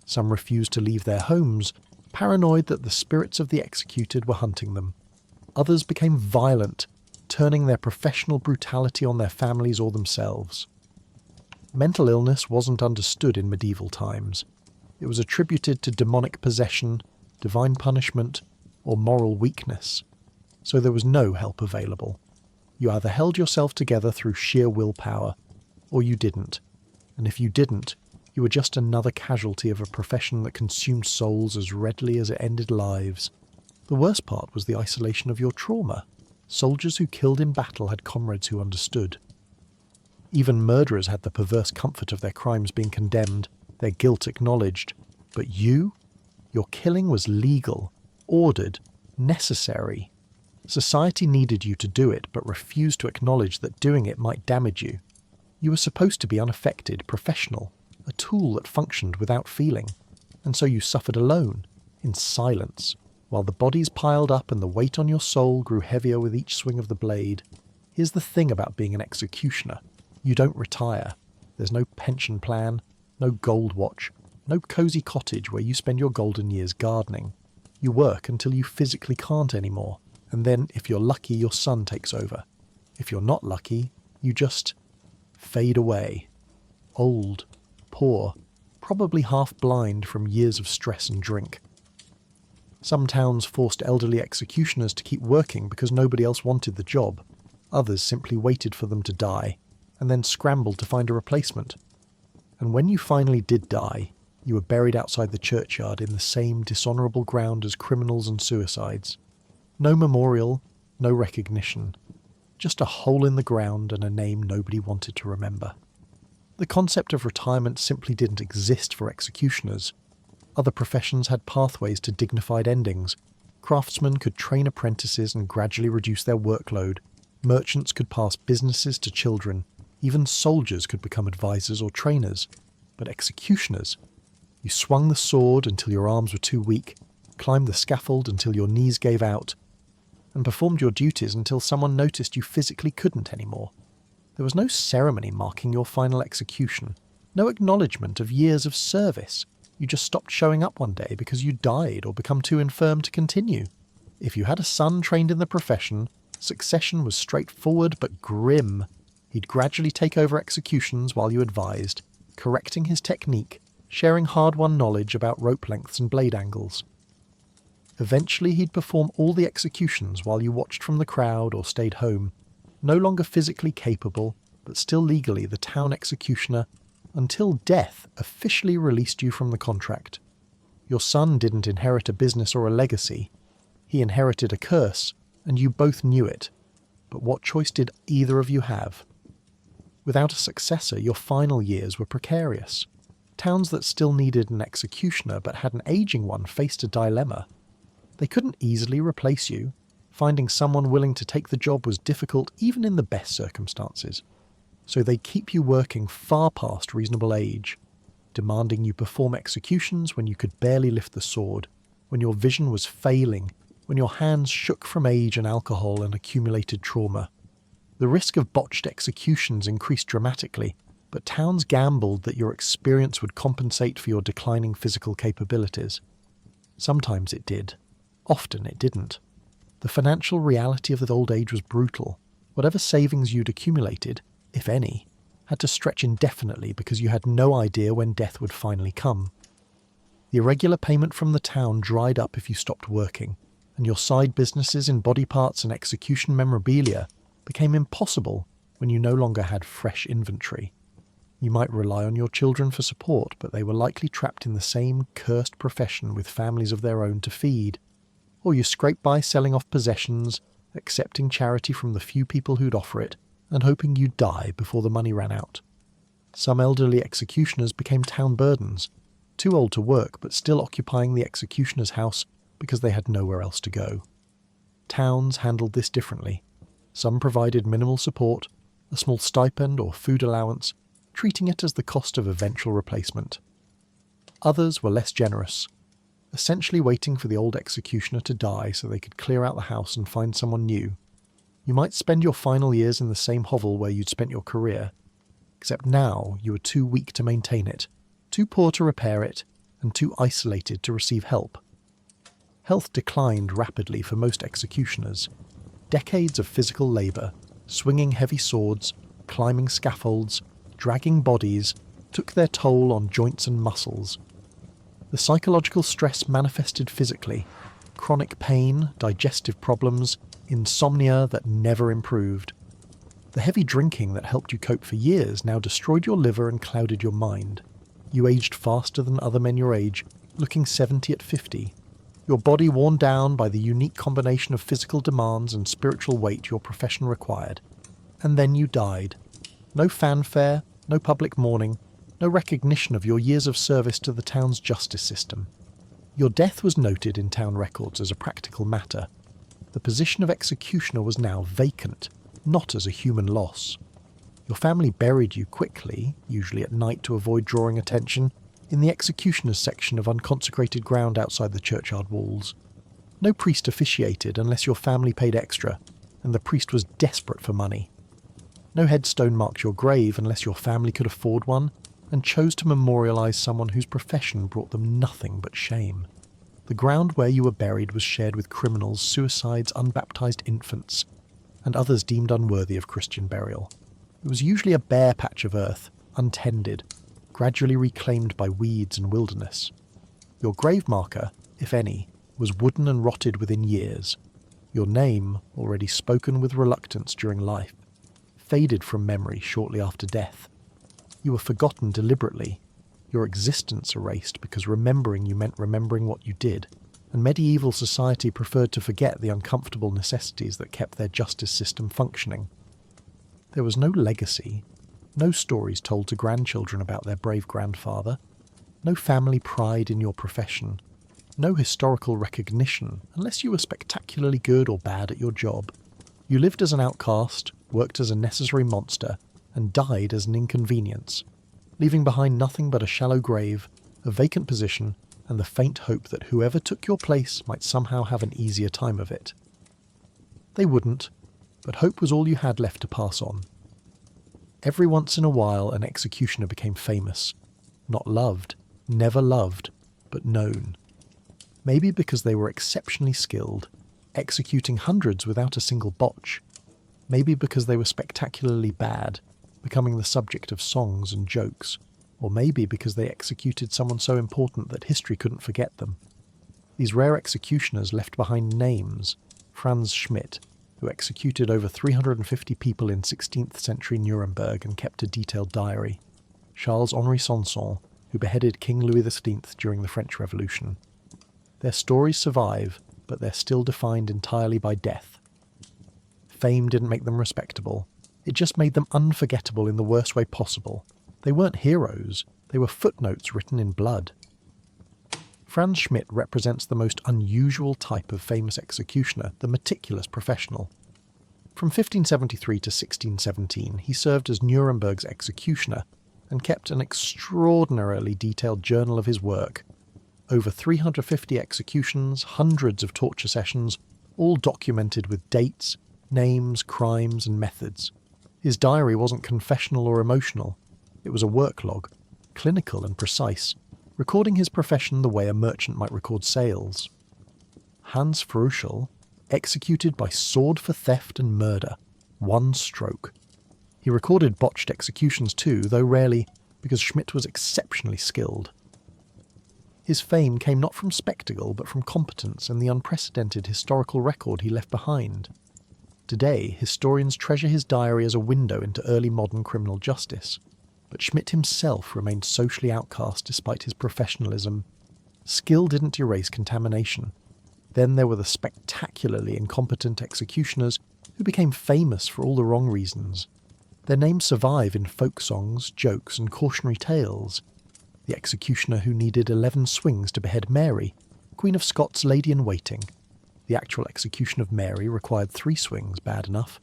Some refused to leave their homes, paranoid that the spirits of the executed were hunting them. Others became violent, turning their professional brutality on their families or themselves. Mental illness wasn't understood in medieval times. It was attributed to demonic possession, divine punishment, or moral weakness. So there was no help available. You either held yourself together through sheer willpower, or you didn't. And if you didn't, you were just another casualty of a profession that consumed souls as readily as it ended lives. The worst part was the isolation of your trauma. Soldiers who killed in battle had comrades who understood. Even murderers had the perverse comfort of their crimes being condemned, their guilt acknowledged. But you? Your killing was legal, ordered, necessary. Society needed you to do it, but refused to acknowledge that doing it might damage you. You were supposed to be unaffected, professional, a tool that functioned without feeling. And so you suffered alone, in silence, while the bodies piled up and the weight on your soul grew heavier with each swing of the blade. Here's the thing about being an executioner. You don't retire. There's no pension plan, no gold watch, no cosy cottage where you spend your golden years gardening. You work until you physically can't anymore, and then, if you're lucky, your son takes over. If you're not lucky, you just fade away. Old, poor, probably half blind from years of stress and drink. Some towns forced elderly executioners to keep working because nobody else wanted the job. Others simply waited for them to die, and then scrambled to find a replacement. And when you finally did die, you were buried outside the churchyard in the same dishonourable ground as criminals and suicides. No memorial, no recognition. Just a hole in the ground and a name nobody wanted to remember. The concept of retirement simply didn't exist for executioners. Other professions had pathways to dignified endings. Craftsmen could train apprentices and gradually reduce their workload. Merchants could pass businesses to children. Even soldiers could become advisors or trainers. But executioners? You swung the sword until your arms were too weak, climbed the scaffold until your knees gave out, and performed your duties until someone noticed you physically couldn't anymore. There was no ceremony marking your final execution, no acknowledgement of years of service. You just stopped showing up one day because you died or become too infirm to continue. If you had a son trained in the profession, succession was straightforward but grim. He'd gradually take over executions while you advised, correcting his technique, sharing hard-won knowledge about rope lengths and blade angles. Eventually he'd perform all the executions while you watched from the crowd or stayed home, no longer physically capable, but still legally the town executioner, until death officially released you from the contract. Your son didn't inherit a business or a legacy. He inherited a curse, and you both knew it. But what choice did either of you have? Without a successor, your final years were precarious. Towns that still needed an executioner but had an aging one faced a dilemma. They couldn't easily replace you. Finding someone willing to take the job was difficult even in the best circumstances. So they'd keep you working far past reasonable age, demanding you perform executions when you could barely lift the sword, when your vision was failing, when your hands shook from age and alcohol and accumulated trauma. The risk of botched executions increased dramatically, but towns gambled that your experience would compensate for your declining physical capabilities. Sometimes it did. Often it didn't. The financial reality of the old age was brutal. Whatever savings you'd accumulated, if any, had to stretch indefinitely because you had no idea when death would finally come. The irregular payment from the town dried up if you stopped working, and your side businesses in body parts and execution memorabilia became impossible when you no longer had fresh inventory. You might rely on your children for support, but they were likely trapped in the same cursed profession with families of their own to feed. Or you scraped by selling off possessions, accepting charity from the few people who'd offer it, and hoping you'd die before the money ran out. Some elderly executioners became town burdens, too old to work but still occupying the executioner's house because they had nowhere else to go. Towns handled this differently. Some provided minimal support, a small stipend or food allowance, treating it as the cost of eventual replacement. Others were less generous, essentially waiting for the old executioner to die so they could clear out the house and find someone new. You might spend your final years in the same hovel where you'd spent your career, except now you were too weak to maintain it, too poor to repair it, and too isolated to receive help. Health declined rapidly for most executioners. Decades of physical labour, swinging heavy swords, climbing scaffolds, dragging bodies, took their toll on joints and muscles. The psychological stress manifested physically: chronic pain, digestive problems, insomnia that never improved. The heavy drinking that helped you cope for years now destroyed your liver and clouded your mind. You aged faster than other men your age, looking 70 at 50. your body worn down by the unique combination of physical demands and spiritual weight your profession required. And then you died. No fanfare, no public mourning, no recognition of your years of service to the town's justice system. Your death was noted in town records as a practical matter. The position of executioner was now vacant, not as a human loss. Your family buried you quickly, usually at night to avoid drawing attention, in the executioner's section of unconsecrated ground outside the churchyard walls. No priest officiated unless your family paid extra, and the priest was desperate for money. No headstone marked your grave unless your family could afford one, and chose to memorialise someone whose profession brought them nothing but shame. The ground where you were buried was shared with criminals, suicides, unbaptised infants, and others deemed unworthy of Christian burial. It was usually a bare patch of earth, untended, gradually reclaimed by weeds and wilderness. Your grave marker, if any, was wooden and rotted within years. Your name, already spoken with reluctance during life, faded from memory shortly after death. You were forgotten deliberately, your existence erased because remembering you meant remembering what you did, and medieval society preferred to forget the uncomfortable necessities that kept their justice system functioning. There was no legacy, no stories told to grandchildren about their brave grandfather, no family pride in your profession, no historical recognition unless you were spectacularly good or bad at your job. You lived as an outcast, worked as a necessary monster, and died as an inconvenience, leaving behind nothing but a shallow grave, a vacant position, and the faint hope that whoever took your place might somehow have an easier time of it. They wouldn't, but hope was all you had left to pass on. Every once in a while an executioner became famous. Not loved, never loved, but known. Maybe because they were exceptionally skilled, executing hundreds without a single botch. Maybe because they were spectacularly bad, becoming the subject of songs and jokes. Or maybe because they executed someone so important that history couldn't forget them. These rare executioners left behind names: Franz Schmidt, who executed over 350 people in 16th century Nuremberg and kept a detailed diary; Charles-Henri Sanson, who beheaded King Louis XV during the French Revolution. Their stories survive, but they're still defined entirely by death. Fame didn't make them respectable. It just made them unforgettable in the worst way possible. They weren't heroes, they were footnotes written in blood. Franz Schmidt represents the most unusual type of famous executioner, the meticulous professional. From 1573 to 1617, he served as Nuremberg's executioner and kept an extraordinarily detailed journal of his work. Over 350 executions, hundreds of torture sessions, all documented with dates, names, crimes, and methods. His diary wasn't confessional or emotional. It was a work log, clinical and precise, recording his profession the way a merchant might record sales. Hans Fruschel, executed by sword for theft and murder, one stroke. He recorded botched executions too, though rarely, because Schmidt was exceptionally skilled. His fame came not from spectacle, but from competence and the unprecedented historical record he left behind. Today, historians treasure his diary as a window into early modern criminal justice. But Schmidt himself remained socially outcast despite his professionalism. Skill didn't erase contamination. Then there were the spectacularly incompetent executioners who became famous for all the wrong reasons. Their names survive in folk songs, jokes, and cautionary tales. The executioner who needed 11 swings to behead Mary, Queen of Scots' lady-in-waiting. The actual execution of Mary required 3 swings, bad enough.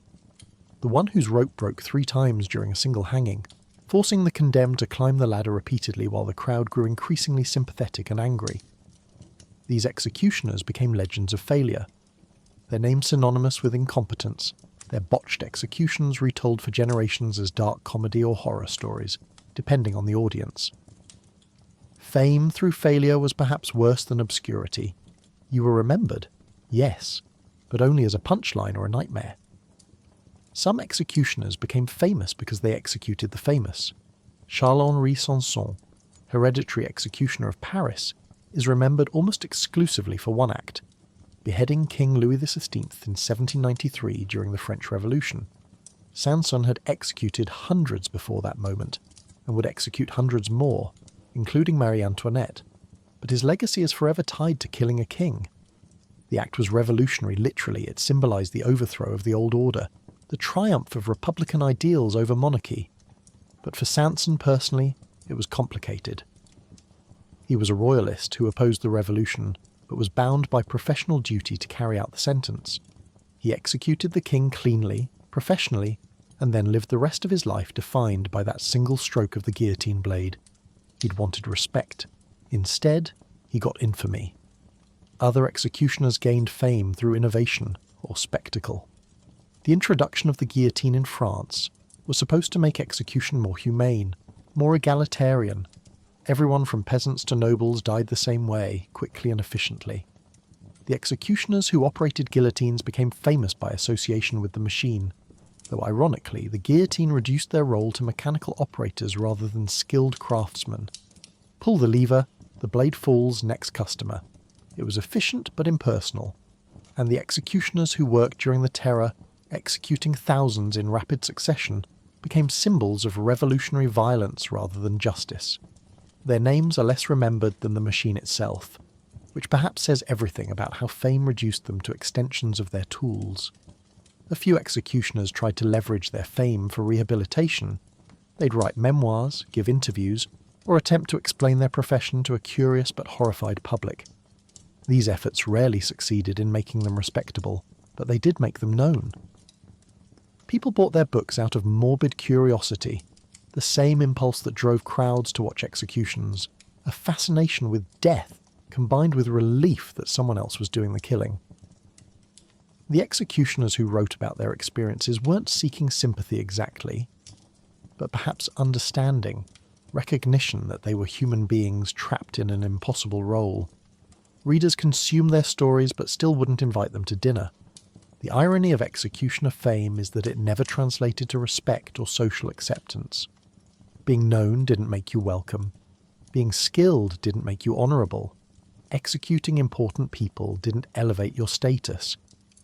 The one whose rope broke 3 times during a single hanging, forcing the condemned to climb the ladder repeatedly while the crowd grew increasingly sympathetic and angry. These executioners became legends of failure. Their names synonymous with incompetence, their botched executions retold for generations as dark comedy or horror stories, depending on the audience. Fame through failure was perhaps worse than obscurity. You were remembered, yes, but only as a punchline or a nightmare. Some executioners became famous because they executed the famous. Charles-Henri Sanson, hereditary executioner of Paris, is remembered almost exclusively for one act, beheading King Louis XVI in 1793 during the French Revolution. Sanson had executed hundreds before that moment, and would execute hundreds more, including Marie Antoinette. but his legacy is forever tied to killing a king. The act was revolutionary, literally. It symbolised the overthrow of the old order, the triumph of republican ideals over monarchy. But for Sanson personally, it was complicated. He was a royalist who opposed the revolution, but was bound by professional duty to carry out the sentence. He executed the king cleanly, professionally, and then lived the rest of his life defined by that single stroke of the guillotine blade. He'd wanted respect. Instead, he got infamy. Other executioners gained fame through innovation or spectacle. The introduction of the guillotine in France was supposed to make execution more humane, more egalitarian. Everyone from peasants to nobles died the same way, quickly and efficiently. The executioners who operated guillotines became famous by association with the machine, though ironically, the guillotine reduced their role to mechanical operators rather than skilled craftsmen. Pull the lever, the blade falls, next customer. It was efficient but impersonal, and the executioners who worked during the Terror, executing thousands in rapid succession, became symbols of revolutionary violence rather than justice. Their names are less remembered than the machine itself, which perhaps says everything about how fame reduced them to extensions of their tools. A few executioners tried to leverage their fame for rehabilitation. They'd write memoirs, give interviews, or attempt to explain their profession to a curious but horrified public. These efforts rarely succeeded in making them respectable, but they did make them known. People bought their books out of morbid curiosity, the same impulse that drove crowds to watch executions, a fascination with death combined with relief that someone else was doing the killing. The executioners who wrote about their experiences weren't seeking sympathy exactly, but perhaps understanding, recognition that they were human beings trapped in an impossible role. Readers consumed their stories but still wouldn't invite them to dinner. The irony of executioner fame is that it never translated to respect or social acceptance. Being known didn't make you welcome. Being skilled didn't make you honourable. Executing important people didn't elevate your status.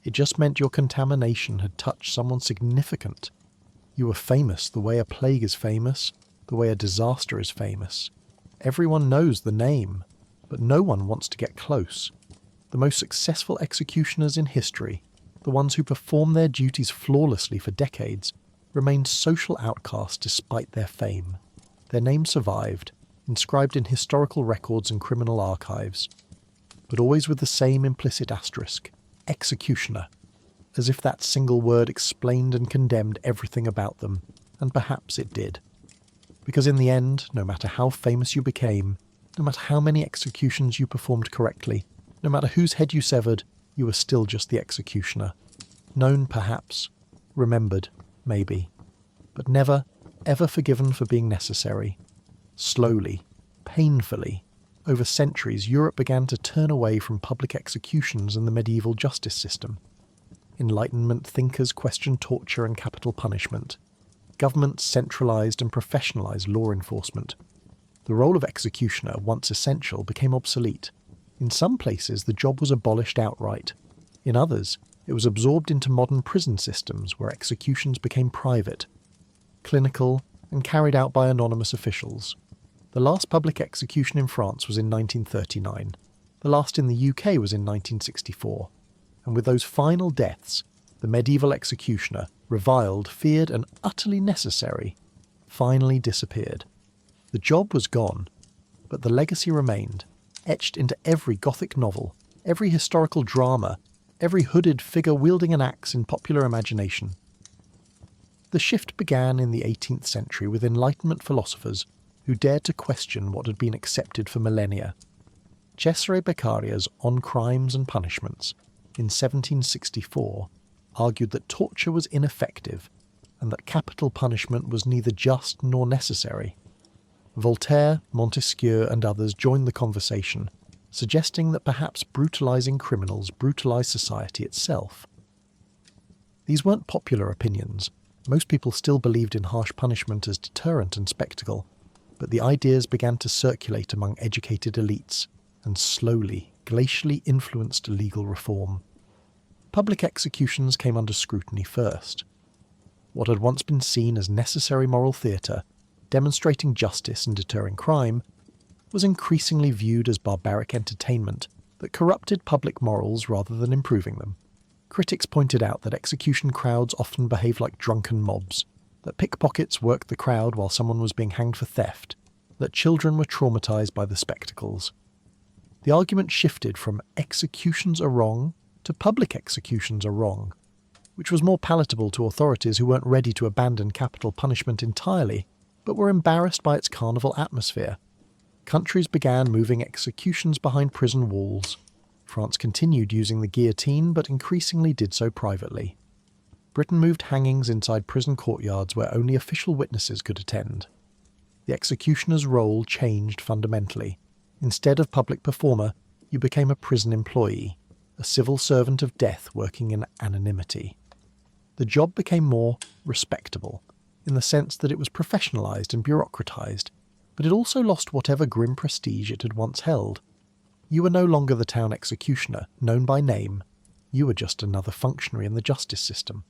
It just meant your contamination had touched someone significant. You were famous the way a plague is famous, the way a disaster is famous. Everyone knows the name, but no one wants to get close. The most successful executioners in history, the ones who perform their duties flawlessly for decades, remained social outcasts despite their fame. Their names survived, inscribed in historical records and criminal archives, but always with the same implicit asterisk, executioner, as if that single word explained and condemned everything about them, and perhaps it did. Because in the end, no matter how famous you became, no matter how many executions you performed correctly, no matter whose head you severed, you were still just the executioner. Known perhaps, remembered maybe, but never, ever forgiven for being necessary. Slowly, painfully, over centuries, Europe began to turn away from public executions and the medieval justice system. Enlightenment thinkers questioned torture and capital punishment. Governments centralised and professionalised law enforcement. The role of executioner, once essential, became obsolete. In some places, the job was abolished outright. In others, it was absorbed into modern prison systems where executions became private, clinical, and carried out by anonymous officials. The last public execution in France was in 1939. The last in the UK was in 1964. And with those final deaths, the medieval executioner, reviled, feared, and utterly necessary, finally disappeared. The job was gone, but the legacy remained, etched into every Gothic novel, every historical drama, every hooded figure wielding an axe in popular imagination. The shift began in the 18th century with Enlightenment philosophers who dared to question what had been accepted for millennia. Cesare Beccaria's On Crimes and Punishments, in 1764, argued that torture was ineffective and that capital punishment was neither just nor necessary. Voltaire, Montesquieu, and others joined the conversation, suggesting that perhaps brutalising criminals brutalised society itself. These weren't popular opinions. Most people still believed in harsh punishment as deterrent and spectacle, but the ideas began to circulate among educated elites and slowly, glacially influenced legal reform. Public executions came under scrutiny first. What had once been seen as necessary moral theatre, demonstrating justice and deterring crime, was increasingly viewed as barbaric entertainment that corrupted public morals rather than improving them. Critics pointed out that execution crowds often behave like drunken mobs, that pickpockets worked the crowd while someone was being hanged for theft, that children were traumatized by the spectacles. The argument shifted from executions are wrong to public executions are wrong, which was more palatable to authorities who weren't ready to abandon capital punishment entirely, but were embarrassed by its carnival atmosphere. Countries began moving executions behind prison walls. France continued using the guillotine, but increasingly did so privately. Britain moved hangings inside prison courtyards where only official witnesses could attend. The executioner's role changed fundamentally. Instead of public performer, you became a prison employee, a civil servant of death working in anonymity. The job became more respectable, in the sense that it was professionalised and bureaucratised, but it also lost whatever grim prestige it had once held. You were no longer the town executioner, known by name. You were just another functionary in the justice system.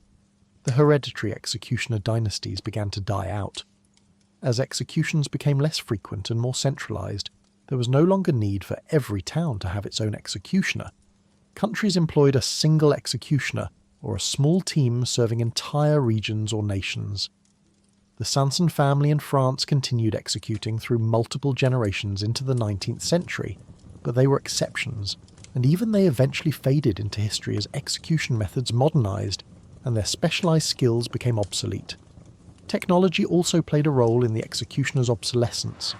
The hereditary executioner dynasties began to die out. As executions became less frequent and more centralised, there was no longer need for every town to have its own executioner. Countries employed a single executioner, or a small team serving entire regions or nations. The Sanson family in France continued executing through multiple generations into the 19th century, but they were exceptions, and even they eventually faded into history as execution methods modernised, and their specialised skills became obsolete. Technology also played a role in the executioner's obsolescence.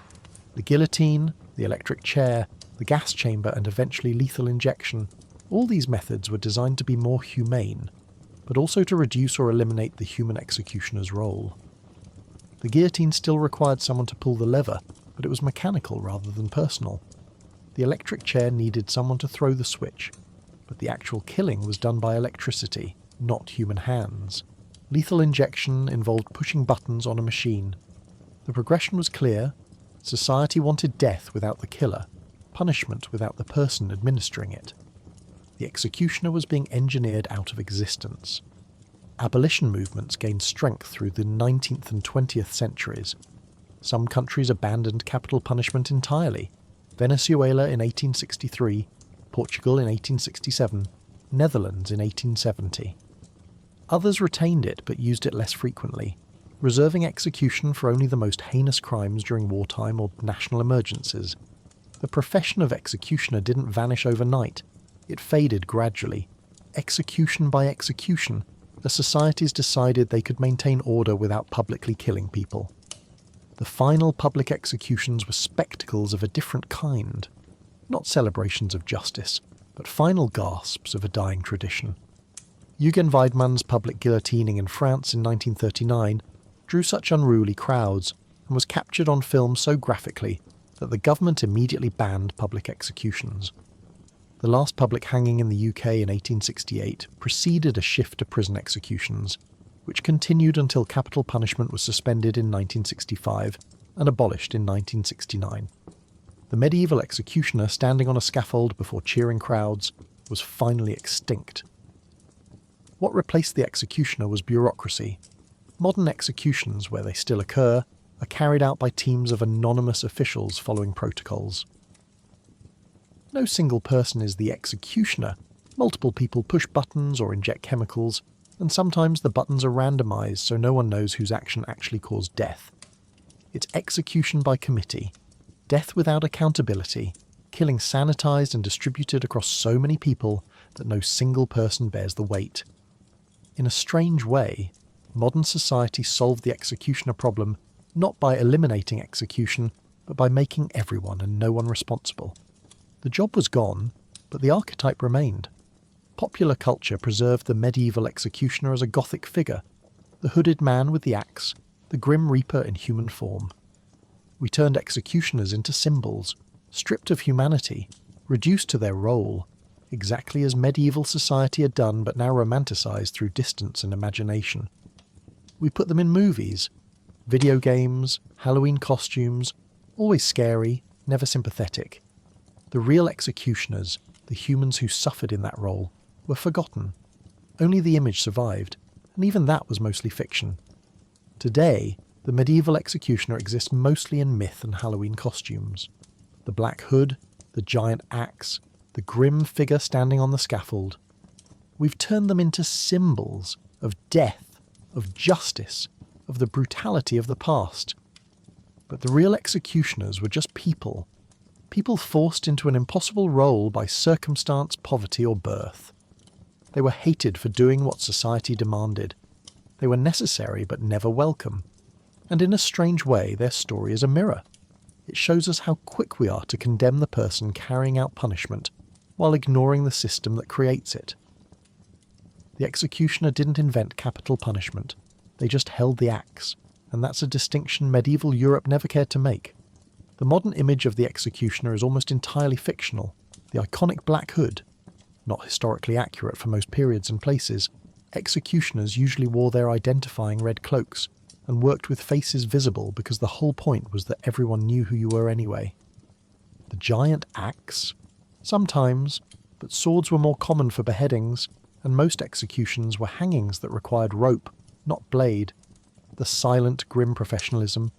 The guillotine, the electric chair, the gas chamber, and eventually lethal injection, all these methods were designed to be more humane, but also to reduce or eliminate the human executioner's role. The guillotine still required someone to pull the lever, but it was mechanical rather than personal. The electric chair needed someone to throw the switch, but the actual killing was done by electricity, not human hands. Lethal injection involved pushing buttons on a machine. The progression was clear. Society wanted death without the killer, punishment without the person administering it. The executioner was being engineered out of existence. Abolition movements gained strength through the 19th and 20th centuries. Some countries abandoned capital punishment entirely. Venezuela in 1863, Portugal in 1867, Netherlands in 1870. Others retained it but used it less frequently, reserving execution for only the most heinous crimes during wartime or national emergencies. The profession of executioner didn't vanish overnight. It faded gradually. Execution by execution, the societies decided they could maintain order without publicly killing people. The final public executions were spectacles of a different kind. Not celebrations of justice, but final gasps of a dying tradition. Eugen Weidmann's public guillotining in France in 1939 drew such unruly crowds and was captured on film so graphically that the government immediately banned public executions. The last public hanging in the UK in 1868 preceded a shift to prison executions, which continued until capital punishment was suspended in 1965 and abolished in 1969. The medieval executioner standing on a scaffold before cheering crowds was finally extinct. What replaced the executioner was bureaucracy. Modern executions, where they still occur, are carried out by teams of anonymous officials following protocols. No single person is the executioner. Multiple people push buttons or inject chemicals, and sometimes the buttons are randomized so no one knows whose action actually caused death. It's execution by committee. Death without accountability, killing sanitized and distributed across so many people that no single person bears the weight. In a strange way, modern society solved the executioner problem not by eliminating execution, but by making everyone and no one responsible. The job was gone, but the archetype remained. Popular culture preserved the medieval executioner as a Gothic figure, the hooded man with the axe, the grim reaper in human form. We turned executioners into symbols, stripped of humanity, reduced to their role, exactly as medieval society had done but now romanticised through distance and imagination. We put them in movies, video games, Halloween costumes, always scary, never sympathetic. The real executioners, the humans who suffered in that role, were forgotten. Only the image survived, and even that was mostly fiction. Today, the medieval executioner exists mostly in myth and Halloween costumes. The black hood, the giant axe, the grim figure standing on the scaffold. We've turned them into symbols of death, of justice, of the brutality of the past. But the real executioners were just people. People forced into an impossible role by circumstance, poverty, or birth. They were hated for doing what society demanded. They were necessary but never welcome. And in a strange way, their story is a mirror. It shows us how quick we are to condemn the person carrying out punishment, while ignoring the system that creates it. The executioner didn't invent capital punishment. They just held the axe, and that's a distinction medieval Europe never cared to make. The modern image of the executioner is almost entirely fictional. The iconic black hood, not historically accurate for most periods and places, executioners usually wore their identifying red cloaks and worked with faces visible because the whole point was that everyone knew who you were anyway. The giant axe? Sometimes, but swords were more common for beheadings, and most executions were hangings that required rope, not blade. The silent, grim professionalism.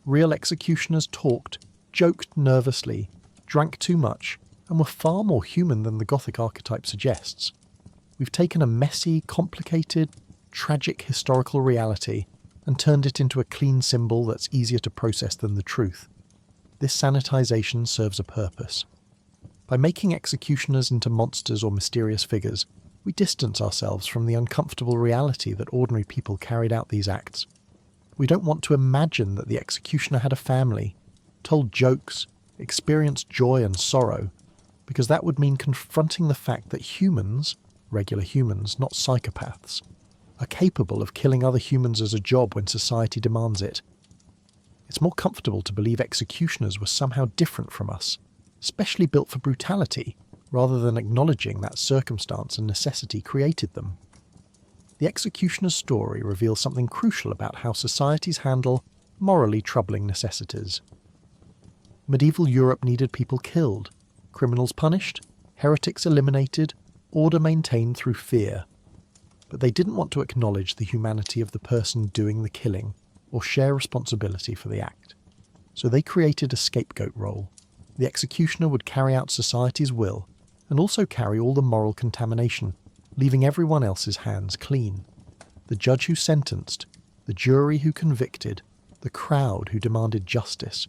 Real executioners talked, joked nervously, drank too much, and were far more human than the Gothic archetype suggests. We've taken a messy, complicated, tragic historical reality and turned it into a clean symbol that's easier to process than the truth. This sanitization serves a purpose. By making executioners into monsters or mysterious figures, we distance ourselves from the uncomfortable reality that ordinary people carried out these acts. We don't want to imagine that the executioner had a family, told jokes, experienced joy and sorrow, because that would mean confronting the fact that humans, regular humans, not psychopaths, are capable of killing other humans as a job when society demands it. It's more comfortable to believe executioners were somehow different from us, specially built for brutality, rather than acknowledging that circumstance and necessity created them. The executioner's story reveals something crucial about how societies handle morally troubling necessities. Medieval Europe needed people killed, criminals punished, heretics eliminated, order maintained through fear. But they didn't want to acknowledge the humanity of the person doing the killing, or share responsibility for the act. So they created a scapegoat role. The executioner would carry out society's will, and also carry all the moral contamination, leaving everyone else's hands clean. The judge who sentenced, the jury who convicted, the crowd who demanded justice,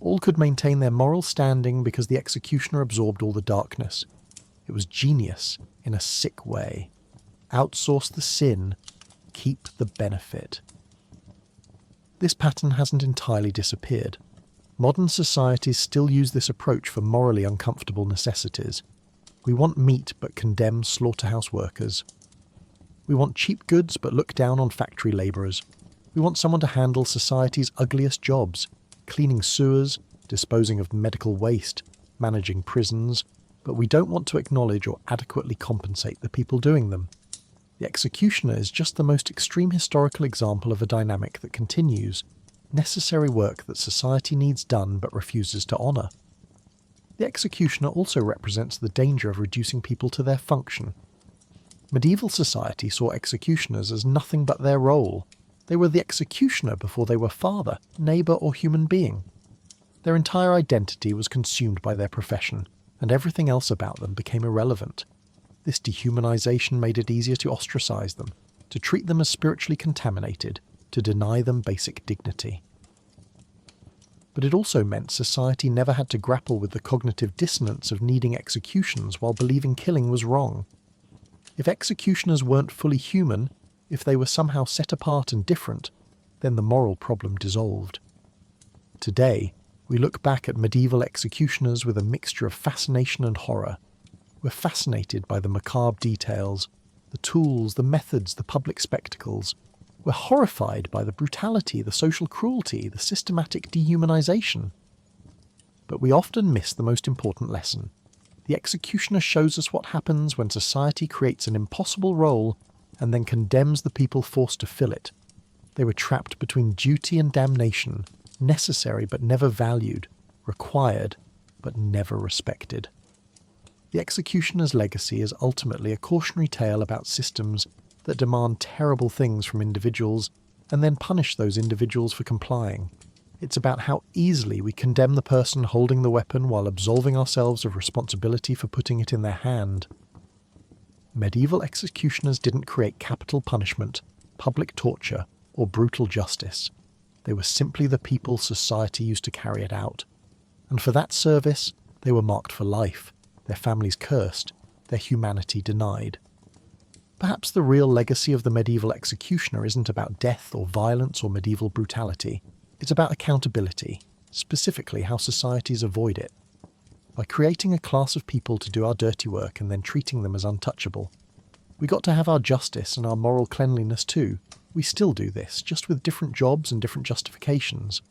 all could maintain their moral standing because the executioner absorbed all the darkness. It was genius in a sick way. Outsource the sin, keep the benefit. This pattern hasn't entirely disappeared. Modern societies still use this approach for morally uncomfortable necessities. We want meat but condemn slaughterhouse workers. We want cheap goods but look down on factory labourers. We want someone to handle society's ugliest jobs, cleaning sewers, disposing of medical waste, managing prisons, but we don't want to acknowledge or adequately compensate the people doing them. The executioner is just the most extreme historical example of a dynamic that continues, necessary work that society needs done but refuses to honour. The executioner also represents the danger of reducing people to their function. Medieval society saw executioners as nothing but their role. They were the executioner before they were father, neighbour or human being. Their entire identity was consumed by their profession, and everything else about them became irrelevant. This dehumanization made it easier to ostracize them, to treat them as spiritually contaminated, to deny them basic dignity. But it also meant society never had to grapple with the cognitive dissonance of needing executions while believing killing was wrong. If executioners weren't fully human, if they were somehow set apart and different, then the moral problem dissolved. Today, we look back at medieval executioners with a mixture of fascination and horror. We're fascinated by the macabre details, the tools, the methods, the public spectacles. We're horrified by the brutality, the social cruelty, the systematic dehumanization. But we often miss the most important lesson. The executioner shows us what happens when society creates an impossible role and then condemns the people forced to fill it. They were trapped between duty and damnation, necessary but never valued, required but never respected. The executioner's legacy is ultimately a cautionary tale about systems that demand terrible things from individuals and then punish those individuals for complying. It's about how easily we condemn the person holding the weapon while absolving ourselves of responsibility for putting it in their hand. Medieval executioners didn't create capital punishment, public torture, or brutal justice. They were simply the people society used to carry it out. And for that service, they were marked for life, their families cursed, their humanity denied. Perhaps the real legacy of the medieval executioner isn't about death or violence or medieval brutality. It's about accountability, specifically how societies avoid it. By creating a class of people to do our dirty work and then treating them as untouchable. We got to have our justice and our moral cleanliness too. We still do this, just with different jobs and different justifications.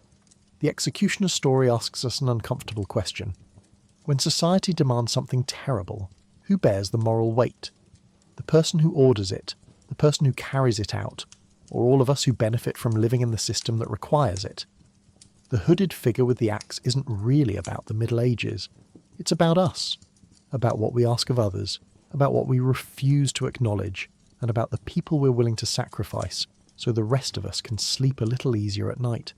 The executioner's story asks us an uncomfortable question. When society demands something terrible, who bears the moral weight? The person who orders it, the person who carries it out, or all of us who benefit from living in the system that requires it? The hooded figure with the axe isn't really about the Middle Ages. It's about us, about what we ask of others, about what we refuse to acknowledge, and about the people we're willing to sacrifice so the rest of us can sleep a little easier at night.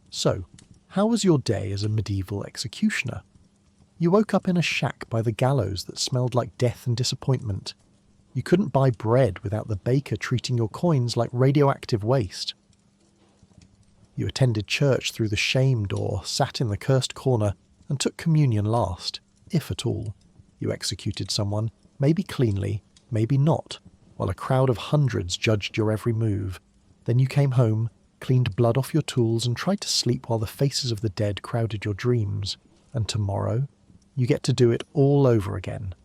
So, how was your day as a medieval executioner? You woke up in a shack by the gallows that smelled like death and disappointment. You couldn't buy bread without the baker treating your coins like radioactive waste. You attended church through the shame door, sat in the cursed corner, and took communion last, if at all. You executed someone, maybe cleanly, maybe not, while a crowd of hundreds judged your every move. Then you came home, cleaned blood off your tools, and tried to sleep while the faces of the dead crowded your dreams. And tomorrow, you get to do it all over again.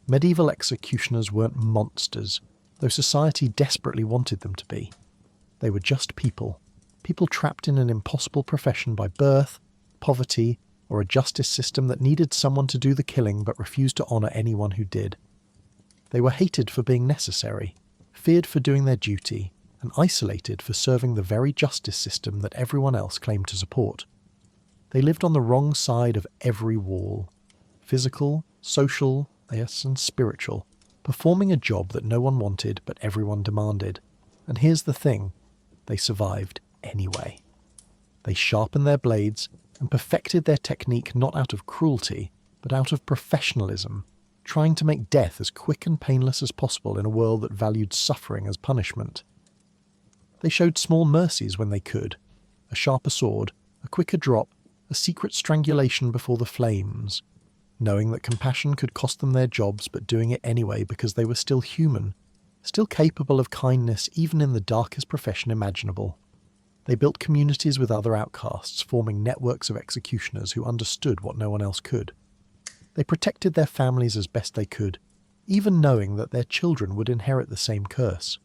Medieval executioners weren't monsters, though society desperately wanted them to be. They were just people. People trapped in an impossible profession by birth, poverty, or a justice system that needed someone to do the killing but refused to honour anyone who did. They were hated for being necessary, feared for doing their duty, and isolated for serving the very justice system that everyone else claimed to support. They lived on the wrong side of every wall, physical, social, yes, and spiritual, performing a job that no one wanted but everyone demanded. And here's the thing, they survived anyway. They sharpened their blades and perfected their technique not out of cruelty, but out of professionalism, trying to make death as quick and painless as possible in a world that valued suffering as punishment. They showed small mercies when they could, a sharper sword, a quicker drop, a secret strangulation before the flames, knowing that compassion could cost them their jobs but doing it anyway because they were still human, still capable of kindness even in the darkest profession imaginable. They built communities with other outcasts, forming networks of executioners who understood what no one else could. They protected their families as best they could, even knowing that their children would inherit the same curse.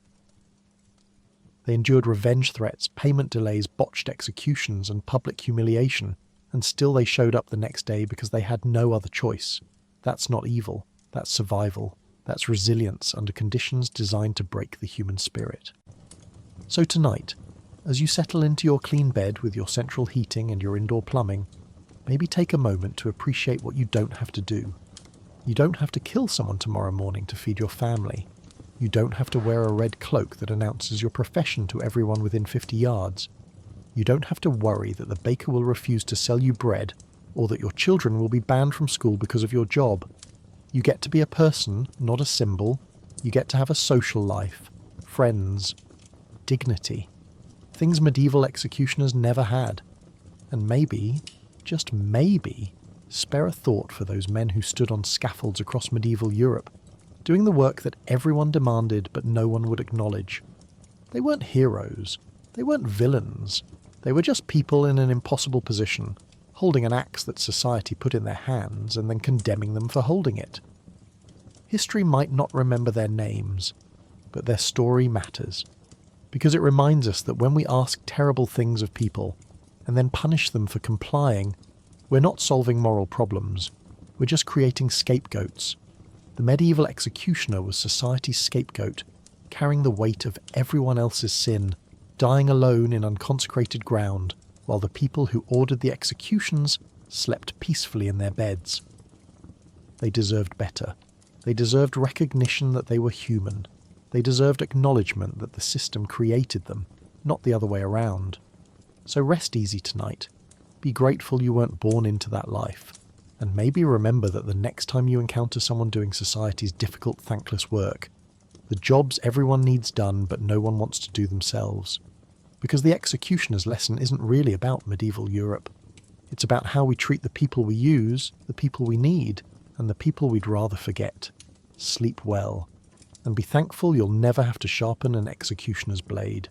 They endured revenge threats, payment delays, botched executions, and public humiliation, and still they showed up the next day because they had no other choice. That's not evil, that's survival, that's resilience under conditions designed to break the human spirit. So tonight, as you settle into your clean bed with your central heating and your indoor plumbing, maybe take a moment to appreciate what you don't have to do. You don't have to kill someone tomorrow morning to feed your family. You don't have to wear a red cloak that announces your profession to everyone within 50 yards. You don't have to worry that the baker will refuse to sell you bread or that your children will be banned from school because of your job. You get to be a person, not a symbol. You get to have a social life, friends, dignity. Things medieval executioners never had. And maybe, just maybe, spare a thought for those men who stood on scaffolds across medieval Europe, doing the work that everyone demanded but no one would acknowledge. They weren't heroes. They weren't villains. They were just people in an impossible position, holding an axe that society put in their hands and then condemning them for holding it. History might not remember their names, but their story matters, because it reminds us that when we ask terrible things of people and then punish them for complying, we're not solving moral problems, we're just creating scapegoats. The medieval executioner was society's scapegoat, carrying the weight of everyone else's sin, dying alone in unconsecrated ground, while the people who ordered the executions slept peacefully in their beds. They deserved better. They deserved recognition that they were human. They deserved acknowledgement that the system created them, not the other way around. So rest easy tonight. Be grateful you weren't born into that life. And maybe remember that the next time you encounter someone doing society's difficult, thankless work, the jobs everyone needs done but no one wants to do themselves. Because the executioner's lesson isn't really about medieval Europe. It's about how we treat the people we use, the people we need, and the people we'd rather forget. Sleep well. And be thankful you'll never have to sharpen an executioner's blade.